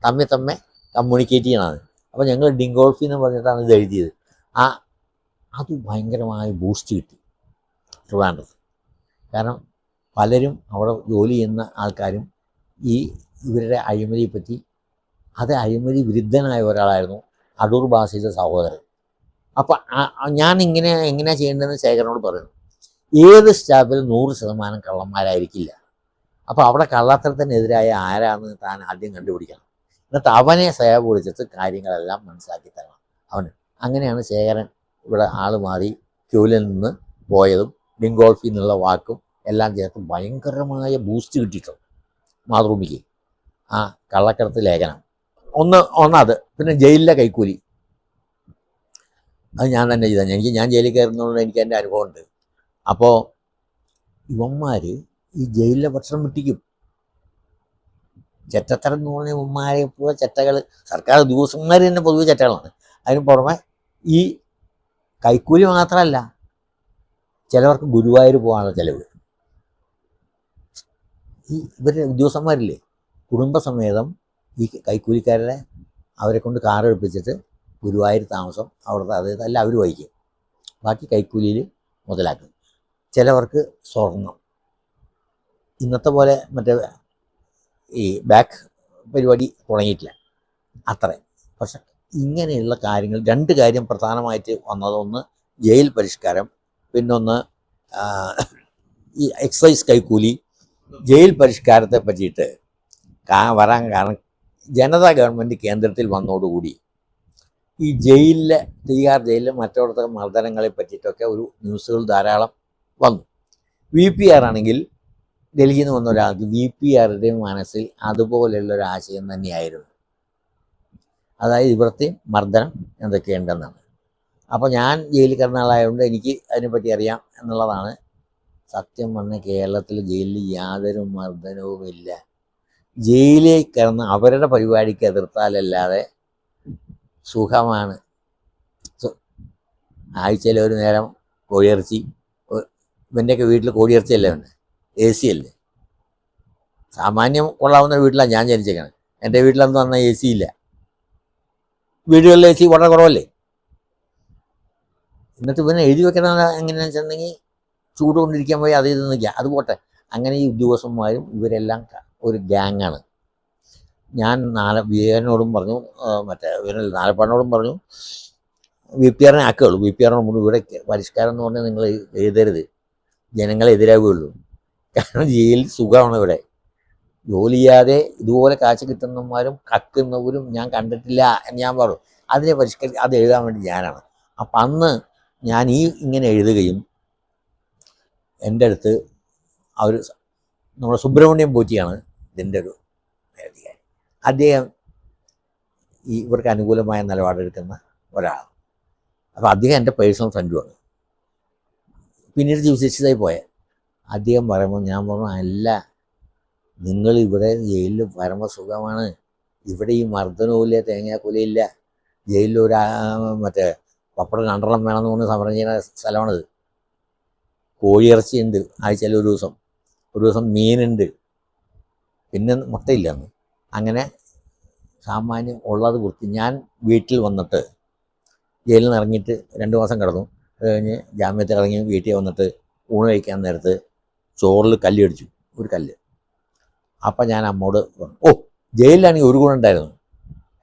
തമ്മിൽ കമ്മ്യൂണിക്കേറ്റ് ചെയ്യണത്. അപ്പോൾ ഞങ്ങൾ ഡിങ്കോൾഫി എന്ന് പറഞ്ഞിട്ടാണ് ഇത് എഴുതിയത്. അത് ഭയങ്കരമായ ബൂസ്റ്റ് കിട്ടി ട്രിവാൻഡ്രത്ത്. കാരണം പലരും അവിടെ ജോലി ചെയ്യുന്ന ആൾക്കാരും ഈ ഇവരുടെ അഴിമതിയെപ്പറ്റി, അത് അഴിമതി വിരുദ്ധനായ ഒരാളായിരുന്നു അടൂർ ബാസിയുടെ സഹോദരൻ. അപ്പം ഞാൻ എങ്ങനെയാണ് ചെയ്യേണ്ടതെന്ന് ശേഖരനോട് പറയുന്നു. ഏത് സ്റ്റാഫിൽ 100% കള്ളന്മാരായിരിക്കില്ല. അപ്പോൾ അവിടെ കള്ളത്തരത്തിനെതിരായ ആരാന്ന് താൻ ആദ്യം കണ്ടുപിടിക്കണം. എന്നിട്ട് അവനെ സേവ വിളിച്ചിട്ട് കാര്യങ്ങളെല്ലാം മനസ്സിലാക്കി തരണം അവന്. അങ്ങനെയാണ് ശേഖരൻ ഇവിടെ ആൾ മാറി ക്യൂവിൽ നിന്ന് പോയതും ഡിങ്കോൾഫി എന്നുള്ള വാക്കും എല്ലാം ചേർത്ത് ഭയങ്കരമായ ബൂസ്റ്റ് കിട്ടിയിട്ടുണ്ട് മാതൃഭൂമിക്ക് ആ കള്ളക്കടത്ത് ലേഖനം. ഒന്നത്. പിന്നെ ജയിലിലെ കൈക്കൂലി, അത് ഞാൻ തന്നെ ചെയ്താൽ ഞാൻ ജയിലിൽ കയറുന്നതുകൊണ്ട് എനിക്ക് എൻ്റെ അനുഭവമുണ്ട്. അപ്പോൾ ഇവന്മാർ ഈ ജയിലിലെ ഭക്ഷണം വെട്ടിക്കും. ചെറ്റത്തരം എന്ന് പറഞ്ഞ ഇവന്മാരെ പോലെ ചെറ്റകൾ, സർക്കാർ ഉദ്യോഗസ്ഥന്മാർ തന്നെ പൊതുവെ ചെറ്റകളാണ്. അതിന് പുറമെ ഈ കൈക്കൂലി മാത്രമല്ല, ചിലവർക്ക് ഗുരുവായൂർ പോകാനുള്ള ചിലവ്. ഈ ഇവരുടെ ഉദ്യോഗസ്ഥന്മാരില്ലേ, കുടുംബസമേതം ഈ കൈക്കൂലിക്കാരുടെ അവരെ കൊണ്ട് കാറെടുപ്പിച്ചിട്ട് ഗുരുവായൂർ താമസം, അവിടുത്തെ അതെല്ലാം അവർ വഹിക്കും. ബാക്കി കൈക്കൂലിയിൽ മുതലാക്കും. ചിലവർക്ക് സ്വർണം, ഇന്നത്തെ പോലെ മറ്റേ ഈ ബാക്ക് പരിപാടി തുടങ്ങിയിട്ടില്ല അത്ര. പക്ഷെ ഇങ്ങനെയുള്ള കാര്യങ്ങൾ, 2 കാര്യം പ്രധാനമായിട്ട് വന്നത്. ഒന്ന് ജയിൽ പരിഷ്കാരം, പിന്നൊന്ന് ഈ എക്സൈസ് കൈക്കൂലി. ജയിൽ പരിഷ്കാരത്തെ പറ്റിയിട്ട് വരാൻ കാരണം ജനതാ ഗവൺമെൻറ് കേന്ദ്രത്തിൽ വന്നതോടുകൂടി ഈ ജയിലിലെ തീഹാർ ജയിലിലെ മറ്റോടത്തെ മർദ്ദനങ്ങളെ പറ്റിയിട്ടൊക്കെ ഒരു ന്യൂസുകൾ ധാരാളം വന്നു. VPR ആണെങ്കിൽ ഡൽഹിയിൽ നിന്ന് വന്ന ഒരാൾക്ക് VPRയുടെ മനസ്സിൽ അതുപോലെയുള്ളൊരു ആശയം തന്നെയായിരുന്നു. അതായത് ഇവിടുത്തെ മർദ്ദനം എന്തൊക്കെയുണ്ടെന്നാണ്. അപ്പോൾ ഞാൻ ജയിലിൽ കിടന്ന ആളായതുകൊണ്ട് എനിക്ക് അതിനെപ്പറ്റി അറിയാം എന്നുള്ളതാണ്. സത്യം പറഞ്ഞ കേരളത്തിൽ ജയിലിൽ യാതൊരു മർദ്ദനവുമില്ല. ജയിലിൽ കിടന്ന് അവരുടെ പരിപാടിക്ക് എതിർത്താലല്ലാതെ സുഖമാണ്. ആഴ്ചയിൽ ഒരു നേരം കോഴിയിറച്ചി. ഇവൻ്റെയൊക്കെ വീട്ടിൽ കോഴിയിറച്ചിയല്ലേ ഉണ്ട്, AC അല്ലേ. സാമാന്യം കൊള്ളാവുന്ന വീട്ടിലാണ് ഞാൻ ജനിച്ചേക്കുന്നത്. എൻ്റെ വീട്ടിലൊന്നും വന്നാൽ AC ഇല്ല. വീടുകളിൽ AC വളരെ കുറവല്ലേ. എന്നിട്ട് ഇവനെ എഴുതി വെക്കണത് എങ്ങനെയാണെന്ന് വെച്ചിട്ടുണ്ടെങ്കിൽ ചൂട് കൊണ്ടിരിക്കാൻ പോയി അത് ഇത് നിൽക്കുക, അത് പോട്ടെ. അങ്ങനെ ഈ ഉദ്യോഗസ്ഥന്മാരും ഇവരെല്ലാം ഒരു ഗ്യാങ്ങാണ്. ഞാൻ വിവേകനോടും പറഞ്ഞു, മറ്റേ നാലപ്പാടിനോടും പറഞ്ഞു, VPR ആക്കുകയുള്ളൂ. VPR ഇവിടെ പരിഷ്കാരം എന്ന് പറഞ്ഞാൽ നിങ്ങൾ എഴുതരുത്, ജനങ്ങളെതിരാകുകയുള്ളൂ. കാരണം ജയിലിൽ സുഖമാണ് ഇവിടെ. ജോലി ചെയ്യാതെ ഇതുപോലെ കാശ് കിട്ടുന്നവന്മാരും കക്കുന്നവരും ഞാൻ കണ്ടിട്ടില്ല എന്ന് ഞാൻ പറഞ്ഞു. അതിനെ അത് എഴുതാൻ വേണ്ടി ഞാനാണ്. അപ്പം അന്ന് ഞാൻ ഇങ്ങനെ എഴുതുകയും എൻ്റെ അടുത്ത് നമ്മുടെ സുബ്രഹ്മണ്യം പോറ്റിയാണ് ഇതിൻ്റെ ഒരു അധികാരി. അദ്ദേഹം ഇവർക്ക് അനുകൂലമായ നിലപാടെടുക്കുന്ന ഒരാൾ. അപ്പോൾ അദ്ദേഹം എൻ്റെ പേഴ്സണൽ ഫ്രണ്ടുമാണ്. പിന്നീട് ചീഫ് ജസ്റ്റിസായി പോയ അദ്ദേഹം പറയുമ്പോൾ ഞാൻ പറഞ്ഞു, അല്ല, നിങ്ങൾ ഇവിടെ ജയിലിൽ പരമസുഖമാണ്, ഇവിടെ ഈ മർദ്ദനവുമില്ല, തേങ്ങാക്കൊലയില്ല, ജയിലിൽ മറ്റേ പപ്പടം 2 വേണമെന്ന് പറഞ്ഞ് സമരം ചെയ്യുന്ന സ്ഥലമാണിത്. കോഴിയിറച്ചിയുണ്ട് ആഴ്ചയിൽ ഒരു ദിവസം മീനുണ്ട്, പിന്നെ മുട്ടയില്ലെന്ന്. അങ്ങനെ സാമാന്യം ഉള്ളത് വൃത്തി. ഞാൻ വീട്ടിൽ വന്നിട്ട് ജയിലിൽ നിന്ന് ഇറങ്ങിയിട്ട് 2 മാസം കിടന്നു. അത് കഴിഞ്ഞ് ജാമ്യത്തിൽ ഇറങ്ങി വീട്ടിൽ വന്നിട്ട് ഊണ് കഴിക്കാൻ നേരത്ത് ചോറിൽ കല്ലടിച്ചു, ഒരു കല്ല്. അപ്പം ഞാൻ അമ്മോട് പറഞ്ഞു, ഓ, ജയിലിലാണെങ്കിൽ ഒരു ഗുണം ഉണ്ടായിരുന്നു,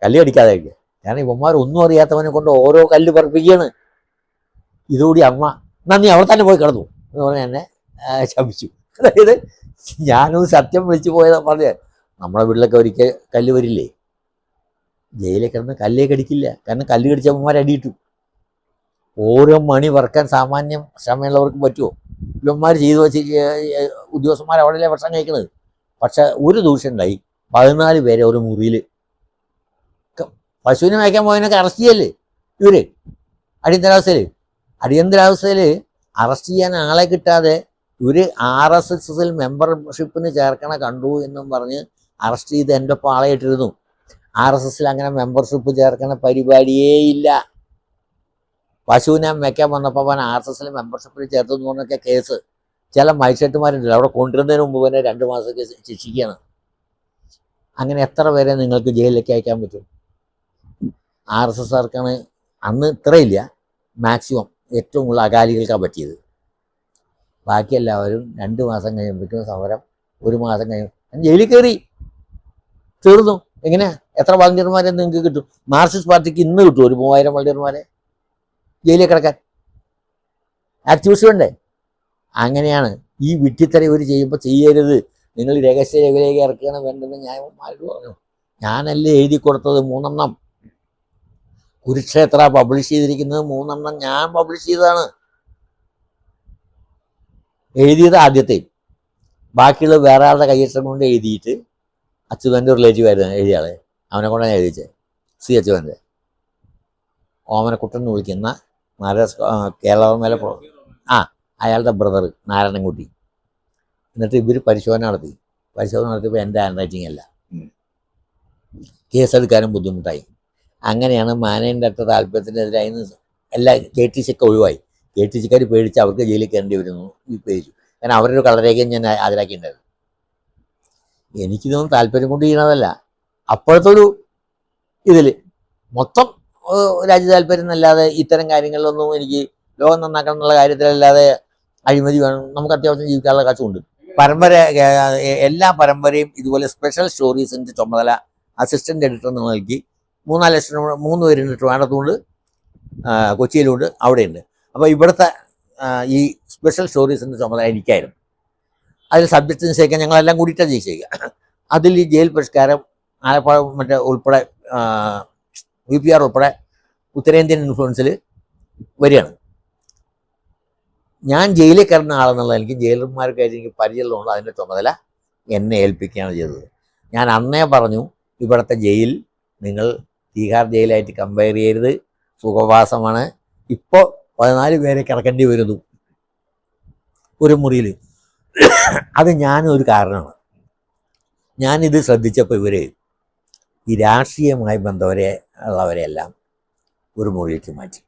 കല്ല് അടിക്കാതെ കഴിക്കുക. കാരണം ഇവന്മാർ ഒന്നും അറിയാത്തവനെ കൊണ്ട് ഓരോ കല്ല് പറപ്പിക്കുകയാണ്. ഇതുകൂടി അമ്മ നന്ദി അവിടെ തന്നെ പോയി കിടന്നു എന്ന് പറഞ്ഞ് എന്നെ ശപിച്ചു. അതായത് ഞാനൊന്ന് സത്യം വിളിച്ചു പോയത് പറഞ്ഞ നമ്മുടെ വീട്ടിലൊക്കെ ഒരിക്കൽ കല്ല് വരില്ലേ, ജയിലിൽ കിടന്ന് കല്ലേ കടിക്കില്ല. കാരണം കല്ല് കടിച്ചവന്മാർ അടിയിട്ടു. ഓരോ മണി വറക്കാൻ സാമാന്യം ക്ഷമയുള്ളവർക്ക് പറ്റുമോ? ഇവന്മാർ ചെയ്തു വെച്ച് ഉദ്യോഗസ്ഥന്മാർ അവിടെയല്ലേ ഭക്ഷണം കഴിക്കുന്നത്. പക്ഷെ ഒരു ദൂഷ്യം ഉണ്ടായി, 14 പേരെ ഒരു മുറിയിൽ. പശുവിനെ വയ്ക്കാൻ പോയതിനൊക്കെ അറസ്റ്റ് ചെയ്യല്ലേ ഇവർ അടിയന്തരാവസ്ഥയിൽ അറസ്റ്റ് ചെയ്യാൻ ആളെ കിട്ടാതെ ഇവർ RSSൽ മെമ്പർഷിപ്പിന് ചേർക്കണ കണ്ടു എന്നും പറഞ്ഞ് അറസ്റ്റ് ചെയ്ത് എൻ്റെ ഒപ്പം ആളെ ഇട്ടിരുന്നു. RSSൽ അങ്ങനെ മെമ്പർഷിപ്പ് ചേർക്കണ പരിപാടിയേ ഇല്ല. പശുവിനെ വയ്ക്കാൻ വന്നപ്പോൾ അവൻ RSSൽ മെമ്പർഷിപ്പിൽ ചേർത്തു എന്ന് പറഞ്ഞൊക്കെ കേസ്. ചില മജിസ്ട്രേറ്റുമാരുണ്ടല്ലോ അവിടെ കൊണ്ടുവരുന്നതിന് മുമ്പ് തന്നെ 2 മാസമൊക്കെ ശിക്ഷിക്കുകയാണ്. അങ്ങനെ എത്ര പേരെ നിങ്ങൾക്ക് ജയിലിലേക്ക് അയക്കാൻ പറ്റും? RSSകാർക്കാണ് അന്ന് ഇത്രയില്ല, മാക്സിമം ഏറ്റവും കൂടുതൽ അകാലികൾക്കാണ് പറ്റിയത്. ബാക്കി എല്ലാവരും 2 മാസം കഴിയുമ്പോഴേക്കും സമരം, 1 മാസം കഴിയുമ്പോൾ ജയിലിൽ കയറി തീർന്നു. എങ്ങനെയാ? എത്ര വളണ്ടിയർമാരെ നിങ്ങൾക്ക് കിട്ടും? മാർക്സിസ്റ്റ് പാർട്ടിക്ക് ഇന്ന് കിട്ടും ഒരു 3000 വളണ്ടിയർമാരെ ജയിലിൽ കിടക്കാൻ. ആക്ടിവിസ്റ്റ് വേണ്ടേ? അങ്ങനെയാണ് ഈ വിഡ്ഢിത്തരം ഇവർ ചെയ്യുമ്പോൾ ചെയ്യരുത്, നിങ്ങൾ രഹസ്യ രേഖയിലേക്ക് ഇറക്കുകയാണ് വേണ്ടതെന്ന് ന്യായമായിട്ട് പറഞ്ഞു. ഞാനല്ലേ എഴുതി കൊടുത്തത് 3 കുരുക്ഷേത്ര പബ്ലിഷ് ചെയ്തിരിക്കുന്നത് 3 ഞാൻ പബ്ലിഷ് ചെയ്തതാണ്. എഴുതിയത് ആദ്യത്തെ, ബാക്കിയുള്ള വേറെ ആളുടെ കയ്യക്ഷരം കൊണ്ട് എഴുതിയിട്ട് അച്യുതൻ്റെ റിലേറ്റീവ് ആയിരുന്നു എഴുതിയ ആളെ, അവനെ കൊണ്ടാണ് എഴുതിച്ചത്. C അച്യുതൻ്റെ ഓമനക്കുട്ടൻ എന്ന് വിളിക്കുന്ന കേരളമേലെ അയാളുടെ ബ്രദർ നാരായണൻകുട്ടി. എന്നിട്ട് ഇവർ പരിശോധന നടത്തിയപ്പോൾ എൻ്റെ ഹാൻഡ് റൈറ്റിംഗ് അല്ല, കേസെടുക്കാനും ബുദ്ധിമുട്ടായി. അങ്ങനെയാണ് മാനേജിൻ്റെ അടുത്ത താല്പര്യത്തിനെതിരായി എല്ലാ KTCയൊക്കെ ഒഴിവായി. KTCക്കാർ പേടിച്ച് അവർക്ക് ജയിലിൽ കയറേണ്ടി വരുന്നു ഈ പേജ്. കാരണം അവരൊരു കളരേഖയും ഞാൻ ഹാജരാക്കിയിട്ടുണ്ടായിരുന്നു. എനിക്കിതൊന്നും താല്പര്യം കൊണ്ട് ചെയ്യണതല്ല. അപ്പോഴത്തെ ഒരു ഇതിൽ മൊത്തം രാജ്യ താല്പര്യം എന്നല്ലാതെ ഇത്തരം കാര്യങ്ങളിലൊന്നും എനിക്ക് ലോകം നന്നാക്കണം എന്നുള്ള കാര്യത്തിലല്ലാതെ അഴിമതി വേണം, നമുക്ക് അത്യാവശ്യം ജീവിക്കാനുള്ള കാശുണ്ട്. എല്ലാ പരമ്പരയും ഇതുപോലെ സ്പെഷ്യൽ സ്റ്റോറീസിൻ്റെ ചുമതല അസിസ്റ്റൻ്റ് എഡിറ്റർ എന്ന് നൽകി 3-4 ലക്ഷം 3 പേരുണ്ട്. ട്രിവാൻഡ്രത്തുണ്ട്, കൊച്ചിയിലുണ്ട്, അവിടെയുണ്ട്. അപ്പോൾ ഇവിടുത്തെ ഈ സ്പെഷ്യൽ സ്റ്റോറീസിൻ്റെ ചുമതല എനിക്കായിരുന്നു. അതിൽ സബ്ജക്റ്റ് നിശ്ചയിക്കാൻ ഞങ്ങളെല്ലാം കൂടിയിട്ടാണ് നിശ്ചയിക്കുക. അതിൽ ഈ ജയിൽ പരിഷ്കാരം ആലപ്പുഴ ഉൾപ്പെടെ VPR ഉൾപ്പെടെ ഉത്തരേന്ത്യൻ ഇൻഫ്ലുവൻസിൽ വരികയാണ്. ഞാൻ ജയിലിൽ കയറുന്ന ആളെന്നുള്ള എനിക്ക് ജയിലർമാർക്കായിട്ട് എനിക്ക് പരിചയമുള്ളതുകൊണ്ട് അതിൻ്റെ ചുമതല എന്നെ ഏൽപ്പിക്കുകയാണ് ചെയ്തത്. ഞാൻ അന്നേ പറഞ്ഞു, ഇവിടുത്തെ ജയിൽ നിങ്ങൾ തീഹാർ ജയിലായിട്ട് കമ്പയർ ചെയ്യരുത്, സുഖവാസമാണ്. ഇപ്പോൾ 14 പേരെ കിടക്കേണ്ടി വരുന്നു ഒരു മുറിയിൽ. അത് ഞാനൊരു കാരണമാണ്. ഞാനിത് ശ്രദ്ധിച്ചപ്പോൾ ഇവർ ഈ രാഷ്ട്രീയമായി ഉള്ളവരെയെല്ലാം ഒരു മുറിയിലേക്ക് മാറ്റി,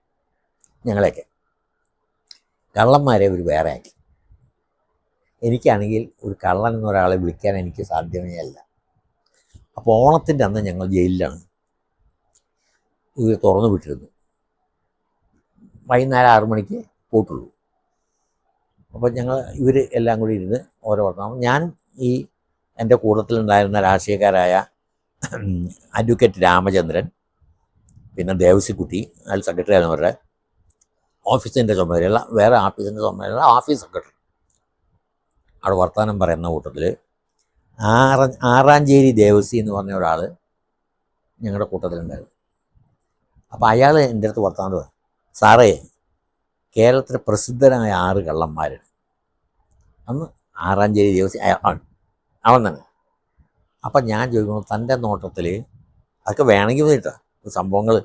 ഞങ്ങളെയൊക്കെ. കള്ളന്മാരെ ഒരു വേറെ ആക്കി. എനിക്കാണെങ്കിൽ ഒരു കള്ളൻ എന്നൊരാളെ വിളിക്കാൻ എനിക്ക് സാധ്യമേ അല്ല. അപ്പോൾ ഓണത്തിൻ്റെ അന്ന് ഞങ്ങൾ ജയിലിലാണ്. ഇവർ തുറന്നു വിട്ടിരുന്നു. വൈകുന്നേരം 6 മണിക്ക് പോയിട്ടുള്ളൂ. അപ്പോൾ ഇവർ എല്ലാം കൂടി ഇരുന്ന് ഓരോ വർത്തമാനം. ഞാൻ ഈ എൻ്റെ കൂട്ടത്തിലുണ്ടായിരുന്ന രാഷ്ട്രീയക്കാരായ അഡ്വക്കേറ്റ് രാമചന്ദ്രൻ, പിന്നെ ദേവസിക്കുട്ടി, അതിൽ സെക്രട്ടറി ആയിരുന്നവരുടെ ഓഫീസിൻ്റെ ചുമതലയുള്ള, വേറെ ഓഫീസിൻ്റെ ചുമതലയുള്ള ഓഫീസ് സെക്രട്ടറി, അവിടെ വർത്തമാനം പറയുന്ന കൂട്ടത്തിൽ ആറാഞ്ചേരി ദേവസി എന്ന് പറഞ്ഞ ഒരാൾ ഞങ്ങളുടെ കൂട്ടത്തിലുണ്ടായിരുന്നു. അപ്പോൾ അയാൾ എൻ്റെ അടുത്ത് വർത്തമാനം പറഞ്ഞു, സാറേ, കേരളത്തിലെ പ്രസിദ്ധരായ 6 കള്ളന്മാരുണ്ട്. അന്ന് ആറാഞ്ചേരി ദേവസി അവൻ തന്നെ. അപ്പം ഞാൻ ചോദിക്കുമ്പോൾ തൻ്റെ നോട്ടത്തിൽ അതൊക്കെ വേണമെങ്കിൽ കേട്ടോ സംഭവങ്ങൾ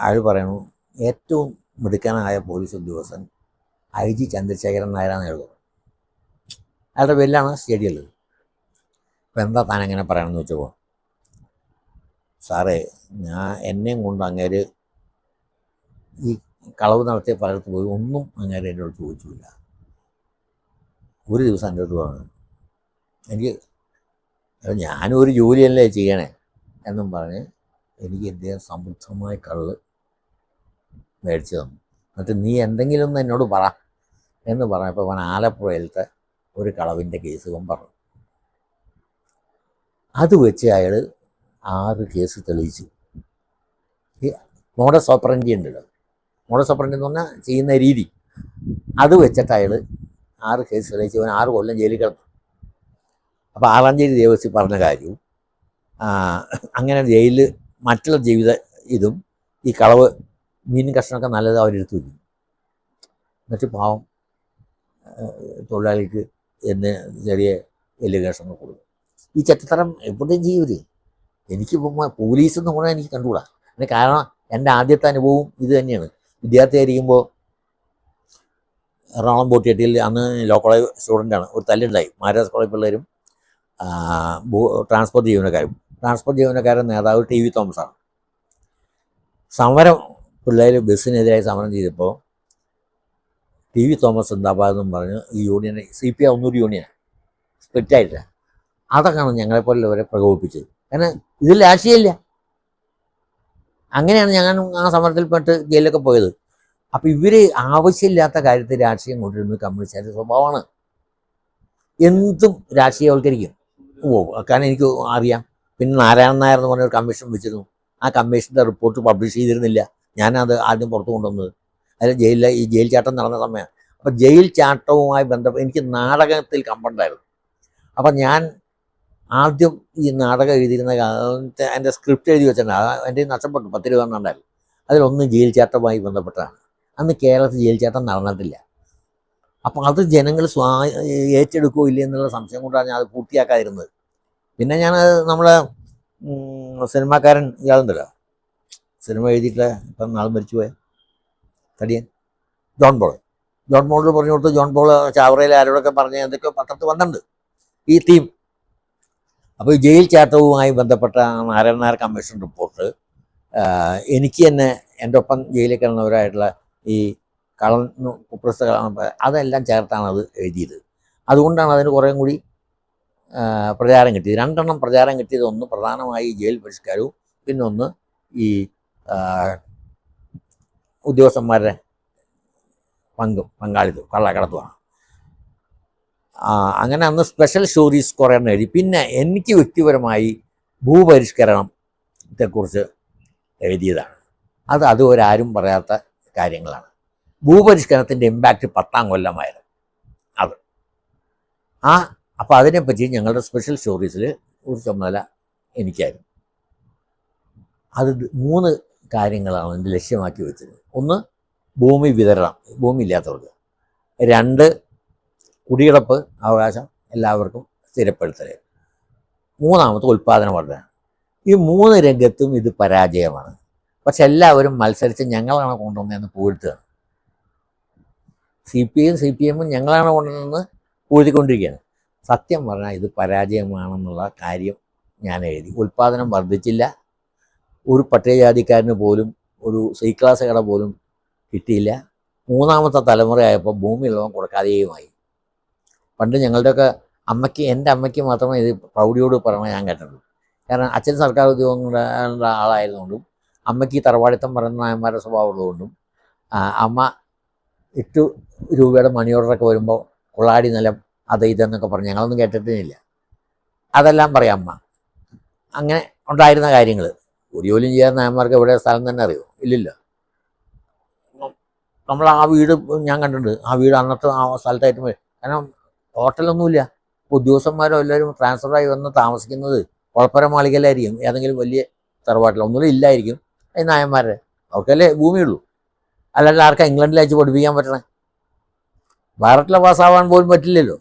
അയാൾ പറയണു, ഏറ്റവും മിടുക്കനായ പോലീസ് ഉദ്യോഗസ്ഥൻ IG ചന്ദ്രശേഖരൻ നായരാന്ന് എഴുതും. അയാളുടെ പേരിലാണ് സ്റ്റേഡിയുള്ളത്. അപ്പം എന്താ താൻ എങ്ങനെ പറയണമെന്ന് വെച്ചപ്പോൾ, സാറേ, എന്നെയും കൊണ്ട് അങ്ങേര് ഈ കളവ് നടത്തിയ പലയിടത്ത് പോയി ഒന്നും അങ്ങേര് എന്നോട് ചോദിച്ചില്ല. ഒരു ദിവസം എൻ്റെ അടുത്ത് പറഞ്ഞു, ഞാനും ഒരു ജോലിയല്ലേ ചെയ്യണേ എന്നും പറഞ്ഞ് എനിക്ക് എന്തെങ്കിലും സമൃദ്ധമായ കള്ള് മേടിച്ചു തന്നു. എന്നിട്ട് നീ എന്തെങ്കിലും ഒന്ന് എന്നോട് പറ എന്ന് പറഞ്ഞപ്പോൾ അവൻ ആലപ്പുഴയിലത്തെ ഒരു കളവിൻ്റെ കേസ് പറഞ്ഞു. അത് വെച്ച് അയാൾ 6 കേസ് തെളിയിച്ചു. ഈ മോഡസ് ഓപ്പറൻഡി ഉണ്ടല്ലോ, മോഡസ് ഓപ്പറൻഡി എന്ന് പറഞ്ഞാൽ ചെയ്യുന്ന രീതി, അത് വെച്ചിട്ട് അയാൾ 6 കേസ് തെളിയിച്ച് അവൻ 6 കൊല്ലം ജയിലിൽ കിടന്നു. അപ്പോൾ ആറാഞ്ചേരി ദേവസി പറഞ്ഞ കാര്യവും അങ്ങനെ ജയിലിൽ മറ്റുള്ള ജീവിത ഇതും ഈ കളവ് മീൻ കഷ്ണമൊക്കെ നല്ലത് അവരെടുത്തു വയ്ക്കും. എന്നിട്ട് പാവം തൊഴിലാളിക്ക് എന്ന് ചെറിയ എല്ല് കഷ്ണങ്ങൾ കൊടുക്കും. ഈ ചെറ്റത്തരം എവിടെയും ചെയ്യൂലേ. എനിക്ക് പോലീസ് എന്ന് പറഞ്ഞാൽ എനിക്ക് കണ്ടുകൂടാ. അതിന് കാരണം എൻ്റെ ആദ്യത്തെ അനുഭവം ഇത് തന്നെയാണ്. വിദ്യാർത്ഥിയായിരിക്കുമ്പോൾ എറണാകുളം ബോട്ടിയെട്ടിയിൽ അന്ന് ലോ കോളേജ് സ്റ്റുഡൻ്റാണ്, ഒരു തല്ലുണ്ടായി. മഹാരാജ് കോളേജ് പിള്ളേരും ട്രാൻസ്പോർട്ട് ജീവനക്കാരുടെ നേതാവ് TV തോമസാണ്. സമരം പിള്ളേർ ബസ്സിനെതിരായി സമരം ചെയ്തപ്പോൾ TV തോമസ് സിന്ദാബാദ് എന്നും പറഞ്ഞ് ഈ യൂണിയനെ CPI 100 യൂണിയൻ സ്പ്ലിറ്റായിട്ടില്ല. അതൊക്കെയാണ് ഞങ്ങളെപ്പോലുള്ളവരെ പ്രകോപിപ്പിച്ചത്. കാരണം ഇതിൽ രാഷ്ട്രീയമില്ല. അങ്ങനെയാണ് ഞങ്ങൾ ആ സമരത്തിൽപ്പെട്ട് ജയിലിലൊക്കെ പോയത്. അപ്പോൾ ഇവർ ആവശ്യമില്ലാത്ത കാര്യത്തിൽ രാഷ്ട്രീയം കൊണ്ടിരുന്നത് കമ്മ്യൂണിസ്റ്റുകാരുടെ സ്വഭാവമാണ്. എന്തും രാഷ്ട്രീയവൽക്കരിക്കും. കാരണം എനിക്ക് അറിയാം. പിന്നെ നാരായണൻ നായർ എന്ന് പറഞ്ഞൊരു കമ്മീഷൻ വെച്ചിരുന്നു. ആ കമ്മീഷൻ്റെ റിപ്പോർട്ട് പബ്ലിഷ് ചെയ്തിരുന്നില്ല. ഞാനത് ആദ്യം പുറത്തു കൊണ്ടുവന്നത്. അതിൽ ഈ ജയിൽ ചാട്ടം നടന്ന സമയമാണ്. അപ്പോൾ ജയിൽ ചാട്ടവുമായി ബന്ധപ്പെട്ട് എനിക്ക് നാടകത്തിൽ കമ്പുണ്ടായിരുന്നു. അപ്പം ഞാൻ ആദ്യം ഈ നാടകം എഴുതിയിരുന്ന എൻ്റെ സ്ക്രിപ്റ്റ് എഴുതി വെച്ചിട്ടുണ്ട്. എൻ്റെ നഷ്ടപ്പെട്ടു 10 രൂപ ഉണ്ടായിരുന്നു. അതിലൊന്ന് ജയിൽ ചാട്ടവുമായി ബന്ധപ്പെട്ടാണ്. അന്ന് കേരളത്തിൽ ജയിൽ ചാട്ടം നടന്നിട്ടില്ല. അപ്പം അത് ജനങ്ങൾ ഏറ്റെടുക്കുകയോ ഇല്ല എന്നുള്ള സംശയം കൊണ്ടാണ് ഞാൻ അത് പൂർത്തിയാക്കാതിരുന്നത്. പിന്നെ ഞാൻ നമ്മളെ സിനിമാക്കാരൻ ഇയാളുണ്ടല്ലോ, സിനിമ എഴുതിയിട്ടുള്ള ഇപ്പം നാൾ മരിച്ചുപോയ തടിയൻ ജോൺ പോളോട് പറഞ്ഞു കൊടുത്ത് ജോൺ പോൾ ചാവറയിൽ ആരോടൊക്കെ പറഞ്ഞ് എന്തൊക്കെയോ പത്രത്തിൽ വന്നിട്ടുണ്ട് ഈ തീം. അപ്പോൾ ഈ ജയിൽ ചാട്ടവുമായി ബന്ധപ്പെട്ട നാരായണൻ നായർ കമ്മീഷൻ റിപ്പോർട്ട് എനിക്ക് തന്നെ എൻ്റെ ഒപ്പം ജയിലിൽ കിടന്നവരായിട്ടുള്ള ഈ പുസ്തകം അതെല്ലാം ചേർത്താണ് അത് എഴുതിയത്. അതുകൊണ്ടാണ് അതിന് കുറേയും കൂടി പ്രചാരം കിട്ടിയത്. 2 എണ്ണം പ്രചാരം കിട്ടിയത്. ഒന്ന് പ്രധാനമായി ജയിൽ പരിഷ്കാരവും, പിന്നെ ഒന്ന് ഈ ഉദ്യോഗസ്ഥന്മാരുടെ പങ്കാളിത്തം കള്ളക്കടത്തുമാണ്. അങ്ങനെ അന്ന് സ്പെഷ്യൽ സ്റ്റോറീസ് കുറേ എണ്ണം എഴുതി. പിന്നെ എനിക്ക് വ്യക്തിപരമായി ഭൂപരിഷ്കരണത്തെക്കുറിച്ച് എഴുതിയതാണ്. അതുവരെ ആരും പറയാത്ത കാര്യങ്ങളാണ്. ഭൂപരിഷ്കരണത്തിൻ്റെ ഇമ്പാക്റ്റ് 10ാം കൊല്ലമായിരുന്നു അത്. അപ്പോൾ അതിനെപ്പറ്റി ഞങ്ങളുടെ സ്പെഷ്യൽ സ്റ്റോറീസിൽ ഒരു ചുമതല എനിക്കായിരുന്നു. അത് 3 കാര്യങ്ങളാണ് എൻ്റെ ലക്ഷ്യമാക്കി വെച്ചത്. ഒന്ന്, ഭൂമി വിതരണം, ഭൂമി ഇല്ലാത്തവർക്ക്. 2, കുടികിടപ്പ് അവകാശം എല്ലാവർക്കും സ്ഥിരപ്പെടുത്തൽ. 3ാമത്തെ ഉൽപ്പാദന വർധന. ഈ 3 രംഗത്തും ഇത് പരാജയമാണ്. പക്ഷെ എല്ലാവരും മത്സരിച്ച് ഞങ്ങളാണ് കൊണ്ടുവന്നതെന്ന് പൂഴ്ത്തുകയാണ്. CPM ഞങ്ങളാണ് കൊണ്ടുവന്നതെന്ന് പൂഴ്ത്തിക്കൊണ്ടിരിക്കുകയാണ്. സത്യം പറഞ്ഞാൽ ഇത് പരാജയമാണെന്നുള്ള കാര്യം ഞാൻ എഴുതി. ഉൽപ്പാദനം വർദ്ധിച്ചില്ല. ഒരു പട്ടികജാതിക്കാരന് പോലും ഒരു C ക്ലാസ് കട പോലും കിട്ടിയില്ല. മൂന്നാമത്തെ തലമുറയായപ്പോൾ ഭൂമിയുള്ളവൻ കൊടുക്കാതെയുമായി. പണ്ട് ഞങ്ങളുടെയൊക്കെ അമ്മയ്ക്ക്, എൻ്റെ അമ്മയ്ക്ക് മാത്രമേ ഇത് പ്രൗഢിയോട് പറഞ്ഞാൽ ഞാൻ കേട്ടിട്ടുള്ളൂ. കാരണം അച്ഛൻ സർക്കാർ ഉദ്യോഗങ്ങളുടെ ആളായതുകൊണ്ടും അമ്മയ്ക്ക് ഈ തറവാടിത്തം പറയുന്ന നായന്മാരുടെ സ്വഭാവം ഉള്ളതുകൊണ്ടും അമ്മ 8 രൂപയുടെ മണി ഓർഡറൊക്കെ വരുമ്പോൾ കൊള്ളാടി നിലം അത് ഇതെന്നൊക്കെ പറഞ്ഞ് ഞങ്ങളൊന്നും കേട്ടിട്ടില്ല. അതെല്ലാം പറയാം അമ്മ. അങ്ങനെ ഉണ്ടായിരുന്ന കാര്യങ്ങൾ. ഒരു ജോലിയും ചെയ്യാൻ നായന്മാർക്ക് എവിടെ സ്ഥലം തന്നെ അറിയോ? ഇല്ലല്ലോ. നമ്മൾ ആ വീട് ഞാൻ കണ്ടിട്ടുണ്ട്. ആ വീട് അന്നത്തെ ആ സ്ഥലത്തായിട്ട് കാരണം ഹോട്ടലൊന്നുമില്ല. ഉദ്യോഗസ്ഥന്മാരോ എല്ലാവരും ട്രാൻസ്ഫറായി വന്ന് താമസിക്കുന്നത് കുഴപ്പര മാളികയിലായിരിക്കും, ഏതെങ്കിലും വലിയ തറവാട്ടിലൊന്നും ഇല്ലായിരിക്കും. ഈ നായന്മാരുടെ അവർക്കല്ലേ ഭൂമിയുള്ളൂ. അല്ലാണ്ട് ആർക്കാ ഇംഗ്ലണ്ടിൽ അയച്ച് പഠിപ്പിക്കാൻ പറ്റണേ? ഭാരതിലെ പാസ്സാവാൻ പോലും പറ്റില്ലല്ലോ.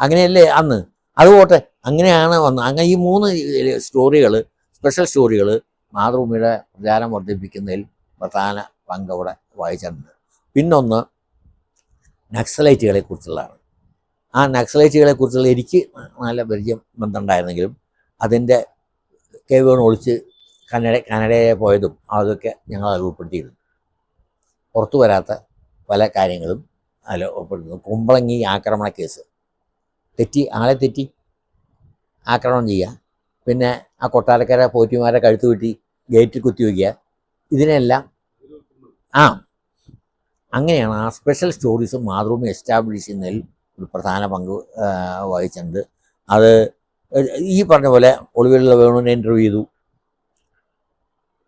അങ്ങനെയല്ലേ അന്ന്. അത് പോട്ടെ, അങ്ങനെയാണ് വന്നത്. അങ്ങനെ ഈ 3 സ്റ്റോറികൾ, സ്പെഷ്യൽ സ്റ്റോറികൾ മാതൃഭൂമിയുടെ പ്രചാരം വർദ്ധിപ്പിക്കുന്നതിൽ പ്രധാന പങ്ക് അവിടെ വഹിച്ചിട്ടുണ്ട്. പിന്നൊന്ന് നക്സലൈറ്റുകളെ കുറിച്ചുള്ളതാണ്. ആ നക്സലൈറ്റുകളെ കുറിച്ചുള്ള എനിക്ക് നല്ല പരിചയം ബന്ധമുണ്ടായിരുന്നെങ്കിലും അതിൻ്റെ വേണു ഒളിച്ച് കനഡയെ പോയതും അതൊക്കെ ഞങ്ങൾ അതിൽ ഉൾപ്പെടുത്തിയിരുന്നു. പുറത്തു വരാത്ത പല കാര്യങ്ങളും അതിൽ ഉൾപ്പെടുത്തുന്നു. കുമ്പളങ്ങി ആക്രമണ കേസ്, ആളെ തെറ്റി ആക്രമണം ചെയ്യുക, പിന്നെ ആ കൊട്ടാരക്കര പോറ്റിമാരെ കഴുത്ത് വെട്ടി ഗേറ്റിൽ കുത്തിവെക്കുക, ഇതിനെല്ലാം അങ്ങനെയാണ് ആ സ്പെഷ്യൽ സ്റ്റോറീസ് മാതൃഭൂമി എസ്റ്റാബ്ലിഷ് ചെയ്യുന്നതിൽ ഒരു പ്രധാന പങ്ക് വഹിച്ചിട്ടുണ്ട്. അത് ഈ പറഞ്ഞ പോലെ ഒളിവിലുള്ള വേണുവിനെ ഇൻ്റർവ്യൂ ചെയ്തു.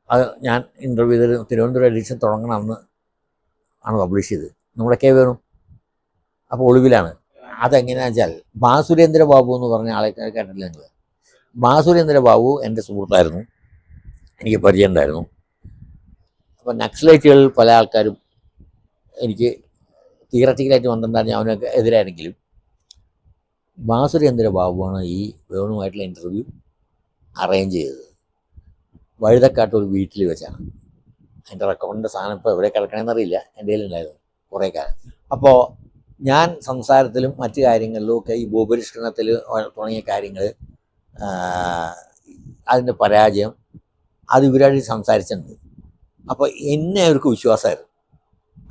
അത് ഞാൻ ഇൻ്റർവ്യൂ ചെയ്ത് തിരുവനന്തപുരം എഡിഷൻ തുടങ്ങണമെന്ന് ആണ് പബ്ലിഷ് ചെയ്തത്. നമ്മുടെ വേണു അപ്പോൾ ഒളിവിലാണ്. അതെങ്ങനെയാണെന്ന് വെച്ചാൽ ബാസുരേന്ദ്ര ബാബു എന്ന് പറഞ്ഞ ആളെ കേട്ടില്ല നിങ്ങൾ? ബാസുരേന്ദ്ര ബാബു എൻ്റെ സുഹൃത്തായിരുന്നു, എനിക്ക് പരിചയം ഉണ്ടായിരുന്നു. അപ്പോൾ നക്സലൈറ്റുകളിൽ പല ആൾക്കാരും എനിക്ക് തിയററ്റിക്കലായിട്ട് വന്നിട്ടുണ്ടായിരുന്നു, അവനൊക്കെ എതിരായിരുന്നെങ്കിലും ബാസുരേന്ദ്ര ബാബുവാണ് ഈ വേണുമായിട്ടുള്ള ഇൻ്റർവ്യൂ അറേഞ്ച് ചെയ്തത്. വഴുതക്കാട്ട് ഒരു വീട്ടിൽ വെച്ചാണ്. അതിൻ്റെ റെക്കോർഡിൻ്റെ സാധനം ഇപ്പോൾ എവിടെ കിടക്കണമെന്നറിയില്ല, എൻ്റെ കയ്യിലുണ്ടായിരുന്നു കുറേ കാലം. അപ്പോൾ ഞാൻ സംസാരത്തിലും മറ്റു കാര്യങ്ങളിലും ഒക്കെ ഈ ഭൂപരിഷ്കരണത്തിൽ തുടങ്ങിയ കാര്യങ്ങൾ, അതിൻ്റെ പരാജയം, അത് ഇവരായിട്ട് സംസാരിച്ചിട്ടുണ്ട്. അപ്പോൾ എന്നെ അവർക്ക് വിശ്വാസമായിരുന്നു.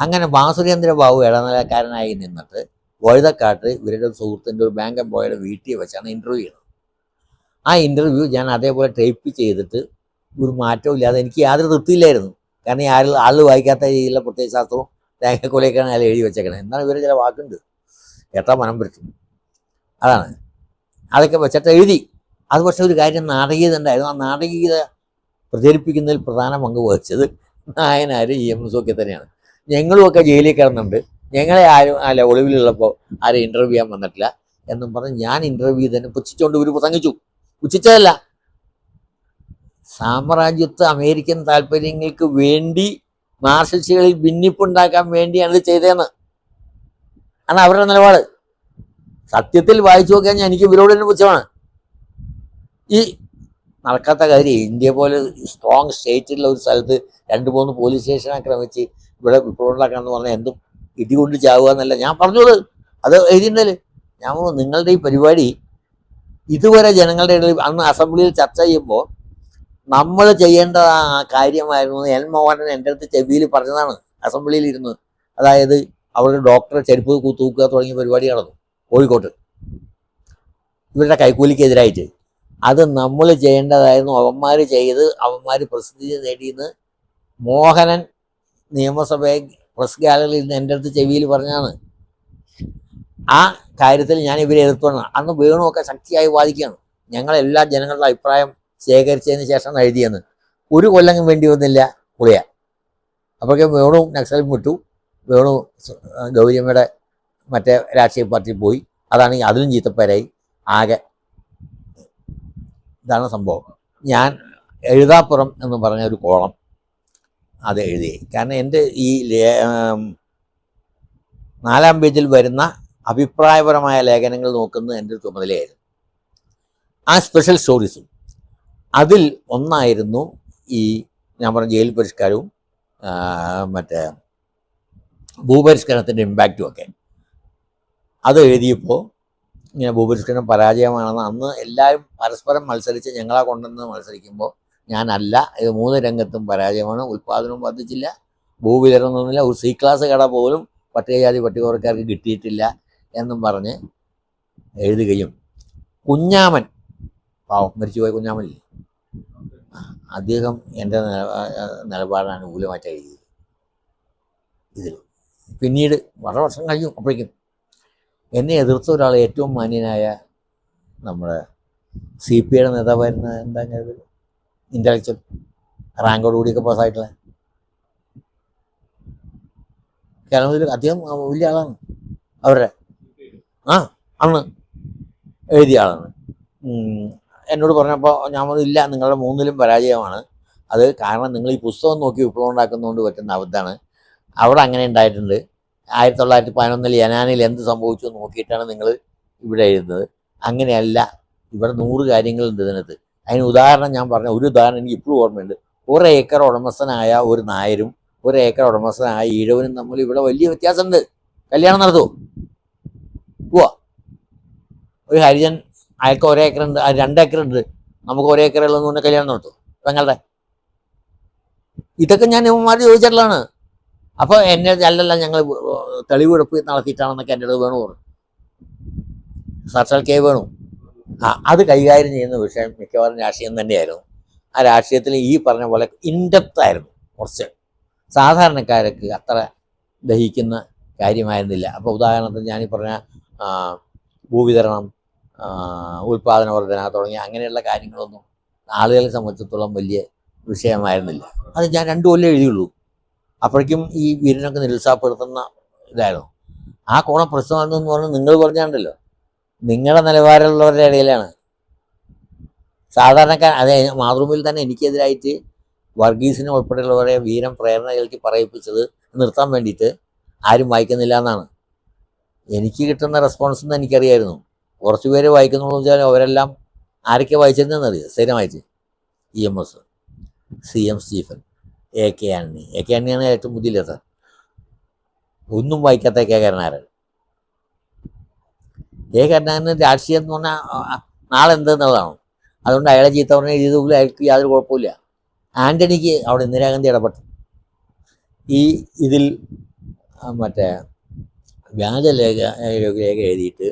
അങ്ങനെ ബാസുരേന്ദ്ര ബാബു ഇടനിലക്കാരനായി നിന്നിട്ട് വഴുതക്കാട്ട് ഇവരുടെ സുഹൃത്തിൻ്റെ ഒരു ബാങ്ക് എംപ്ലോയിയുടെ വീട്ടിൽ വെച്ചാണ് ഇൻ്റർവ്യൂ ചെയ്യുന്നത്. ആ ഇൻ്റർവ്യൂ ഞാൻ അതേപോലെ ടൈപ്പ് ചെയ്തിട്ട് ഒരു മാറ്റവും ഇല്ലാതെ എനിക്ക് യാതൊരു തൃപ്തിയില്ലായിരുന്നു. കാരണം ആൾ വായിക്കാത്ത രീതിയിലുള്ള പ്രത്യയശാസ്ത്രവും തേങ്ങക്കൊലയൊക്കെയാണ് അയാൾ എഴുതി വെച്ചേക്കണത്. എന്നാണ് ഇവർ ചില വാക്കുണ്ട് കേട്ടാൽ മനം പറ്റും. അതാണ് അതൊക്കെ വെച്ചിട്ട് എഴുതി. അത് പക്ഷേ ഒരു കാര്യം നാടകീയത ഉണ്ടായിരുന്നു. ആ നാടകീയത പ്രചരിപ്പിക്കുന്നതിൽ പ്രധാന പങ്ക് വഹിച്ചത് നായനാർ EMS ഒക്കെ തന്നെയാണ്. ഞങ്ങളുമൊക്കെ ജയിലിൽ കിടന്നുണ്ട്, ഞങ്ങളെ ആരും ഒളിവിലുള്ളപ്പോൾ ആരും ഇൻ്റർവ്യൂ ചെയ്യാൻ വന്നിട്ടില്ല എന്നും പറഞ്ഞ് ഞാൻ ഇൻ്റർവ്യൂ തന്നെ പുച്ഛിച്ചുകൊണ്ട് ഇവർ പ്രസംഗിച്ചു. പുച്ഛിച്ചതല്ല, സാമ്രാജ്യത്വ അമേരിക്കൻ താല്പര്യങ്ങൾക്ക് വേണ്ടി മാർഷൽസുകളിൽ ഭിന്നിപ്പുണ്ടാക്കാൻ വേണ്ടിയാണ് ഇത് ചെയ്തതെന്ന് ആണ് അവരുടെ നിലപാട്. സത്യത്തിൽ വായിച്ചു നോക്കിയാൽ എനിക്ക് ഇവരോട് തന്നെ പുച്ഛമാണ്. ഈ നടക്കാത്ത കാര്യം, ഇന്ത്യ പോലെ സ്ട്രോങ് സ്റ്റേറ്റുള്ള ഒരു സ്ഥലത്ത് 2-3 പോലീസ് സ്റ്റേഷൻ ആക്രമിച്ച് ഇവിടെ വിപ്ലവം ഉണ്ടാക്കാമെന്ന് പറഞ്ഞാൽ എന്തും ഇടികൊണ്ട് ചാവുക എന്നല്ല ഞാൻ പറഞ്ഞത്. അത് എഴുതിയിട്ടുണ്ടല്ലേ. ഞാൻ നിങ്ങളുടെ ഈ പരിപാടി ഇതുവരെ ജനങ്ങളുടെ ഇടയിൽ അന്ന് അസംബ്ലിയിൽ ചർച്ച ചെയ്യുമ്പോൾ നമ്മൾ ചെയ്യേണ്ട കാര്യമായിരുന്നു. എൻ മോഹനൻ എൻ്റെ അടുത്ത് ചെവിയിൽ പറഞ്ഞതാണ് അസംബ്ലിയിൽ ഇരുന്ന്. അതായത് അവരുടെ ഡോക്ടറെ ചെരുപ്പ് തൂക്കുക തുടങ്ങിയ പരിപാടി നടന്നു കോഴിക്കോട്ട് ഇവരുടെ കൈക്കൂലിക്കെതിരായിട്ട്. അത് നമ്മൾ ചെയ്യേണ്ടതായിരുന്നു. അവന്മാർ ചെയ്ത് അവന്മാർ പ്രസിദ്ധി നേടിയെന്ന് മോഹനൻ നിയമസഭയെ പ്രസ് ഗാലറിയിൽ നിന്ന് എൻ്റെ അടുത്ത് ചെവിയിൽ പറഞ്ഞാണ്. ആ കാര്യത്തിൽ ഞാൻ ഇവരെ എതിർത്തുകൊണ്ട് അന്ന് വേണുമൊക്കെ ശക്തിയായി വാദിക്കുകയാണ്. ഞങ്ങളെല്ലാ ജനങ്ങളുടെ അഭിപ്രായം ശേഖരിച്ചതിന് ശേഷം എഴുതിയെന്ന്. ഒരു കൊല്ലം വേണ്ടി വന്നില്ല പുളിയ. അപ്പോഴേക്കും വേണു നക്സലും വിട്ടു. വേണു ഗൗരിയമ്മയുടെ മറ്റേ രാഷ്ട്രീയ പാർട്ടിയിൽ പോയി. അതാണെങ്കിൽ അതിലും ചീത്തപ്പേരായി. ആകെ ഇതാണ് സംഭവം. ഞാൻ എഴുതാപ്പുറം എന്ന് പറഞ്ഞ ഒരു കോളം അത് എഴുതി. കാരണം എൻ്റെ ഈ 4-ാം പേജിൽ വരുന്ന അഭിപ്രായപരമായ ലേഖനങ്ങൾ നോക്കുന്നത് എൻ്റെ ചുമതലയായിരുന്നു. ആ സ്പെഷ്യൽ സ്റ്റോറീസും അതിൽ ഒന്നായിരുന്നു ഈ ഞാൻ പറഞ്ഞ ജയിൽ പരിഷ്കാരവും മറ്റേ ഭൂപരിഷ്കരണത്തിൻ്റെ ഇമ്പാക്റ്റും ഒക്കെ. അത് എഴുതിയപ്പോൾ ഇങ്ങനെ ഭൂപരിഷ്കരണം പരാജയമാണെന്ന് അന്ന് എല്ലാവരും പരസ്പരം മത്സരിച്ച് ഞങ്ങളെ കൊണ്ടുവന്ന് മത്സരിക്കുമ്പോൾ ഞാനല്ല, ഇത് 3 രംഗത്തും പരാജയമാണ്. ഉൽപ്പാദനവും വർദ്ധിച്ചില്ല, ഭൂവിതരണം ഒന്നുമില്ല, ഒരു സി ക്ലാസ് കട പോലും പട്ടികജാതി പട്ടികവർക്കാർക്ക് കിട്ടിയിട്ടില്ല എന്നും പറഞ്ഞ് എഴുതുകയും കുഞ്ഞാമൻ, പാവം മരിച്ചുപോയ കുഞ്ഞാമനില്ലേ, അദ്ദേഹം എൻ്റെ നിലപാടാണ് അനുകൂലമായിട്ട് എഴുതിയത്. ഇതിൽ പിന്നീട് വളരെ വർഷം കഴിഞ്ഞു അപ്പോഴേക്കും എന്നെ എതിർത്ത ഒരാൾ, ഏറ്റവും മാന്യനായ നമ്മുടെ CPIയുടെ നേതാവായിരുന്ന എന്താ ഇൻ്റലക്ച്വൽ റാങ്കോടുകൂടിയൊക്കെ പാസ്സായിട്ടുള്ള കേരളത്തിൽ അദ്ദേഹം വലിയ ആളാണ്, അവരുടെ അന്ന് എഴുതിയ ആളാണ്. എന്നോട് പറഞ്ഞപ്പോൾ ഞാൻ പറഞ്ഞു ഇല്ല, നിങ്ങളുടെ മൂന്നിലും പരാജയമാണ്. അത് കാരണം നിങ്ങൾ ഈ പുസ്തകം നോക്കി വിപ്ലവം ഉണ്ടാക്കുന്നതുകൊണ്ട് പറ്റുന്ന അബദ്ധമാണ്. അവിടെ അങ്ങനെ ഉണ്ടായിട്ടുണ്ട്. 1911 യനാനിൽ എന്ത് സംഭവിച്ചു നോക്കിയിട്ടാണ് നിങ്ങൾ ഇവിടെ എഴുതുന്നത്. അങ്ങനെയല്ല, ഇവിടെ 100 കാര്യങ്ങളുണ്ട് ഇതിനകത്ത്. അതിന് ഉദാഹരണം ഞാൻ പറഞ്ഞ ഒരു ഉദാഹരണം എനിക്ക് ഇപ്പോഴും ഓർമ്മയുണ്ട്. 1 ഏക്കർ ഉടമസ്ഥനായ ഒരു നായരും 1 ഏക്കർ ഉടമസ്ഥനായ ഈഴവനും തമ്മിൽ ഇവിടെ വലിയ വ്യത്യാസമുണ്ട്. കല്യാണം നടത്തുമോ? പോവാ. ഒരു ഹരിജൻ, അയാൾക്ക് 1 ഏക്കറുണ്ട്, 2 ഏക്കറുണ്ട്, നമുക്ക് 1 ഏക്കർ ഉള്ളതെന്ന് പറഞ്ഞാൽ കല്യാണം നടത്തും പെങ്ങളുടെ? ഇതൊക്കെ ഞാൻ ഇവന്മാർ ചോദിച്ചിട്ടുള്ളതാണ്. അപ്പോൾ എന്നെ അല്ലല്ല ഞങ്ങൾ തെളിവെടുപ്പ് നടത്തിയിട്ടാണെന്നൊക്കെ എൻ്റെ അടുത്ത് വേണു പറഞ്ഞു, സാക്ഷാൽ കെ വേണു. അത് കൈകാര്യം ചെയ്യുന്ന വിഷയം മിക്കവാറും രാഷ്ട്രീയം തന്നെയായിരുന്നു. ആ രാഷ്ട്രീയത്തിൽ ഈ പറഞ്ഞ പോലെ ഇൻഡെപ്തായിരുന്നു, കുറച്ച് സാധാരണക്കാർക്ക് അത്ര ദഹിക്കുന്ന കാര്യമായിരുന്നില്ല. അപ്പോൾ ഉദാഹരണത്തിന് ഞാനീ പറഞ്ഞ ഭൂവിതരണം, ഉൽപാദന വർധന തുടങ്ങിയ അങ്ങനെയുള്ള കാര്യങ്ങളൊന്നും ആളുകളെ സംബന്ധിച്ചിടത്തോളം വലിയ വിഷയമായിരുന്നില്ല. അത് ഞാൻ 2 കൊല്ലം എഴുതിയുള്ളൂ. അപ്പോഴേക്കും ഈ വീരനൊക്കെ നിരുത്സാഹപ്പെടുത്തുന്ന ഇതായിരുന്നു. ആ കോണം പ്രശ്നമാണെന്ന് പറഞ്ഞാൽ നിങ്ങൾ പറഞ്ഞാണ്ടല്ലോ, നിങ്ങളുടെ നിലവാരമുള്ളവരുടെ ഇടയിലാണ് സാധാരണക്കാർ. അതെ, മാതൃഭൂമിയിൽ തന്നെ എനിക്കെതിരായിട്ട് വർഗീസിനെ ഉൾപ്പെടെയുള്ളവരെ വീരം പ്രേരണ കേൾക്കി പറയിപ്പിച്ചത് നിർത്താൻ വേണ്ടിയിട്ട് ആരും വായിക്കുന്നില്ല എന്നാണ് എനിക്ക് കിട്ടുന്ന റെസ്പോൺസ് എന്ന് എനിക്കറിയായിരുന്നു. കുറച്ച് പേര് വായിക്കുന്നുള്ളൂ വെച്ചാൽ അവരെല്ലാം ആരൊക്കെ വായിച്ചിരുന്നതെന്നറിയാം സ്ഥിരമായിട്ട്. EMS, CM Stephen, AK Antony. AK ആന്റണിയാണ് ഏറ്റവും പുതിയ ലെറ്റർ. ഒന്നും വായിക്കാത്ത കേരനാരൻ. കരുണാകരന് രാഷ്ട്രീയം എന്ന് പറഞ്ഞാൽ നാളെ എന്തെന്നുള്ളതാണ്. അതുകൊണ്ട് അയാളെ ചീത്ത പറഞ്ഞാൽ എഴുതിയതുപോലെ അയാൾക്ക് യാതൊരു കുഴപ്പമില്ല. ആന്റണിക്ക് അവിടെ ഇന്ദിരാഗാന്ധി ഇടപെട്ടു. ഇതിൽ മറ്റേ വ്യാജ രേഖ എഴുതിയിട്ട്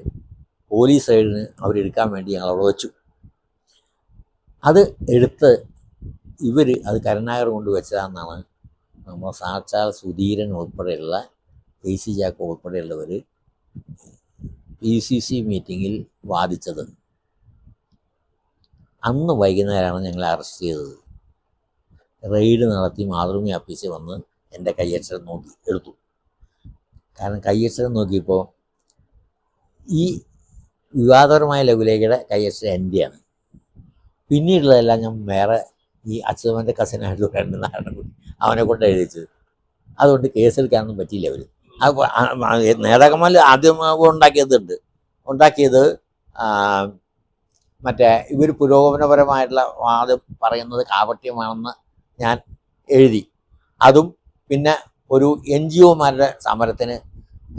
പോലീസ് സൈഡിന് അവരെടുക്കാൻ വേണ്ടി ഞങ്ങൾ അവിടെ വെച്ചു. അത് എടുത്ത് അത് കരുണാകർ കൊണ്ട് വെച്ചതാണെന്നാണ് നമ്മൾ സാക്ഷാൽ സുധീരൻ ഉൾപ്പെടെയുള്ള PC ചാക്കോ ഉൾപ്പെടെയുള്ളവർ PCC മീറ്റിങ്ങിൽ വാദിച്ചത്. അന്ന് വൈകുന്നേരമാണ് ഞങ്ങളെ അറസ്റ്റ് ചെയ്തത്. റെയ്ഡ് നടത്തി മാതൃഭൂമി ഓഫീസിൽ വന്ന് എൻ്റെ കയ്യക്ഷരം നോക്കി എടുത്തു. കാരണം കയ്യക്ഷരം നോക്കിയപ്പോൾ ഈ വിവാദപരമായ ലഘുലേഖയുടെ കയ്യക്ഷരം എൻ്റെയാണ്. പിന്നീടുള്ളതെല്ലാം ഞാൻ വേറെ ഈ അച്യുതൻ്റെ കസിനായിട്ടുള്ള 2 നാരായണൻകുട്ടി അവനെ കൊണ്ട് എഴുതിച്ചത്. അതുകൊണ്ട് കേസെടുക്കാനൊന്നും പറ്റിയില്ല. അവർ നേതാക്കന്മാർ ആദ്യം ഉണ്ടാക്കിയത് മറ്റേ ഇവർ പുരോഗമനപരമായിട്ടുള്ള വാദം പറയുന്നത് കാപട്യമാണെന്ന് ഞാൻ എഴുതി. അതും പിന്നെ ഒരു NGOമാരുടെ സമരത്തിന്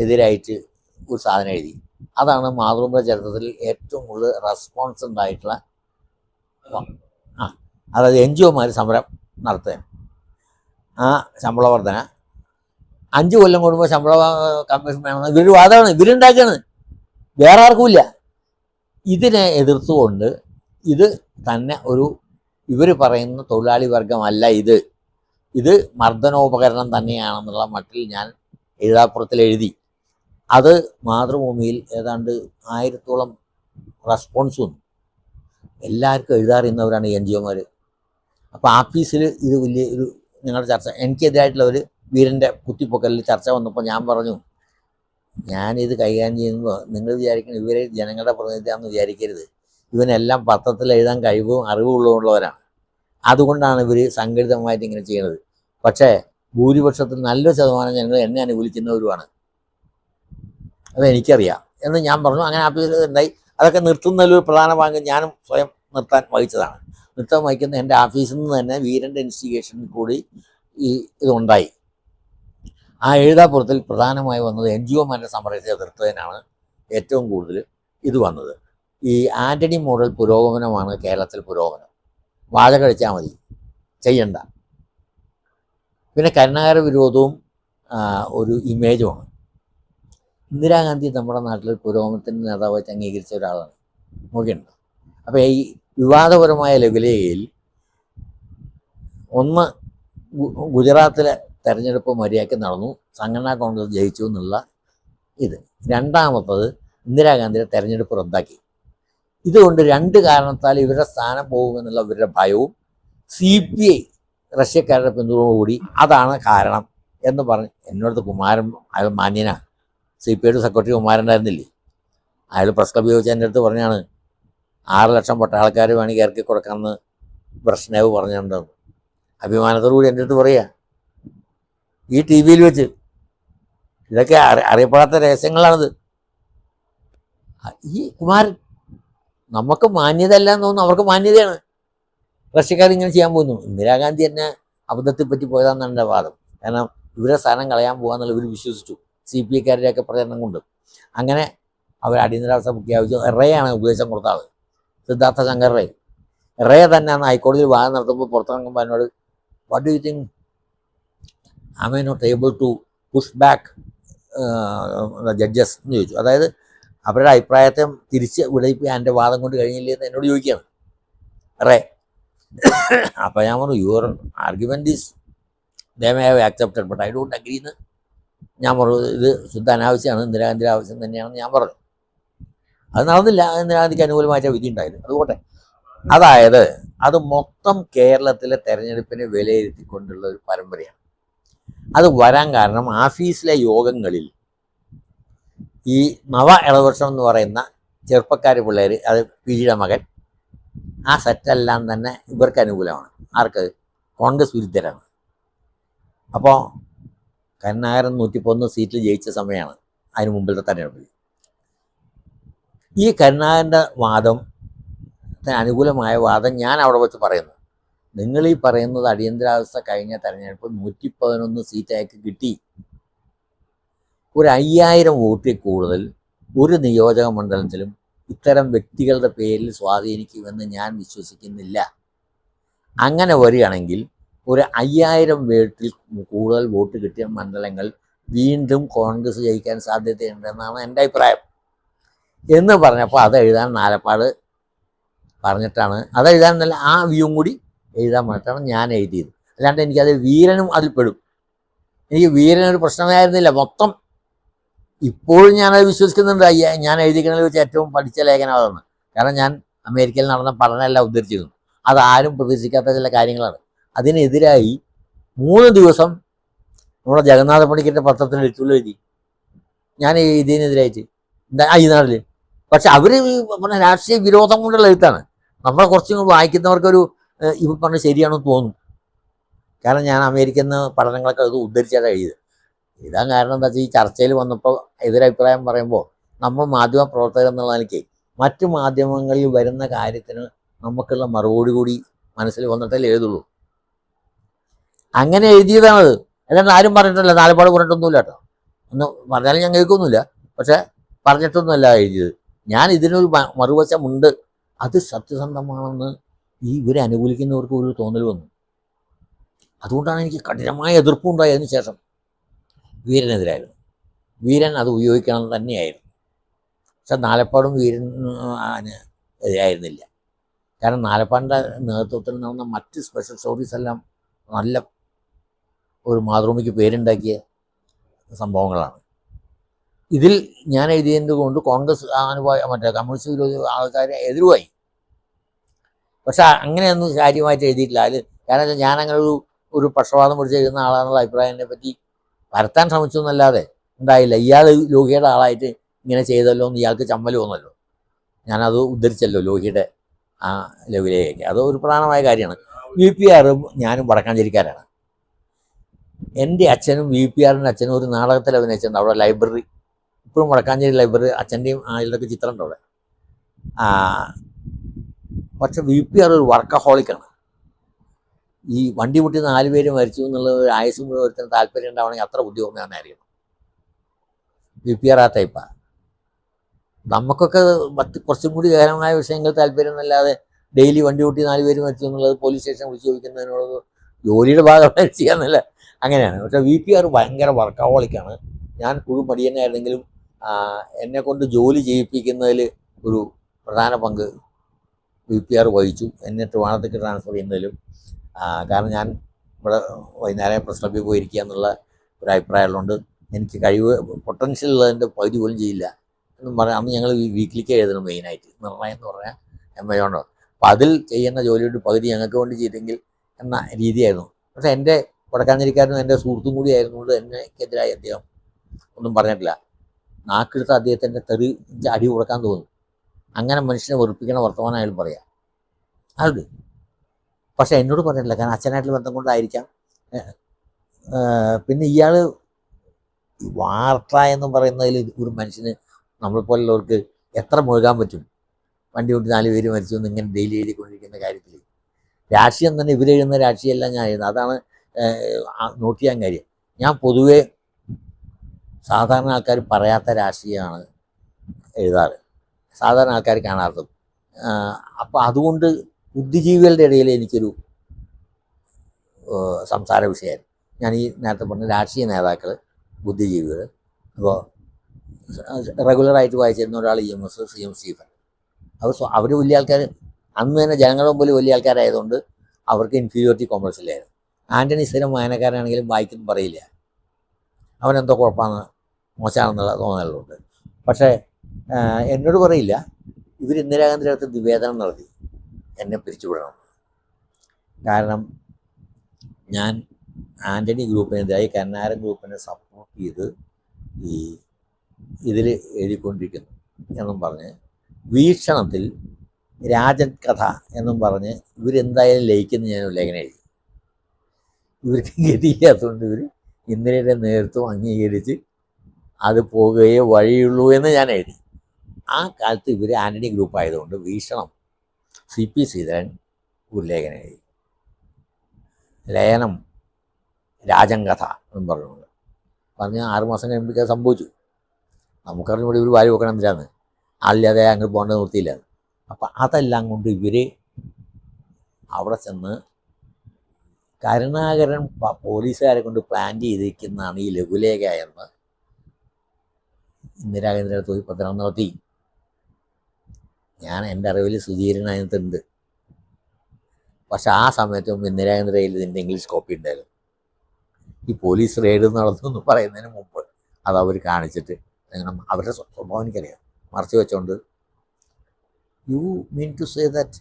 എതിരായിട്ട് ഒരു സാധനം എഴുതി. അതാണ് മാതൃഭൂമിയുടെ ചരിത്രത്തിൽ ഏറ്റവും കൂടുതൽ റെസ്പോൺസ് ഉണ്ടായിട്ടുള്ള. അതായത് NGOമാർ സമരം നടത്തുക, ആ ശമ്പള വർധന 5 കൊല്ലം കൂടുമ്പോൾ ശമ്പള കമ്മീഷൻ വേണമെന്ന് ഇവരൊരു വാദമാണ്, ഇവരുണ്ടാക്കുകയാണ്, വേറെ ആർക്കുമില്ല. ഇതിനെ എതിർത്തുകൊണ്ട് ഇത് തന്നെ ഇവർ പറയുന്ന തൊഴിലാളി വർഗമല്ല, ഇത് മർദ്ദനോപകരണം തന്നെയാണെന്നുള്ള മട്ടിൽ ഞാൻ എഴുതാപ്പുറത്തിൽ എഴുതി. അത് മാതൃഭൂമിയിൽ ഏതാണ്ട് 1000-ഓളം റെസ്പോൺസ് വന്നു. എല്ലാവർക്കും എഴുതാറിയുന്നവരാണ് NGOമാർ. അപ്പോൾ ആഫീസിൽ ഇത് വലിയ ഞങ്ങളുടെ ചർച്ച, എനിക്കെതിരായിട്ടുള്ളവർ വീരൻ്റെ കുത്തിപ്പൊക്കലിൽ ചർച്ച വന്നപ്പോൾ ഞാൻ പറഞ്ഞു, ഞാനിത് കൈകാര്യം ചെയ്യുമ്പോൾ നിങ്ങൾ വിചാരിക്കണം ഇവരെ ജനങ്ങളുടെ പ്രതിനിധിയാണെന്ന് വിചാരിക്കരുത്. ഇവനെല്ലാം പത്രത്തിൽ എഴുതാൻ കഴിവും അറിവുള്ളവരാണ്. അതുകൊണ്ടാണ് ഇവർ സംഘടിതമായിട്ട് ഇങ്ങനെ ചെയ്യുന്നത്. പക്ഷേ ഭൂരിപക്ഷത്തിൽ നല്ലൊരു ശതമാനം ജനങ്ങൾ എന്നെ അനുകൂലിക്കുന്നവരുമാണ്, അതെനിക്കറിയാം എന്ന് ഞാൻ പറഞ്ഞു. അങ്ങനെ ആഫീസിൽ ഉണ്ടായി. അതൊക്കെ നിർത്തുന്നതിലൊരു പ്രധാന പങ്ക് ഞാനും സ്വയം നിർത്താൻ വഹിച്ചതാണ്. നൃത്തം വഹിക്കുന്ന എൻ്റെ ഓഫീസിൽ നിന്ന് തന്നെ വീരൻ്റെ ഇൻസ്റ്റിഗേഷനിൽ കൂടി ഇതുണ്ടായി. ആ എഴുതാപ്പുറത്തിൽ പ്രധാനമായി വന്നത് NGOമാരുടെ സമരത്തെ എതിർത്തതിനാണ് ഏറ്റവും കൂടുതൽ ഇത് വന്നത്. ഈ ആൻ്റണി മോഡൽ പുരോഗമനമാണ് കേരളത്തിൽ പുരോഗമനം. വാഴ കഴിച്ചാൽ മതി, ചെയ്യണ്ട. പിന്നെ കരുണാകര വിരോധവും ഒരു ഇമേജുമാണ്. ഇന്ദിരാഗാന്ധി നമ്മുടെ നാട്ടിൽ പുരോഗമനത്തിൻ്റെ നേതാവായിട്ട് അംഗീകരിച്ച ഒരാളാണ്, നോക്കിയിട്ടുണ്ട്. അപ്പോൾ ഈ വിവാദപരമായ ലഘുലേഖയിൽ ഒന്ന്, ഗുജറാത്തിലെ തെരഞ്ഞെടുപ്പ് മര്യാദയ്ക്ക് നടന്നു, സംഘടനാ കോൺഗ്രസ് ജയിച്ചു എന്നുള്ള ഇത്. രണ്ടാമത്തത്, ഇന്ദിരാഗാന്ധിയുടെ തെരഞ്ഞെടുപ്പ് റദ്ദാക്കി. ഇതുകൊണ്ട് രണ്ട് കാരണത്താൽ ഇവരുടെ സ്ഥാനം പോകുമെന്നുള്ള ഇവരുടെ ഭയവും CPI റഷ്യക്കാരുടെ പിന്തുണയോടുകൂടി അതാണ് കാരണം എന്ന് പറഞ്ഞ് എന്നോടത്ത് കുമാരൻ, അയാൾ മാന്യനാണ്, CPIയുടെ സെക്രട്ടറി കുമാരൻ ഉണ്ടായിരുന്നില്ലേ, അയാൾ പ്രസ് ക്ലബ്ബ് ചോദിച്ചാൽ എൻ്റെ അടുത്ത് പറഞ്ഞാണ് 6 ലക്ഷം പട്ടാളക്കാർ വേണമെങ്കിൽ ഇറക്കി കൊടുക്കാമെന്ന് ബ്രഷ്നേവ് പറഞ്ഞിട്ടുണ്ടെന്ന്. അഭിമാനത്തോടുകൂടി എൻ്റെ അടുത്ത് പറയുക, ഈ TV വെച്ച്. ഇതൊക്കെ അറിയപ്പെടാത്ത രഹസ്യങ്ങളാണിത്. ഈ കുമാരൻ, നമുക്ക് മാന്യത അല്ല എന്ന് തോന്നുന്നു, അവർക്ക് മാന്യതയാണ്. റഷ്യക്കാർ ഇങ്ങനെ ചെയ്യാൻ പോകുന്നു. ഇന്ദിരാഗാന്ധി തന്നെ അബദ്ധത്തെ പറ്റി പോയതാണെന്നാണ് എൻ്റെ വാദം. കാരണം ഇവരെ സ്ഥാനം കളയാൻ പോകാന്നുള്ള ഇവർ വിശ്വസിച്ചു, CPIക്കാരുടെയൊക്കെ പ്രചരണം കൊണ്ട്. അങ്ങനെ അവർ അടിയന്തരാവസ്ഥ പ്രഖ്യാപിച്ചു. റേയാണ് ഉപദേശം കൊടുത്ത ആൾ, സിദ്ധാർത്ഥ ശങ്കർ റേ. റേ തന്നെ അന്ന് ഹൈക്കോടതിയിൽ വാദം നടത്തുമ്പോൾ പുറത്തിറങ്ങുമ്പോൾ എന്നോട്, what do you think, am I not able to push back judges എന്ന് ചോദിച്ചു. അതായത് അവരുടെ അഭിപ്രായത്തെ തിരിച്ച് വിടയിപ്പിക്കാൻ എൻ്റെ വാദം കൊണ്ട് കഴിഞ്ഞില്ലേ എന്ന് എന്നോട് ചോദിക്കുകയാണ് റേ. അപ്പോൾ ഞാൻ പറഞ്ഞു, your argument is they may have accepted but I don't agree എന്ന് ഞാൻ പറഞ്ഞു. ഇത് ശുദ്ധ അനാവശ്യമാണ്, ഇന്ദിരാഗാന്ധിയുടെ ആവശ്യം തന്നെയാണെന്ന് ഞാൻ പറഞ്ഞു. അത് നടന്നില്ല, ഇന്ദിരാഗാന്ധിക്ക് അനുകൂലമായിട്ട് വിധി ഉണ്ടായിരുന്നു. അതുകൊട്ടെ, അതായത് അത് മൊത്തം കേരളത്തിലെ തെരഞ്ഞെടുപ്പിനെ വിലയിരുത്തിക്കൊണ്ടുള്ള ഒരു പരമ്പരയാണ്. അത് വരാൻ കാരണം ആഫീസിലെ യോഗങ്ങളിൽ ഈ നവ ഇടതുപക്ഷം എന്ന് പറയുന്ന ചെറുപ്പക്കാർ പിള്ളേർ, അത് PGയുടെ മകൻ, ആ സെറ്റെല്ലാം തന്നെ ഇവർക്ക് അനുകൂലമാണ്. ആർക്ക്? കോൺഗ്രസ് വിരുദ്ധരാണ്. അപ്പോൾ കരുണാകരൻ 111 സീറ്റിൽ ജയിച്ച സമയമാണ് അതിന് മുമ്പിലത്തെ തെരഞ്ഞെടുപ്പിൽ. ഈ കരുണാകരൻ്റെ വാദം, അനുകൂലമായ വാദം ഞാൻ അവിടെ വെച്ച് പറയുന്നു. നിങ്ങൾ ഈ പറയുന്നത് അടിയന്തരാവസ്ഥ കഴിഞ്ഞ തെരഞ്ഞെടുപ്പ് 111 സീറ്റ് അയാൾക്ക് കിട്ടി. ഒരു 5000 വോട്ടിൽ കൂടുതൽ ഒരു നിയോജക മണ്ഡലത്തിലും ഇത്തരം വ്യക്തികളുടെ പേരിൽ സ്വാധീനിക്കുമെന്ന് ഞാൻ വിശ്വസിക്കുന്നില്ല. അങ്ങനെ വരികയാണെങ്കിൽ ഒരു 5000 വോട്ടിൽ കൂടുതൽ വോട്ട് കിട്ടിയ മണ്ഡലങ്ങൾ വീണ്ടും കോൺഗ്രസ് ജയിക്കാൻ സാധ്യതയുണ്ടെന്നാണ് എൻ്റെ അഭിപ്രായം എന്ന് പറഞ്ഞപ്പോൾ അത് എഴുതാൻ നാലപ്പാട് പറഞ്ഞിട്ടാണ്, അത് എഴുതാനല്ല, ആ വ്യൂവും കൂടി എഴുതാൻ പറഞ്ഞിട്ടാണ് ഞാൻ എഴുതിയത്. അല്ലാണ്ട് എനിക്കത് വീരനും അതിൽ പെടും. എനിക്ക് വീരനൊരു പ്രശ്നമായിരുന്നില്ല. മൊത്തം ഇപ്പോഴും ഞാനത് വിശ്വസിക്കുന്നുണ്ട്. ഞാൻ എഴുതിക്കുന്നതിൽ വെച്ച് ഏറ്റവും പഠിച്ച ലേഖനം അതാണ്. കാരണം ഞാൻ അമേരിക്കയിൽ നടന്ന പഠനമെല്ലാം ഉദ്ധരിച്ചിരുന്നു. അതാരും പ്രതീക്ഷിക്കാത്ത ചില കാര്യങ്ങളാണ്. അതിനെതിരായി 3 ദിവസം നമ്മുടെ ജഗന്നാഥ പണിക്കരുടെ പത്രത്തിൽ എഴുത്തുള്ള എഴുതി ഞാൻ ഇതിനെതിരായിട്ട് ഈ നാട്ടിൽ. പക്ഷെ അവർ പറഞ്ഞ രാഷ്ട്രീയ വിരോധം കൊണ്ടുള്ള എഴുത്താണ്. നമ്മളെ കുറച്ചും വായിക്കുന്നവർക്കൊരു ഇവ പറഞ്ഞ് ശരിയാണെന്ന് തോന്നും. കാരണം ഞാൻ അമേരിക്കയിൽ നിന്ന് പഠനങ്ങളൊക്കെ അത് ഉദ്ധരിച്ചാണ് എഴുതിയത്. എഴുതാൻ കാരണം എന്താ വെച്ചാൽ ഈ ചർച്ചയിൽ വന്നപ്പോൾ എതിരഭിപ്രായം പറയുമ്പോൾ നമ്മൾ മാധ്യമ പ്രവർത്തകർ എന്നുള്ള നിലയ്ക്ക് മറ്റു മാധ്യമങ്ങളിൽ വരുന്ന കാര്യത്തിന് നമുക്കുള്ള മറുപടി കൂടി മനസ്സിൽ വന്നിട്ടല്ലേ എഴുതുള്ളൂ. അങ്ങനെ എഴുതിയതാണത്. അല്ലാണ്ട് ആരും പറഞ്ഞിട്ടില്ല, നാലുപാട് പറഞ്ഞിട്ടൊന്നുമില്ല കേട്ടോ. ഒന്ന് പറഞ്ഞാലും ഞാൻ കേൾക്കൊന്നുമില്ല, പക്ഷെ പറഞ്ഞിട്ടൊന്നുമല്ല എഴുതിയത്. ഞാൻ ഇതിനൊരു മറുവശമുണ്ട്, അത് സത്യസന്ധമാണെന്ന് ഇവരെ അനുകൂലിക്കുന്നവർക്ക് ഒരു തോന്നൽ വന്നു. അതുകൊണ്ടാണ് എനിക്ക് കഠിനമായ എതിർപ്പുണ്ടായി. അതിന് ശേഷം വീരനെതിരായിരുന്നു. വീരൻ അത് ഉപയോഗിക്കണം തന്നെയായിരുന്നു. പക്ഷെ നാലപ്പാടും വീരൻ എതിരായിരുന്നില്ല. കാരണം നാലപ്പാടിൻ്റെ നേതൃത്വത്തിൽ നടന്ന മറ്റ് സ്പെഷ്യൽ സ്റ്റോറീസ് എല്ലാം നല്ല ഒരു മാതൃഭൂമിക്ക് പേരുണ്ടാക്കിയ സംഭവങ്ങളാണ്. ഇതിൽ ഞാൻ എഴുതിയതിൻ്റെ കൊണ്ട് കോൺഗ്രസ് മറ്റേ കമ്മ്യൂണിസ്റ്റ് വിരോധി ആൾക്കാരെ എതിരുമായി. പക്ഷെ അങ്ങനെയൊന്നും കാര്യമായിട്ട് എഴുതിയിട്ടില്ല. അതിൽ കാരണം ഞാനങ്ങനെ ഒരു പക്ഷപാതം പിടിച്ച് എഴുതുന്ന ആളാണെന്നുള്ള അഭിപ്രായത്തിനെ പറ്റി പരത്താൻ ശ്രമിച്ചു എന്നല്ലാതെ ഉണ്ടായില്ല. ഇയാൾ ലോഹിയുടെ ആളായിട്ട് ഇങ്ങനെ ചെയ്തല്ലോ എന്ന് ഇയാൾക്ക് ചമ്മൽ വന്നല്ലോ. ഞാനത് ഉദ്ധരിച്ചല്ലോ ലോഹിയുടെ ആ ലെവലിലേക്ക്. അത് ഒരു പ്രധാനമായ കാര്യമാണ്. VPR ഞാനും വടക്കാഞ്ചേരിക്കാരാണ്. എൻ്റെ അച്ഛനും VPRൻ്റെ അച്ഛനും ഒരു നാടകത്തിൽ അഭിനയിച്ചിട്ടുണ്ട്. അവിടെ ലൈബ്രറി, ഇപ്പോഴും വടക്കാഞ്ചേരി ലൈബ്രറി, അച്ഛൻ്റെയും ആളുടെയൊക്കെ ചിത്രമുണ്ട് അവിടെ. പക്ഷെ VPR ഒരു വർക്കഹോളിക്കാണ്. ഈ വണ്ടി മുട്ടി 4 പേര് മരിച്ചു എന്നുള്ള ഒരു ആയുസ് മുഴുവൻ ഒരുത്തിന് താല്പര്യം ഉണ്ടാവണമെങ്കിൽ അത്ര ബുദ്ധിമുട്ടാണ് അറിയണം. VPR ആ ടൈപ്പാണ്. നമുക്കൊക്കെ കുറച്ചും കൂടി ഗഹനമായ വിഷയങ്ങൾ താല്പര്യം എന്നല്ലാതെ ഡെയിലി വണ്ടി മുട്ടി 4 പേര് മരിച്ചു എന്നുള്ളത് പോലീസ് സ്റ്റേഷൻ വിളിച്ച് ചോദിക്കുന്നതിനോട് ജോലിയുടെ ഭാഗമായി ചെയ്യാന്നല്ല അങ്ങനെയാണ്. പക്ഷേ വി പി ആർ ഭയങ്കര വർക്കഹോളിക്കാണ്. ഞാൻ പുഴു മടിയനായിരുന്നെങ്കിലും എന്നെ കൊണ്ട് ജോലി ചെയ്യിപ്പിക്കുന്നതിൽ ഒരു പ്രധാന പങ്ക് വി പി ആർ വഹിച്ചു. എന്നെ ട്രിവാൻഡ്രത്തേക്ക് ട്രാൻസ്ഫർ ചെയ്യുന്നതിലും. കാരണം ഞാൻ ഇവിടെ വൈകുന്നേരം പ്രസ് ക്ലബ്ബിൽ പോയിരിക്കുക എന്നുള്ള ഒരു അഭിപ്രായമുള്ളതുകൊണ്ട് എനിക്ക് കഴിവ് പൊട്ടൻഷ്യൽ ഉള്ളതിൻ്റെ പകുതി പോലും ചെയ്യില്ല എന്നും പറയാം. അന്ന് ഞങ്ങൾ വീക്കിലേക്ക് എഴുതണം മെയിനായിട്ട്. നിർണ്ണയം എന്ന് പറഞ്ഞാൽ എംബയോണ്ടോ. അപ്പം അതിൽ ചെയ്യുന്ന ജോലിയുടെ പകുതി ഞങ്ങൾക്ക് വേണ്ടി ചെയ്തെങ്കിൽ എന്ന രീതിയായിരുന്നു. പക്ഷേ എൻ്റെ വടക്കാഞ്ചേരിക്കാരനും എൻ്റെ സുഹൃത്തും കൂടി ആയിരുന്നുകൊണ്ട് എനിക്കെതിരായി അദ്ദേഹം ഒന്നും പറഞ്ഞിട്ടില്ല. നാക്കെടുത്ത അദ്ദേഹത്തിൻ്റെ തെറി അടി കൊടുക്കാൻ തോന്നും. അങ്ങനെ മനുഷ്യനെ വെറുപ്പിക്കണ വർത്തമാനം അയാൾ പറയാം. അത് പക്ഷെ എന്നോട് പറഞ്ഞിട്ടില്ല. കാരണം അച്ഛനായിട്ടുള്ള ബന്ധം കൊണ്ടായിരിക്കാം. പിന്നെ ഇയാൾ വാർത്ത എന്ന് പറയുന്നതിൽ ഒരു മനുഷ്യന് നമ്മളെപ്പോലുള്ളവർക്ക് എത്ര മുഴുകാൻ പറ്റും? വണ്ടി കൊണ്ട് 4 പേര് മരിച്ചു എന്ന് ഇങ്ങനെ ഡെയിലി എഴുതിക്കൊണ്ടിരിക്കുന്ന കാര്യത്തിൽ രാഷ്ട്രീയം തന്നെ ഇവരെഴുതുന്ന രാഷ്ട്രീയമല്ല ഞാൻ എഴുതുന്നത്. അതാണ് നോട്ട് ചെയ്യാൻ കാര്യം. ഞാൻ പൊതുവേ സാധാരണ ആൾക്കാർ പറയാത്ത രാഷ്ട്രീയമാണ് എഴുതാറ്, സാധാരണ ആൾക്കാർ കാണാത്തതും. അപ്പോൾ അതുകൊണ്ട് ബുദ്ധിജീവികളുടെ ഇടയിൽ എനിക്കൊരു സംസാര വിഷയമായിരുന്നു. ഞാൻ ഈ നേരത്തെ പറഞ്ഞ രാഷ്ട്രീയ നേതാക്കൾ, ബുദ്ധിജീവികൾ. അപ്പോൾ റെഗുലറായിട്ട് വായിച്ചിരുന്ന ഒരാൾ EMS, CM സ്റ്റീഫൻ. അവർ വലിയ ആൾക്കാർ, അന്ന് തന്നെ ജനങ്ങളുടെ മുമ്പിൽ വലിയ ആൾക്കാരായതുകൊണ്ട് അവർക്ക് ഇൻഫീരിയോറിറ്റി കോംപ്ലക്സിലായിരുന്നു. ആൻ്റണി സ്ഥിരം വായനക്കാരാണെങ്കിലും വായിക്കുന്നു പറയില്ല, അവനെന്തോ കുഴപ്പമാണ്, മോശമാണെന്നുള്ള തോന്നലുണ്ട്. പക്ഷേ എന്നോട് പറയില്ല. ഇവർ ഇന്ദിരാഗാന്ധിയുടെ അടുത്ത് നിവേദനം നടത്തി എന്നെ പിരിച്ചുവിടണം. കാരണം ഞാൻ ആൻ്റണി ഗ്രൂപ്പിനെതിരായി കരുണാകരൻ ഗ്രൂപ്പിനെ സപ്പോർട്ട് ചെയ്ത് ഇതിൽ എഴുതിക്കൊണ്ടിരിക്കുന്നു എന്നും പറഞ്ഞ്, വീക്ഷണത്തിൽ രാജൻ കഥ എന്നും പറഞ്ഞ് ഇവരെന്തായാലും ലയിക്കുന്ന ഞാൻ ലേഖനം എഴുതി. ഇവർക്ക് ഗതിയില്ലാത്തതുകൊണ്ട് ഇവർ ഇന്ദിരയുടെ നേതൃത്വം അംഗീകരിച്ച് അത് പോകുകയേ വഴിയുള്ളൂ എന്ന് ഞാൻ എഴുതി. ആ കാലത്ത് ഇവർ ആൻ്റണി ഗ്രൂപ്പ് ആയതുകൊണ്ട് വീക്ഷണം CP ശ്രീധരൻ ഒരു ലേഖനം എഴുതി, ലയനം രാജൻ കഥ എന്നും പറഞ്ഞുകൊണ്ട്. പറഞ്ഞ് 6 മാസം കഴിയുമ്പോഴേക്കും സംഭവിച്ചു. നമുക്കറിഞ്ഞൂടെ ഇവർ വാരി വെക്കണം എന്തിനാന്ന്, ആളില്ലാതെ അങ്ങോട്ട് പോകേണ്ട നിർത്തിയില്ല. അപ്പം അതെല്ലാം കൊണ്ട് ഇവർ അവിടെ ചെന്ന് കരുണാകരൻ പോലീസുകാരെ കൊണ്ട് പ്ലാൻ ചെയ്തിരിക്കുന്നതാണ് ഈ ലഘുലേഖ എന്ന് ഇന്ദിരാഗാന്ധിയുടെ അടുത്ത് പോയി പത്രം നടത്തി. ഞാൻ എൻ്റെ അറിവിൽ സുധീരനകത്തുണ്ട്. പക്ഷെ ആ സമയത്തും ഇന്ദിരാഗാന്ധിയുടെ കയ്യിൽ ഇതിൻ്റെ ഇംഗ്ലീഷ് കോപ്പി ഉണ്ടായിരുന്നു. ഈ പോലീസ് റെയ്ഡ് നടന്നു എന്ന് പറയുന്നതിന് മുമ്പ് അത് അവർ കാണിച്ചിട്ട് അവരുടെ സ്വഭാവം എനിക്കറിയാം, മറച്ചു വെച്ചോണ്ട് you mean to say that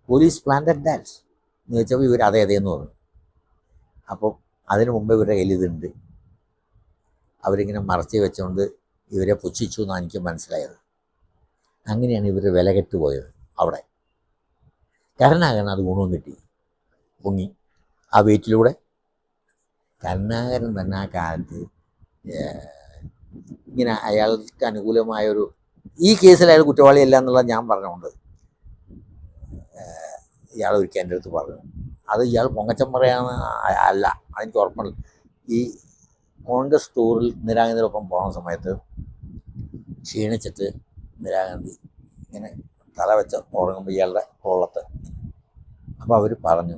police planted that എന്ന് വെച്ചപ്പോൾ ഇവർ അതേതേന്ന് പറഞ്ഞു. അപ്പോൾ അതിന് മുമ്പ് ഇവരുടെ കയ്യിൽ ഇതുണ്ട്. അവരിങ്ങനെ മറച്ചു വെച്ചുകൊണ്ട് ഇവരെ പുച്ഛിച്ചു എന്നാണ് എനിക്ക് മനസ്സിലായത്. അങ്ങനെയാണ് ഇവർ വില കെട്ടുപോയത് അവിടെ. കരുണാകരൻ അത് ഗുണവും കിട്ടി, പൊങ്ങി ആ വെയിറ്റിലൂടെ. കരുണാകരൻ തന്നെ ആ കാലത്ത് ഇങ്ങനെ അയാൾക്ക് അനുകൂലമായൊരു, ഈ കേസിൽ അയാൾ കുറ്റവാളിയല്ല എന്നുള്ളത് ഞാൻ പറഞ്ഞുകൊണ്ട് ഇയാൾ ഒരിക്കൽ എൻ്റെ അടുത്ത് പറഞ്ഞു. അത് ഇയാൾ പൊങ്ങച്ചം പറയാന്ന് അല്ല, അതെനിക്ക് ഉറപ്പുണ്ട്. ഈ കോൺഗ്രസ് ടൂറിൽ ഇന്ദിരാഗാന്ധിയോടൊപ്പം പോകുന്ന സമയത്ത് ക്ഷീണിച്ചിട്ട് ഇന്ദിരാഗാന്ധി ഇങ്ങനെ തല വെച്ച് ഉറങ്ങുമ്പോൾ ഇയാളുടെ കൊള്ളത്ത്. അപ്പോൾ അവർ പറഞ്ഞു,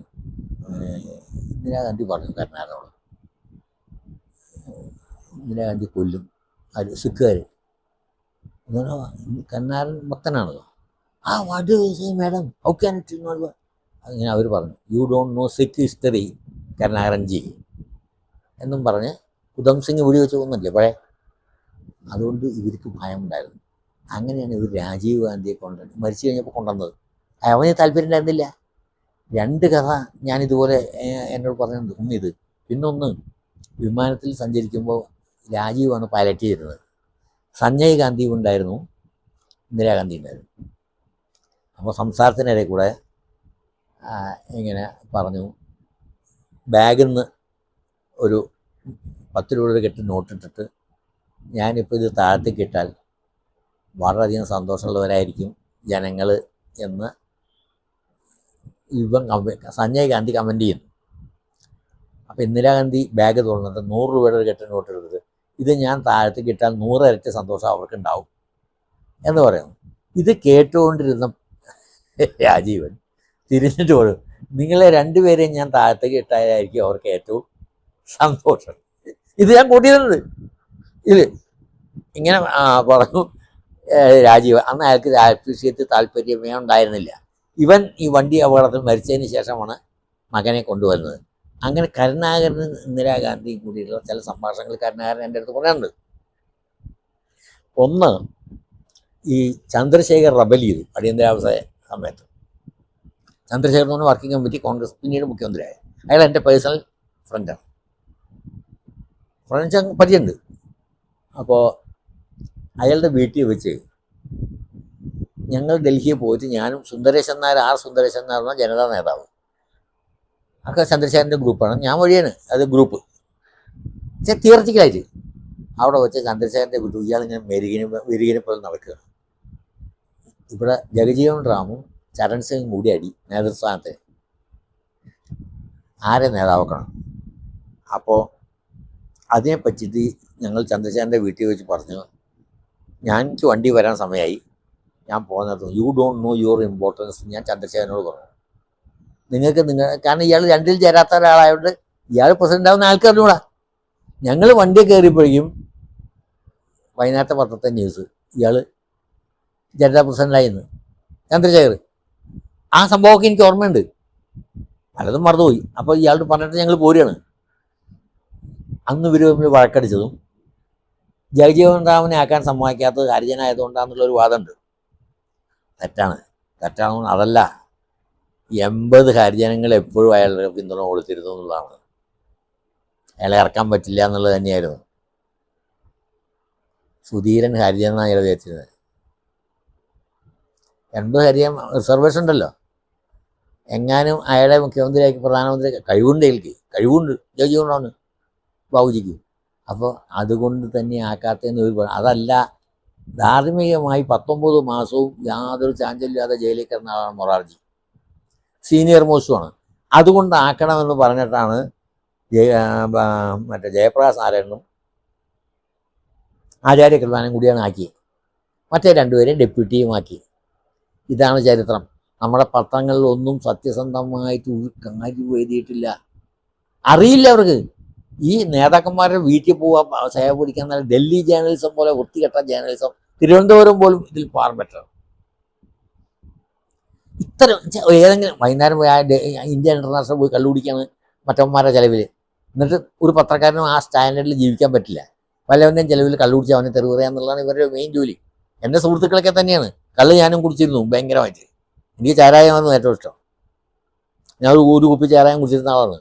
ഇന്ദിരാഗാന്ധി പറഞ്ഞു കരുണാകരനോട്, ഇന്ദിരാഗാന്ധി കൊല്ലും അത് സിഖുകാർ. കരുണാകരൻ ഭക്തനാണല്ലോ. What madam, how can it not. അങ്ങനെ അവർ പറഞ്ഞു, you don't know Sikh history Karunakaran ji എന്നും പറഞ്ഞ് ഉധം സിംഗ് വെടി വെച്ച് പോകുന്നില്ലേ പഴയ. അതുകൊണ്ട് ഇവർക്ക് ഭയമുണ്ടായിരുന്നു. അങ്ങനെയാണ് ഇവർ രാജീവ് ഗാന്ധിയെ മരിച്ചു കഴിഞ്ഞപ്പോൾ കൊണ്ടുവന്നത്. അവന് താല്പര്യം ഉണ്ടായിരുന്നില്ല. 2 കഥ ഞാനിതുപോലെ എന്നോട് പറഞ്ഞത്. ഒന്നിത്, പിന്നൊന്ന് വിമാനത്തിൽ സഞ്ചരിക്കുമ്പോൾ രാജീവാണ് പൈലറ്റ് ചെയ്തിരുന്നത്. സഞ്ജയ് ഗാന്ധി ഉണ്ടായിരുന്നു, ഇന്ദിരാഗാന്ധി ഉണ്ടായിരുന്നു. അപ്പോൾ സംസാരത്തിനിടയിൽ കൂടെ ഇങ്ങനെ പറഞ്ഞു, ബാഗിൽ നിന്ന് ഒരു 10 രൂപയുടെ കെട്ട് നോട്ടിട്ടിട്ട്, ഞാനിപ്പോൾ ഇത് താഴത്തേക്ക് ഇട്ടാൽ വളരെയധികം സന്തോഷമുള്ളവരായിരിക്കും ജനങ്ങൾ എന്ന് സഞ്ജയ് ഗാന്ധി കമൻ്റ് ചെയ്യുന്നു. അപ്പോൾ ഇന്ദിരാഗാന്ധി ബാഗ് തുറന്നിട്ട് 100 രൂപയുടെ ഒരു കെട്ട് നോട്ട് എടുത്തിട്ട്, ഇത് ഞാൻ താഴത്തേക്ക് ഇട്ടാൽ 100 ഇരട്ടി സന്തോഷം അവർക്കുണ്ടാവും എന്ന് പറയുന്നു. ഇത് കേട്ടുകൊണ്ടിരുന്ന രാജീവൻ തിരിഞ്ഞിട്ട് പോലും, നിങ്ങളെ 2 പേരെയും ഞാൻ താഴത്തേക്ക് ഇട്ടാലായിരിക്കും അവർക്ക് ഏറ്റവും സന്തോഷം. ഇത് ഞാൻ കൂട്ടിയിരുന്നത് ഇതിൽ ഇങ്ങനെ പറഞ്ഞു. രാജീവ് അന്ന് അയാൾക്ക് രാഷ്ട്രീയത്തിൽ താല്പര്യമേ ഉണ്ടായിരുന്നില്ല. ഇവൻ ഈ വണ്ടി അപകടത്തിൽ മരിച്ചതിന് ശേഷമാണ് മകനെ കൊണ്ടുവരുന്നത്. അങ്ങനെ കരുണാകരനും ഇന്ദിരാഗാന്ധിയും കൂടിയിട്ടുള്ള ചില സംഭാഷണങ്ങൾ കരുണാകരൻ എൻ്റെ അടുത്ത് പറയാനുണ്ട്. ഒന്ന്, ഈ ചന്ദ്രശേഖർ റബൽ ചെയ്തു അടിയന്തരാവസ്ഥ സമയത്ത്. ചന്ദ്രശേഖർ എന്ന് പറഞ്ഞ വർക്കിംഗ് കമ്മിറ്റി കോൺഗ്രസ് പിന്നീട് മുഖ്യമന്ത്രിയായ അയാൾ എൻ്റെ പേഴ്സണൽ ഫ്രണ്ടാണ്. ഫ്രണ്ട്സ് പരിചയമുണ്ട്. അപ്പോൾ അയാളുടെ വീട്ടിൽ വെച്ച് ഞങ്ങൾ ഡൽഹിയിൽ പോയിട്ട് ഞാനും സുന്ദരേശൻ നായർ, സുന്ദരേശൻ നായർ എന്ന ജനതാ നേതാവ്, ഒക്കെ ചന്ദ്രശേഖരൻ്റെ ഗ്രൂപ്പാണ്, ഞാൻ വഴിയാണ് അത് ഗ്രൂപ്പ്. പക്ഷേ തിയററ്റിക്കലായിട്ട് അവിടെ വെച്ച് ചന്ദ്രശേഖരൻ്റെ വീട്ടിൽ ഇയാളിങ്ങനെ മെരുകിനെ പോലെ നടക്കുകയാണ്. ഇവിടെ ജഗജീവൻ റാമും ചരൺ സിംഗും കൂടി അടി നേതൃസ്ഥാനത്ത് ആരെ നേതാവാക്കണം. അപ്പോൾ അതിനെ പറ്റിയിട്ട് ഞങ്ങൾ ചന്ദ്രശേഖരൻ്റെ വീട്ടിൽ വെച്ച് പറഞ്ഞു, എനിക്ക് വണ്ടി വരാൻ സമയമായി, ഞാൻ പോകുന്നത്, U don't no your importance. ഞാൻ ചന്ദ്രശേഖരനോട് പറഞ്ഞു, കാരണം ഇയാൾ രണ്ടിൽ ചേരാത്ത ഒരാളായതുകൊണ്ട് ഇയാൾ പ്രസിഡന്റ് ആവുന്ന ആൾക്ക് അറിഞ്ഞൂടാ. ഞങ്ങൾ വണ്ടി കയറിയപ്പോഴേക്കും വൈകുന്നേരത്തെ പത്രത്തെ ന്യൂസ് ഇയാൾ ജനതാ പ്രസിഡന്റായിരുന്നു ചന്ദ്രശേഖർ. ആ സംഭവമൊക്കെ എനിക്ക് ഓർമ്മയുണ്ട്, പലതും മറന്നുപോയി. അപ്പോൾ ഇയാളോട് പറഞ്ഞിട്ട് ഞങ്ങൾ പോരുകയാണ്. അന്ന് ഇവർ തമ്മിൽ വഴക്കടിച്ചതും ജഗജീവൻ റാമിനെ ആക്കാൻ സമ്മതിക്കാത്തത് ഹരിജനായതുകൊണ്ടാണെന്നുള്ളൊരു വാദമുണ്ട്. തെറ്റാണ്. അതല്ല, 80 ഹരിജനങ്ങൾ എപ്പോഴും അയാളുടെ പിന്തുണ കൊടുത്തിരുന്നു എന്നുള്ളതാണ്. അയാളെ ഇറക്കാൻ പറ്റില്ല എന്നുള്ളത് തന്നെയായിരുന്നു. സുധീരൻ ഹരിജൻ അയാൾ വിചാരിച്ചിരുന്നത്. 80 ഹരിജൻ റിസർവേഷൻ ഉണ്ടല്ലോ. എങ്ങാനും അയാളെ മുഖ്യമന്ത്രിയാക്കി പ്രധാനമന്ത്രി കഴിവുണ്ട് ജഗജീവൻ റാമിന്, ബാബുജിക്ക്. അപ്പോൾ അതുകൊണ്ട് തന്നെ ആക്കാത്തതെന്ന് ഒരു അതല്ല, ധാർമ്മികമായി 19 മാസവും യാതൊരു ചാഞ്ചല്യമില്ലാതെ ജയിലിൽ കിടന്ന ആളാണ് മൊറാർജി, സീനിയർ മോസ്റ്റുമാണ്. അതുകൊണ്ട് ആക്കണമെന്ന് പറഞ്ഞിട്ടാണ് ജയപ്രകാശ് നാരായണനും ആചാര്യ കൃപാനും കൂടിയാണ് ആക്കി. മറ്റേ രണ്ടുപേരെയും ഡെപ്യൂട്ടിയും ആക്കി. ഇതാണ് ചരിത്രം. നമ്മുടെ പത്രങ്ങളിലൊന്നും സത്യസന്ധമായിട്ട് ഒരു കാര്യം എഴുതിയിട്ടില്ല. അറിയില്ല അവർക്ക്. ഈ നേതാക്കന്മാരുടെ വീട്ടിൽ പോവുക, സേവ പിടിക്കാൻ, ഡൽഹി ജേർണലിസം പോലെ വൃത്തികെട്ട ജേർണലിസം തിരുവനന്തപുരം പോലും ഇതിൽ ഫാർ ബെറ്റർ. ഇത്തരം ഏതെങ്കിലും വൈകുന്നേരം പോയി ഇന്ത്യ ഇന്റർനാഷണൽ പോയി കള്ളുപിടിക്കാണ് മറ്റന്മാരുടെ ചിലവിൽ. എന്നിട്ട് ഒരു പത്രക്കാരനും ആ സ്റ്റാൻഡേർഡിൽ ജീവിക്കാൻ പറ്റില്ല. വല്ലവൻ്റെയും ചിലവിൽ കള്ളുപിടിച്ച് അവനെ തെറി പറയുക എന്നുള്ളതാണ് ഇവരുടെ മെയിൻ ജോലി. എൻ്റെ സുഹൃത്തുക്കളൊക്കെ തന്നെയാണ്. കള്ള് ഞാനും കുടിച്ചിരുന്നു ഭയങ്കരമായിട്ട്. എനിക്ക് ചാരായമായിരുന്നു ഏറ്റവും ഇഷ്ടം. ഞാൻ ഒരു കുപ്പി ചാരായം കുടിച്ചിരുന്ന ആളാണ്.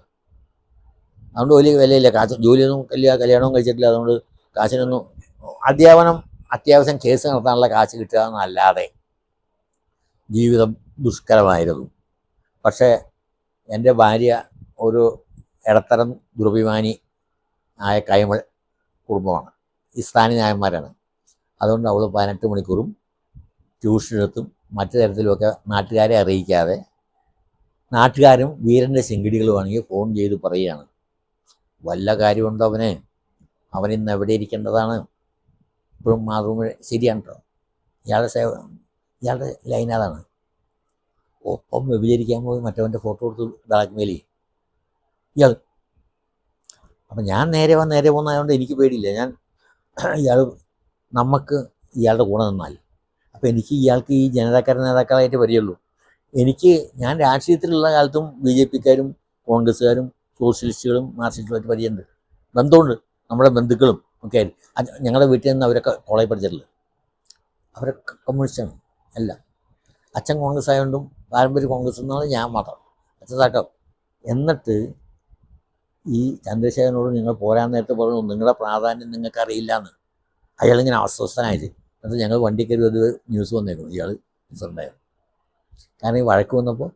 അതുകൊണ്ട് വലിയ വിലയില്ല. ജോലിയൊന്നും കല്യാണവും കഴിച്ചിട്ടില്ല. അതുകൊണ്ട് കാശിനൊന്നും അത്യാവശ്യം കേസ് നടത്താനുള്ള കാശ് കിട്ടുക എന്നല്ലാതെ ജീവിതം ദുഷ്കരമായിരുന്നു. പക്ഷേ എൻ്റെ ഭാര്യ ഒരു ഇടത്തരം ദുരഭിമാനി ആയ കൈമൾ കുടുംബമാണ്. ഇസ്താനി നായന്മാരാണ്. അതുകൊണ്ട് അവൾ 18 മണിക്കൂറും ട്യൂഷനെടുത്തും മറ്റു തരത്തിലുമൊക്കെ നാട്ടുകാരെ അറിയിക്കാതെ, നാട്ടുകാരും വീരൻ്റെ ശിങ്കിടികളുമാണെങ്കിൽ ഫോൺ ചെയ്ത് പറയുകയാണ്, വല്ല കാര്യമുണ്ടോ അവനിന്ന് എവിടെ ഇരിക്കേണ്ടതാണ്. ഇപ്പോഴും മാതൃഭൂമി ശരിയാണ് കേട്ടോ. ഇയാളുടെ ലൈൻ അതാണ്. ഒപ്പം വ്യഭിചരിക്കാൻ പോയി മറ്റവൻ്റെ ഫോട്ടോ കൊടുത്ത് ബ്ലാക്ക്മെയിൽ ചെയ്യും ഇയാൾ. അപ്പം ഞാൻ നേരെ പോകുന്നതുകൊണ്ട് എനിക്ക് പേടിയില്ല. നമുക്ക് ഇയാളുടെ കൂടെ നിന്നാൽ അപ്പം എനിക്ക് ഇയാൾക്ക് ഈ നേതാക്കളായിട്ട് വരികയുള്ളൂ. ഞാൻ രാഷ്ട്രീയത്തിലുള്ള കാലത്തും BJP-ക്കാരും കോൺഗ്രസ്സുകാരും സോഷ്യലിസ്റ്റുകളും മാർക്സിസ്റ്റുമായിട്ട് പരിചയമുണ്ട്, ബന്ധമുണ്ട്. നമ്മുടെ ബന്ധുക്കളും ഒക്കെ ഞങ്ങളുടെ വീട്ടിൽ നിന്ന് അവരൊക്കെ കോളേജ് പഠിച്ചിട്ടുള്ളത്. അവരൊക്കെ കമ്മ്യൂണിസ്റ്റാണ് എല്ലാം. അച്ഛൻ കോൺഗ്രസ് ആയതുകൊണ്ടും പാരമ്പര്യ കോൺഗ്രസ് എന്നാണ് ഞാൻ മാത്രം അച്ഛൻ. എന്നിട്ട് ഈ ചന്ദ്രശേഖരനോട് നിങ്ങൾ പോരാൻ നേരത്തെ പറഞ്ഞു, നിങ്ങളുടെ പ്രാധാന്യം നിങ്ങൾക്ക് അറിയില്ല എന്ന്. അയാളിങ്ങനെ അസ്വസ്ഥനായിട്ട്. എന്നിട്ട് ഞങ്ങൾ വണ്ടി കയറി ഒരു ന്യൂസ് വന്നേക്കുന്നു, ഇയാൾ ഉണ്ടായിരുന്നു. കാരണം ഈ വഴക്ക് വന്നപ്പോൾ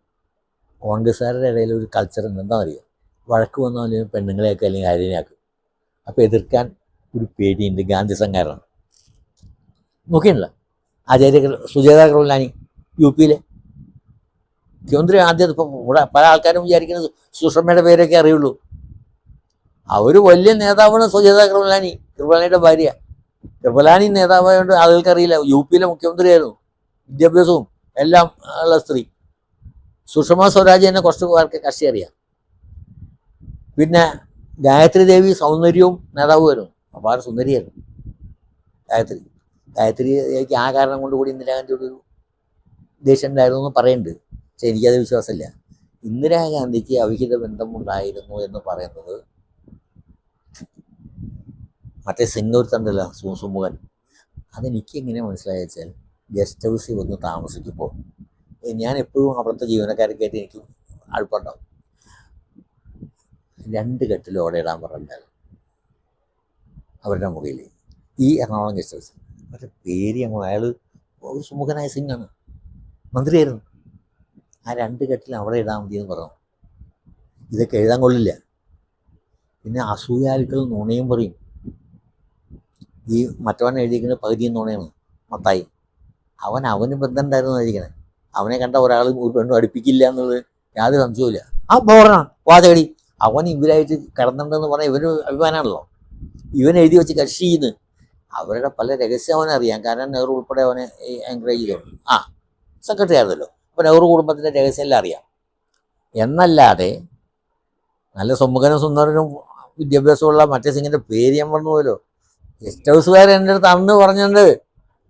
കോൺഗ്രസ്സുകാരുടെ ഇടയിൽ ഒരു കൾച്ചർ ഉണ്ട്. എന്താ പറയുക, വഴക്ക് വന്നാൽ പെണ്ണുങ്ങളെയൊക്കെ അല്ലെങ്കിൽ ആര്യനെയാക്കും. അപ്പോൾ എതിർക്കാൻ ഒരു പേടിയുണ്ട്. ഗാന്ധി സംഘാരാണ് നോക്കിയിട്ടില്ല. സുജാത കൃപലാനി UP-യിലെ മുഖ്യമന്ത്രി. ആദ്യം ഇപ്പം ഇവിടെ പല ആൾക്കാരും വിചാരിക്കുന്നത് സുഷമയുടെ പേരൊക്കെ അറിയുള്ളൂ. അവർ വലിയ നേതാവാണ് സുജാത കൃപലാനിയുടെ ഭാര്യ. കൃപലാനി നേതാവായതുകൊണ്ട് ആളുകൾക്കറിയില്ല. UP-യിലെ മുഖ്യമന്ത്രിയായിരുന്നു, വിദ്യാഭ്യാസവും എല്ലാം ഉള്ള സ്ത്രീ. സുഷമ സ്വരാജ് തന്നെ കുറച്ച് പേർക്ക് കക്ഷി അറിയാം. പിന്നെ ഗായത്രി ദേവി സൗന്ദര്യവും നേതാവുമായിരുന്നു, അപാര സുന്ദരിയായിരുന്നു ഗായത്രി. ഗായത്രിക്ക് ആ കാരണം കൊണ്ട് കൂടി ഇന്ദിരാഗാന്ധിയോട് ഒരു ദേഷ്യം ഉണ്ടായിരുന്നു എന്ന് പറയുന്നുണ്ട്. പക്ഷെ എനിക്കത് വിശ്വാസമില്ല. ഇന്ദിരാഗാന്ധിക്ക് അവിഹിത ബന്ധമുണ്ടായിരുന്നു എന്ന് പറയുന്നത് മറ്റേ സിംഗൂർത്തണ്ടല്ല സുമുഖൻ, അതെനിക്ക് എങ്ങനെ മനസ്സിലായി വെച്ചാൽ ഗസ്റ്റ് ഹൗസിൽ വന്ന് താമസിക്കുമ്പോൾ ഞാൻ എപ്പോഴും അവിടുത്തെ ജീവനക്കാരൊക്കെയായിട്ട് എനിക്ക് അടുപ്പുണ്ടാവും. 2 കെട്ടിൽ ഓടെ ഇടാൻ പറഞ്ഞാൽ അവരുടെ മുറിയിൽ ഈ എറണാകുളം ഗസ്റ്റ് ഹൗസ് അവരുടെ പേര് ഞങ്ങൾ അയാൾ ഒരു സുമുഖനായ സിംഗാണ്, മന്ത്രിയായിരുന്നു. ആ 2 കെട്ടിൽ അവിടെ ഇടാൻ മതി എന്ന് പറഞ്ഞു. ഇതൊക്കെ എഴുതാൻ കൊള്ളില്ല. പിന്നെ അസൂയാലുക്കൾ നുണയും പറയും. ഈ മറ്റവൻ എഴുതിയിരിക്കുന്ന പകുതിയും നുണയാണ് മത്തായി. അവന് ബന്ധം ഉണ്ടായിരുന്നു എഴുതിക്കണേ. അവനെ കണ്ട ഒരാൾ ഒരു പെണ്ണും അടുപ്പിക്കില്ല എന്നുള്ളത് യാതൊരു സംശയവുമില്ല. ആ ബോറാണ് വാചകടി. അവൻ ഇവരായിട്ട് കിടന്നിട്ടുണ്ടെന്ന് പറഞ്ഞാൽ ഇവന് അഭിമാനമാണല്ലോ. ഇവൻ എഴുതി വെച്ച് കക്ഷി ചെയ്യുന്നു. അവരുടെ പല രഹസ്യം അവനറിയാം. കാരണം നെഹ്റു ഉൾപ്പെടെ അവനെ എൻകറേജ് ചെയ്തോളൂ. സെക്രട്ടറി ആയിരുന്നല്ലോ. അപ്പോൾ നെഹ്റു കുടുംബത്തിൻ്റെ രഹസ്യം എല്ലാം അറിയാം. എന്നല്ലാതെ നല്ല സുമുഖനും സുന്ദരനും വിദ്യാഭ്യാസമുള്ള മറ്റേ സിംഗിൻ്റെ പേര് ഞാൻ പറഞ്ഞു പോയല്ലോ. ഗസ്റ്റ് ഹൗസുകാരൻ എൻ്റെ അടുത്ത് അന്ന് പറഞ്ഞിട്ടുണ്ട്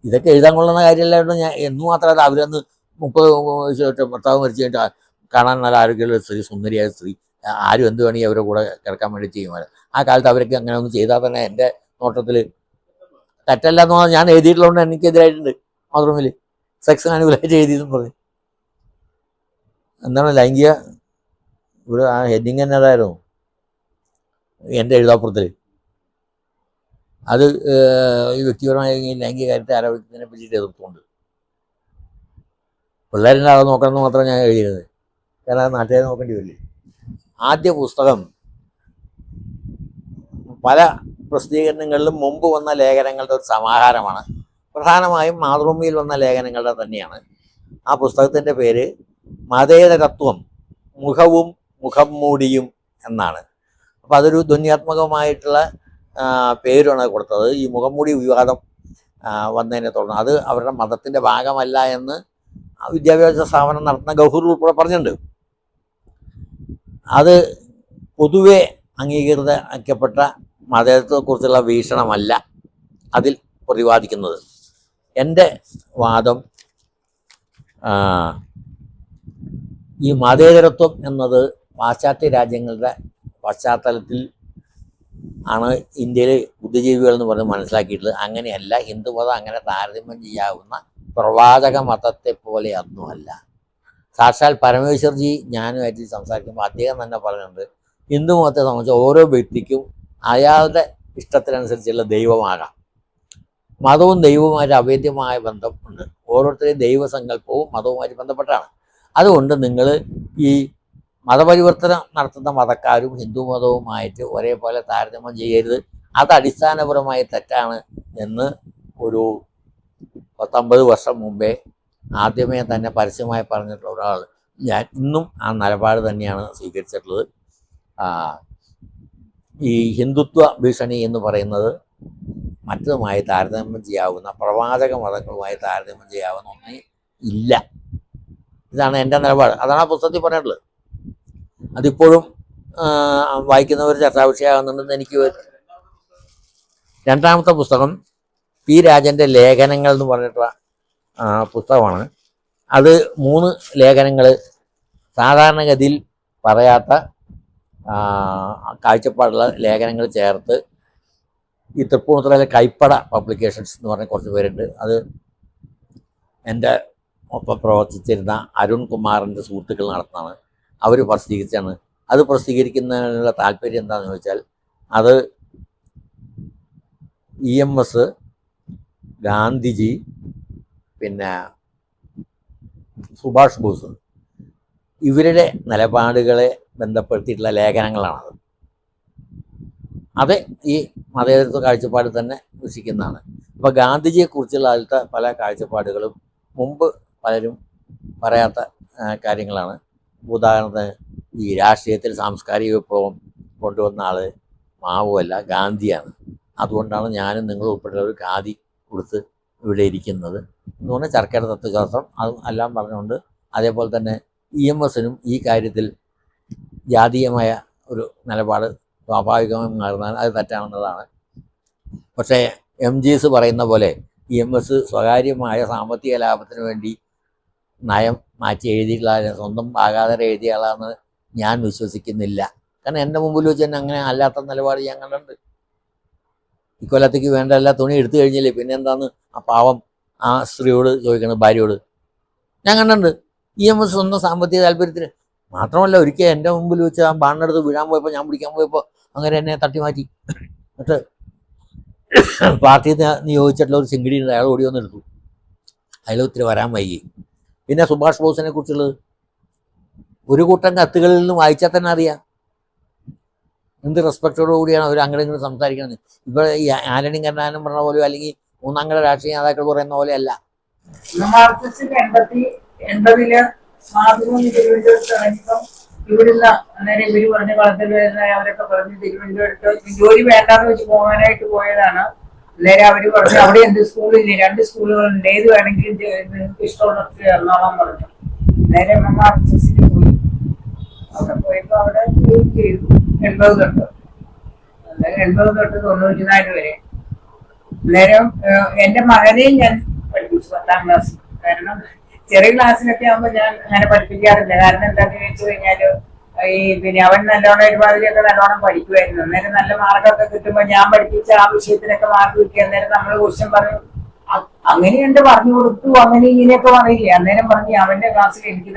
ഇതൊക്കെ എഴുതാൻ കൊള്ളുന്ന കാര്യമല്ലായിരുന്നു. ഞാൻ എന്നു മാത്രമല്ല, അവരന്ന് 30 ഭർത്താവ് മരിച്ചു കഴിഞ്ഞിട്ട് കാണാൻ നല്ല ആരോഗ്യമുള്ള സ്ത്രീ, സുന്ദരിയായ സ്ത്രീ, ആരും എന്ത് വേണമെങ്കിൽ അവരുടെ കൂടെ കിടക്കാൻ വേണ്ടി ചെയ്യുമായിരുന്നു. ആ കാലത്ത് അവരൊക്കെ അങ്ങനെ ഒന്ന് ചെയ്താൽ തന്നെ എൻ്റെ നോട്ടത്തിൽ തെറ്റല്ല എന്ന് പറഞ്ഞാൽ ഞാൻ എഴുതിയിട്ടുള്ളതുകൊണ്ട് എനിക്കെതിരായിട്ടുണ്ട്. മാതൃഭൂമിയിൽ സെക്സ് അനുകൂലമായിട്ട് എഴുതിയെന്ന് പറഞ്ഞു. എന്താണ് ലൈംഗിക ഒരു ആ ഹെഡിങ് തന്നെ അതായിരുന്നു എൻ്റെ എഴുതാപ്പുറത്തിൽ. അത് ഈ വ്യക്തിപരമായ ലൈംഗിക കാര്യത്തെ ആരോഗ്യത്തിനെ പറ്റിയിട്ട് എതിർത്തുകൊണ്ട് പിള്ളേരുടെ ആളെ നോക്കണമെന്ന് മാത്രമേ ഞാൻ എഴുതിയിരുന്നത്. കാരണം അത് നാട്ടുകാരെ നോക്കേണ്ടി വരില്ലേ. ആദ്യ പുസ്തകം പല പ്രസിദ്ധീകരണങ്ങളിലും മുമ്പ് വന്ന ലേഖനങ്ങളുടെ ഒരു സമാഹാരമാണ്. പ്രധാനമായും മാതൃഭൂമിയിൽ വന്ന ലേഖനങ്ങളുടെ തന്നെയാണ്. ആ പുസ്തകത്തിൻ്റെ പേര് മതേതരത്വം മുഖവും മുഖം മൂടിയും എന്നാണ്. അപ്പോൾ അതൊരു ധ്വന്യാത്മകമായിട്ടുള്ള പേരാണ് കൊടുത്തത്. ഈ മുഖംമൂടി വിവാദം വന്നതിനെ തുടർന്ന് അത് അവരുടെ മതത്തിൻ്റെ ഭാഗമല്ല എന്ന് വിദ്യാഭ്യാസ സ്ഥാപനം നടത്തുന്ന ഗഫൂർ ഉൾപ്പെടെ പറഞ്ഞിട്ടുണ്ട്. അത് പൊതുവെ അംഗീകൃതമാക്കപ്പെട്ട മതത്തെക്കുറിച്ചുള്ള വീക്ഷണമല്ല അതിൽ പ്രതിപാദിക്കുന്നത്. എൻ്റെ വാദം ഈ മതേതരത്വം എന്നത് പാശ്ചാത്യ രാജ്യങ്ങളുടെ പശ്ചാത്തലത്തിൽ ആണ് ഇന്ത്യയിലെ ബുദ്ധിജീവികൾ എന്ന് പറഞ്ഞ് മനസ്സിലാക്കിയിട്ടുള്ളത്. അങ്ങനെയല്ല. ഹിന്ദുമതം അങ്ങനെ താരതമ്യം ചെയ്യാവുന്ന പ്രവാചക മതത്തെ പോലെ ഒന്നുമല്ല. സാക്ഷാൽ പരമേശ്വർജി ഞാനുമായിട്ട് സംസാരിക്കുമ്പോൾ അദ്ദേഹം തന്നെ പറയുന്നുണ്ട് ഹിന്ദുമതത്തെ സംബന്ധിച്ച് ഓരോ വ്യക്തിക്കും അയാളുടെ ഇഷ്ടത്തിനനുസരിച്ചുള്ള ദൈവമാകാം. മതവും ദൈവവുമായിട്ട് അഭേദ്യമായ ബന്ധം ഉണ്ട്. ഓരോരുത്തരെയും ദൈവസങ്കല്പവും മതവുമായിട്ട് ബന്ധപ്പെട്ടാണ്. അതുകൊണ്ട് നിങ്ങൾ ഈ മതപരിവർത്തനം നടത്തുന്ന മതക്കാരും ഹിന്ദു മതവുമായിട്ട് ഒരേപോലെ താരതമ്യം ചെയ്യരുത്. അത് അടിസ്ഥാനപരമായി തെറ്റാണ് എന്ന് ഒരു 19 വർഷം മുമ്പേ ആദ്യമേ തന്നെ പരസ്യമായി പറഞ്ഞിട്ടുള്ള ഒരാൾ ഞാൻ ഇന്നും ആ നിലപാട് തന്നെയാണ് സ്വീകരിച്ചിട്ടുള്ളത്. ഈ ഹിന്ദുത്വ ഭീഷണി എന്ന് പറയുന്നത് മറ്റതുമായി താരതമ്യം ചെയ്യാവുന്ന പ്രവാചക മതങ്ങളുമായി താരതമ്യം ചെയ്യാവുന്ന ഒന്നും ഇല്ല. ഇതാണ് എൻ്റെ നിലപാട്. അതാണ് ആ പുസ്തകത്തിൽ പറഞ്ഞിട്ടുള്ളത്. അതിപ്പോഴും വായിക്കുന്നവർ ചർച്ചാ വിഷയമാകുന്നുണ്ടെന്ന് എനിക്ക്. രണ്ടാമത്തെ പുസ്തകം പി രാജൻ്റെ ലേഖനങ്ങൾ എന്ന് പറഞ്ഞിട്ടുള്ള പുസ്തകമാണ്. അത് 3 ലേഖനങ്ങൾ സാധാരണഗതിയിൽ പറയാത്ത കാഴ്ചപ്പാടുള്ള ലേഖനങ്ങൾ ചേർത്ത് ഈ തൃപ്പൂണിത്തുറയിലെ കൈപ്പട പബ്ലിക്കേഷൻസ് എന്ന് പറഞ്ഞ കുറച്ച് പേരുണ്ട്. അത് എൻ്റെ ഒപ്പം പ്രവർത്തിച്ചിരുന്ന അരുൺ കുമാറിൻ്റെ സുഹൃത്തുക്കൾ നടത്തുന്നതാണ്. അവർ പ്രസിദ്ധീകരിച്ചാണ്. അത് പ്രസിദ്ധീകരിക്കുന്നതിനുള്ള താല്പര്യം എന്താണെന്ന് ചോദിച്ചാൽ അത് EMS, ഗാന്ധിജി, പിന്നെ സുഭാഷ് ബോസ് ഇവരുടെ നിലപാടുകളെ ബന്ധപ്പെടുത്തിയിട്ടുള്ള ലേഖനങ്ങളാണത്. അത് ഈ മതേതരത്വ കാഴ്ചപ്പാട് തന്നെ വീക്ഷിക്കുന്നതാണ്. അപ്പോൾ ഗാന്ധിജിയെക്കുറിച്ചുള്ള അതിലത്തെ പല കാഴ്ചപ്പാടുകളും മുമ്പ് പലരും പറയാത്ത കാര്യങ്ങളാണ്. ഉദാഹരണത്തിന് ഈ രാഷ്ട്രീയത്തിൽ സാംസ്കാരിക വിപ്ലവം കൊണ്ടുവന്ന ആൾ മാവുമല്ല, ഗാന്ധിയാണ്. അതുകൊണ്ടാണ് ഞാനും നിങ്ങൾ ഉൾപ്പെടെയുള്ളവർ ഖാദി കൊടുത്ത് ഇവിടെ ഇരിക്കുന്നത് എന്ന് പറഞ്ഞാൽ ചർക്കയുടെ തത്വശാസ്ത്രം അതും എല്ലാം പറഞ്ഞുകൊണ്ട്. അതേപോലെ തന്നെ EMSനും ഈ കാര്യത്തിൽ ജാതീയമായ ഒരു നിലപാട് സ്വാഭാവികമായും മാറുന്നത് അത് തെറ്റാണെന്നുള്ളതാണ്. പക്ഷേ MGS പറയുന്ന പോലെ EMS സ്വകാര്യമായ സാമ്പത്തിക ലാഭത്തിന് വേണ്ടി നയം മാറ്റി എഴുതിയിട്ടുള്ള സ്വന്തം ആകാതെ എഴുതിയ ആളാണെന്ന് ഞാൻ വിശ്വസിക്കുന്നില്ല. കാരണം എൻ്റെ മുമ്പിൽ വെച്ച് തന്നെ അങ്ങനെ അല്ലാത്ത നിലപാട് ഞാൻ കണ്ടിട്ടുണ്ട്. ഇക്കൊല്ലത്തേക്ക് വേണ്ട എല്ലാ തുണി എടുത്തു കഴിഞ്ഞില്ലേ പിന്നെ എന്താന്ന് ആ പാവം ആ സ്ത്രീയോട് ചോദിക്കണം, ഭാര്യയോട്. ഞാൻ കണ്ടിട്ടുണ്ട്. EMS സ്വന്തം സാമ്പത്തിക താല്പര്യത്തിന് മാത്രമല്ല, ഒരിക്കൽ എൻ്റെ മുമ്പിൽ വെച്ച് ആ ബാണെടുത്ത് വീഴാൻ പോയപ്പോൾ ഞാൻ പിടിക്കാൻ പോയപ്പോൾ അങ്ങനെ എന്നെ തട്ടിമാറ്റി. എന്നിട്ട് പാർട്ടിയിൽ നിയോഗിച്ചിട്ടുള്ള ഒരു സിംഗിടി ഉണ്ട്, അയാൾ ഓടി വന്നെടുത്തു. അയാൾ ഒത്തിരി വരാൻ വൈകി. പിന്നെ സുഭാഷ് ബോസിനെ കുറിച്ചുള്ളത് ഒരു കൂട്ടം കത്തുകളിൽ നിന്ന് വായിച്ചാൽ തന്നെ അറിയാം എന്ത് റെസ്പെക്റ്റോടു കൂടിയാണ് അവർ അങ്ങനെ ഇങ്ങനെ സംസാരിക്കുന്നത്. ഇപ്പോൾ ഈ ആന്റണി കരുണാകരൻ പറഞ്ഞ പോലെയോ അല്ലെങ്കിൽ മൂന്നാംകട രാഷ്ട്രീയ നേതാക്കൾ പറയുന്ന പോലെ അല്ല. ഇവിടുന്ന് അന്നേരം ഇവര് പറഞ്ഞ കളത്തിൽ വരുന്ന അവരൊക്കെ പറഞ്ഞ് തിരുവനന്തപുരത്ത് ജോലി വേണ്ടാന്ന് വെച്ച് പോകാനായിട്ട് പോയതാണ്. അന്നേരം അവര് പറഞ്ഞു അവിടെ എന്ത് സ്കൂളില്ലേ, 2 സ്കൂളുകളുണ്ട്, ഏത് വേണമെങ്കിലും നിങ്ങൾക്ക് ഇഷ്ടമുള്ളത് ചേർന്നോളാൻ പറഞ്ഞു. അന്നേരം നമ്മൾ RSSൽ പോയി. അവിടെ പോയപ്പോ അവിടെ ജോലി ചെയ്തു 80 തൊട്ട്. അന്നേരം 80 തൊട്ട് 94 വരെ. അന്നേരം എന്റെ മകനെയും ഞാൻ പഠിപ്പിച്ചു 10ാം ക്ലാസ്. കാരണം ചെറിയ ക്ലാസ്സിലൊക്കെ ആകുമ്പോ ഞാൻ അങ്ങനെ പഠിപ്പിക്കാറില്ല. കാരണം എന്താന്ന് ചോദിച്ചു കഴിഞ്ഞാല് പിന്നെ അവൻ നല്ലോണം ഒരുമാതിരിയൊക്കെ നല്ലോണം പഠിക്കുമായിരുന്നു. അന്നേരം നല്ല മാർക്കൊക്കെ കിട്ടുമ്പോ ഞാൻ പഠിപ്പിച്ച ആ വിഷയത്തിനൊക്കെ മാർക്ക് കിട്ടി. അന്നേരം നമ്മൾ ക്വസ്റ്റ്യൻ പറഞ്ഞു അങ്ങനെയുണ്ട് പറഞ്ഞു കൊടുത്തു, അങ്ങനെ ഇങ്ങനെയൊക്കെ പറയില്ലേ. അന്നേരം പറഞ്ഞു അവന്റെ ക്ലാസ്സിൽ എനിക്ക്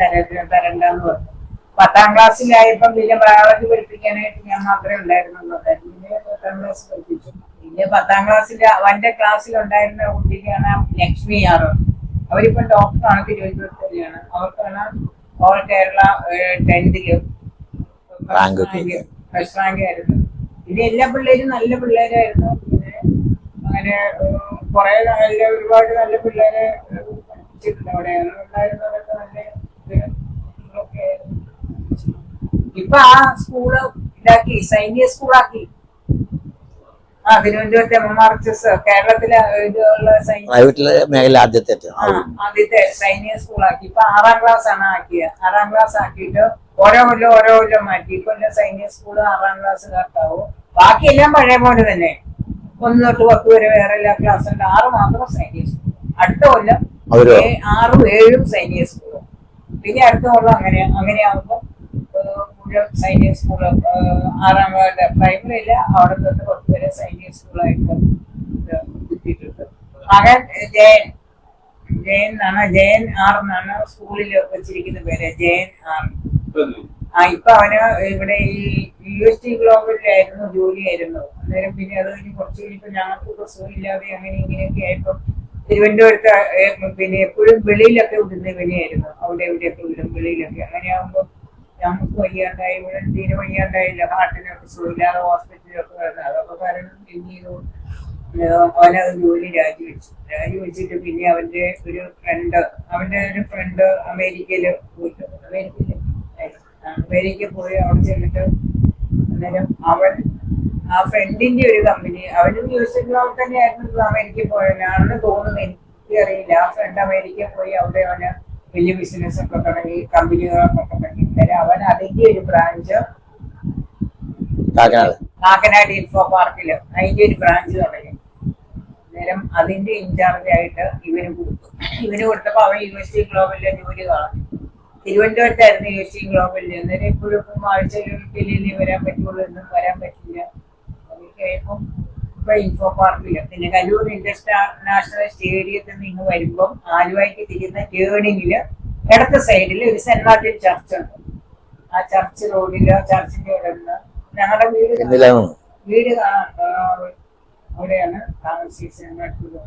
തരണ്ടെന്ന് പറഞ്ഞു. 10ാം ക്ലാസ്സിലായപ്പം പിന്നെ ബയോളജി പഠിപ്പിക്കാനായിട്ട് ഞാൻ മാത്രമേ ഉണ്ടായിരുന്നുള്ളൂ. പിന്നെ 10ാം ക്ലാസ് പഠിപ്പിച്ചു. പിന്നെ 10ാം ക്ലാസ്സിൽ അവന്റെ ക്ലാസ്സിലുണ്ടായിരുന്ന കുട്ടിക്കാണ് ലക്ഷ്മി ആർ. അവരിപ്പോ ഡോക്ടറാണ്, തിരുവനന്തപുരത്ത് തന്നെയാണ്. അവർക്കാണ് all Kerala 10th first rank ആയിരുന്നു. പിന്നെ എല്ലാ പിള്ളേരും നല്ല പിള്ളേരായിരുന്നു. പിന്നെ അങ്ങനെ കുറെ നല്ല ഒരുപാട് നല്ല പിള്ളേരെ പഠിപ്പിച്ചിട്ടുണ്ട്. അവിടെ ഉണ്ടായിരുന്നവരൊക്കെ നല്ല ഒക്കെ ആയിരുന്നു. ഇപ്പൊ ആ സ്കൂള് ഇതാക്കി, സൈനിക സ്കൂളാക്കി. തിരുവനന്തപുരത്തെ MRHS കേരളത്തിലെ ആദ്യത്തെ സൈനിക സ്കൂളാക്കി. ഇപ്പൊ 6ാം ക്ലാസ് ആണ് ആക്കിയത്. 6ാം ക്ലാസ് ആക്കിയിട്ട് ഓരോ കൊല്ലം മാറ്റി. ഇപ്പൊ സൈനിക സ്കൂള് 6ാം ക്ലാസ്സുകാർക്കാവും. ബാക്കിയെല്ലാം പഴയ പോലെ തന്നെ 1 തൊട്ട് 10 വരെ വേറെ എല്ലാ ക്ലാസ് ഉണ്ട്. 6 മാത്രം സൈനിക സ്കൂൾ. അടുത്ത കൊല്ലം 6ഉം 7ഉം സൈനിക സ്കൂളും. പിന്നെ അടുത്ത കൊല്ലം അങ്ങനെയാകുമ്പോ മുഴുവൻ സൈനിക സ്കൂള് 6ാം പ്രൈമറി ഇല്ല, അവിടെ തൊട്ട് 10 വരെ സൈനിക സ്കൂളായിട്ട് കിട്ടിയിട്ടുണ്ട്. മകൻ ജയൻ ആർ എന്നാണ് സ്കൂളിൽ വെച്ചിരിക്കുന്ന പേര്, ജയൻ ആർ. ഇപ്പൊ അവന് ഇവിടെ ഈ UST ഗ്ലോബലിലായിരുന്നു ജോലിയായിരുന്നു. അന്നേരം പിന്നെ അത് കഴിഞ്ഞ് കുറച്ച് കഴിഞ്ഞപ്പോ ഞങ്ങൾക്ക് സുഖമില്ലാതെ അങ്ങനെ ഇങ്ങനെയൊക്കെ ആയപ്പോ തിരുവനന്തപുരത്ത് പിന്നെ എപ്പോഴും വെളിയിലൊക്കെ വിടുന്ന പനിയായിരുന്നു. അവിടെ ഇവിടെയൊക്കെ വിടും വെളിയിലൊക്കെ. അങ്ങനെയാകുമ്പോ ഞങ്ങൾക്ക് വയ്യാണ്ടായി, ഇവിടെ തീരെ വയ്യാണ്ടായില്ല, ഹാർട്ടിനൊക്കെ സുഖമില്ലാതെ ഹോസ്പിറ്റലിലൊക്കെ വരുന്നത്. അതൊക്കെ കാരണം അവനത് ജോലി രാജിവെച്ചിട്ട് പിന്നെ അവന്റെ ഒരു ഫ്രണ്ട് അമേരിക്കയിൽ പോയി. അവിടെ ചെന്നിട്ട് അന്നേരം ആ ഫ്രണ്ടിന്റെ ഒരു കമ്പനി, അവനും മ്യൂസിക് ഗ്ലോബ് തന്നെയായിരുന്നു അമേരിക്കയിൽ പോയവനാണെന്ന് തോന്നുന്നു, എനിക്ക് അറിയില്ല. ആ ഫ്രണ്ട് അമേരിക്കയിൽ പോയി അവിടെ അവന് വലിയ ബിസിനസ് ഒക്കെ തുടങ്ങി, കമ്പനികളൊക്കെ തുടങ്ങി. അന്നേരം അവൻ അതിന്റെ ഒരു ബ്രാഞ്ച് കാക്കനാട് ഇൻഫോ പാർക്കില് അതിന്റെ ഒരു ബ്രാഞ്ച് തുടങ്ങി. അന്നേരം അതിന്റെ ഇൻചാർജ് ആയിട്ട് ഇവന് കൊടുത്തപ്പോ അവൻ UST ഗ്ലോബലിലെ ജോലി കാണും. തിരുവനന്തപുരത്തായിരുന്നു UST ഗ്ലോബലിൽ. അന്നേരം ഇപ്പോഴും ആഴ്ചയിലൊരിക്കലേ വരാൻ പറ്റുള്ളൂ, എന്നും വരാൻ പറ്റില്ല. അതൊക്കെ ആയപ്പോ ഇപ്പൊ ഇൻഫോ പാർക്കില്. പിന്നെ കല്ലൂർ ഇന്റർനാഷണൽ സ്റ്റേഡിയത്തിൽ നിന്ന് വരുമ്പം ആലുവയ്ക്ക് തിരിയുന്ന ടേണിങ്ങില് ഇടത്തെ സൈഡിൽ ഒരു സെന്റ് മാർട്ടിൻ ചർച്ച് ഉണ്ട്. ആ ചർച്ച് റോഡില്, ചർച്ചിന്റെ അവിടെ നിന്ന് ഞങ്ങളുടെ വീട് കാണാൻ അവിടെയാണ് താമസിച്ചത്.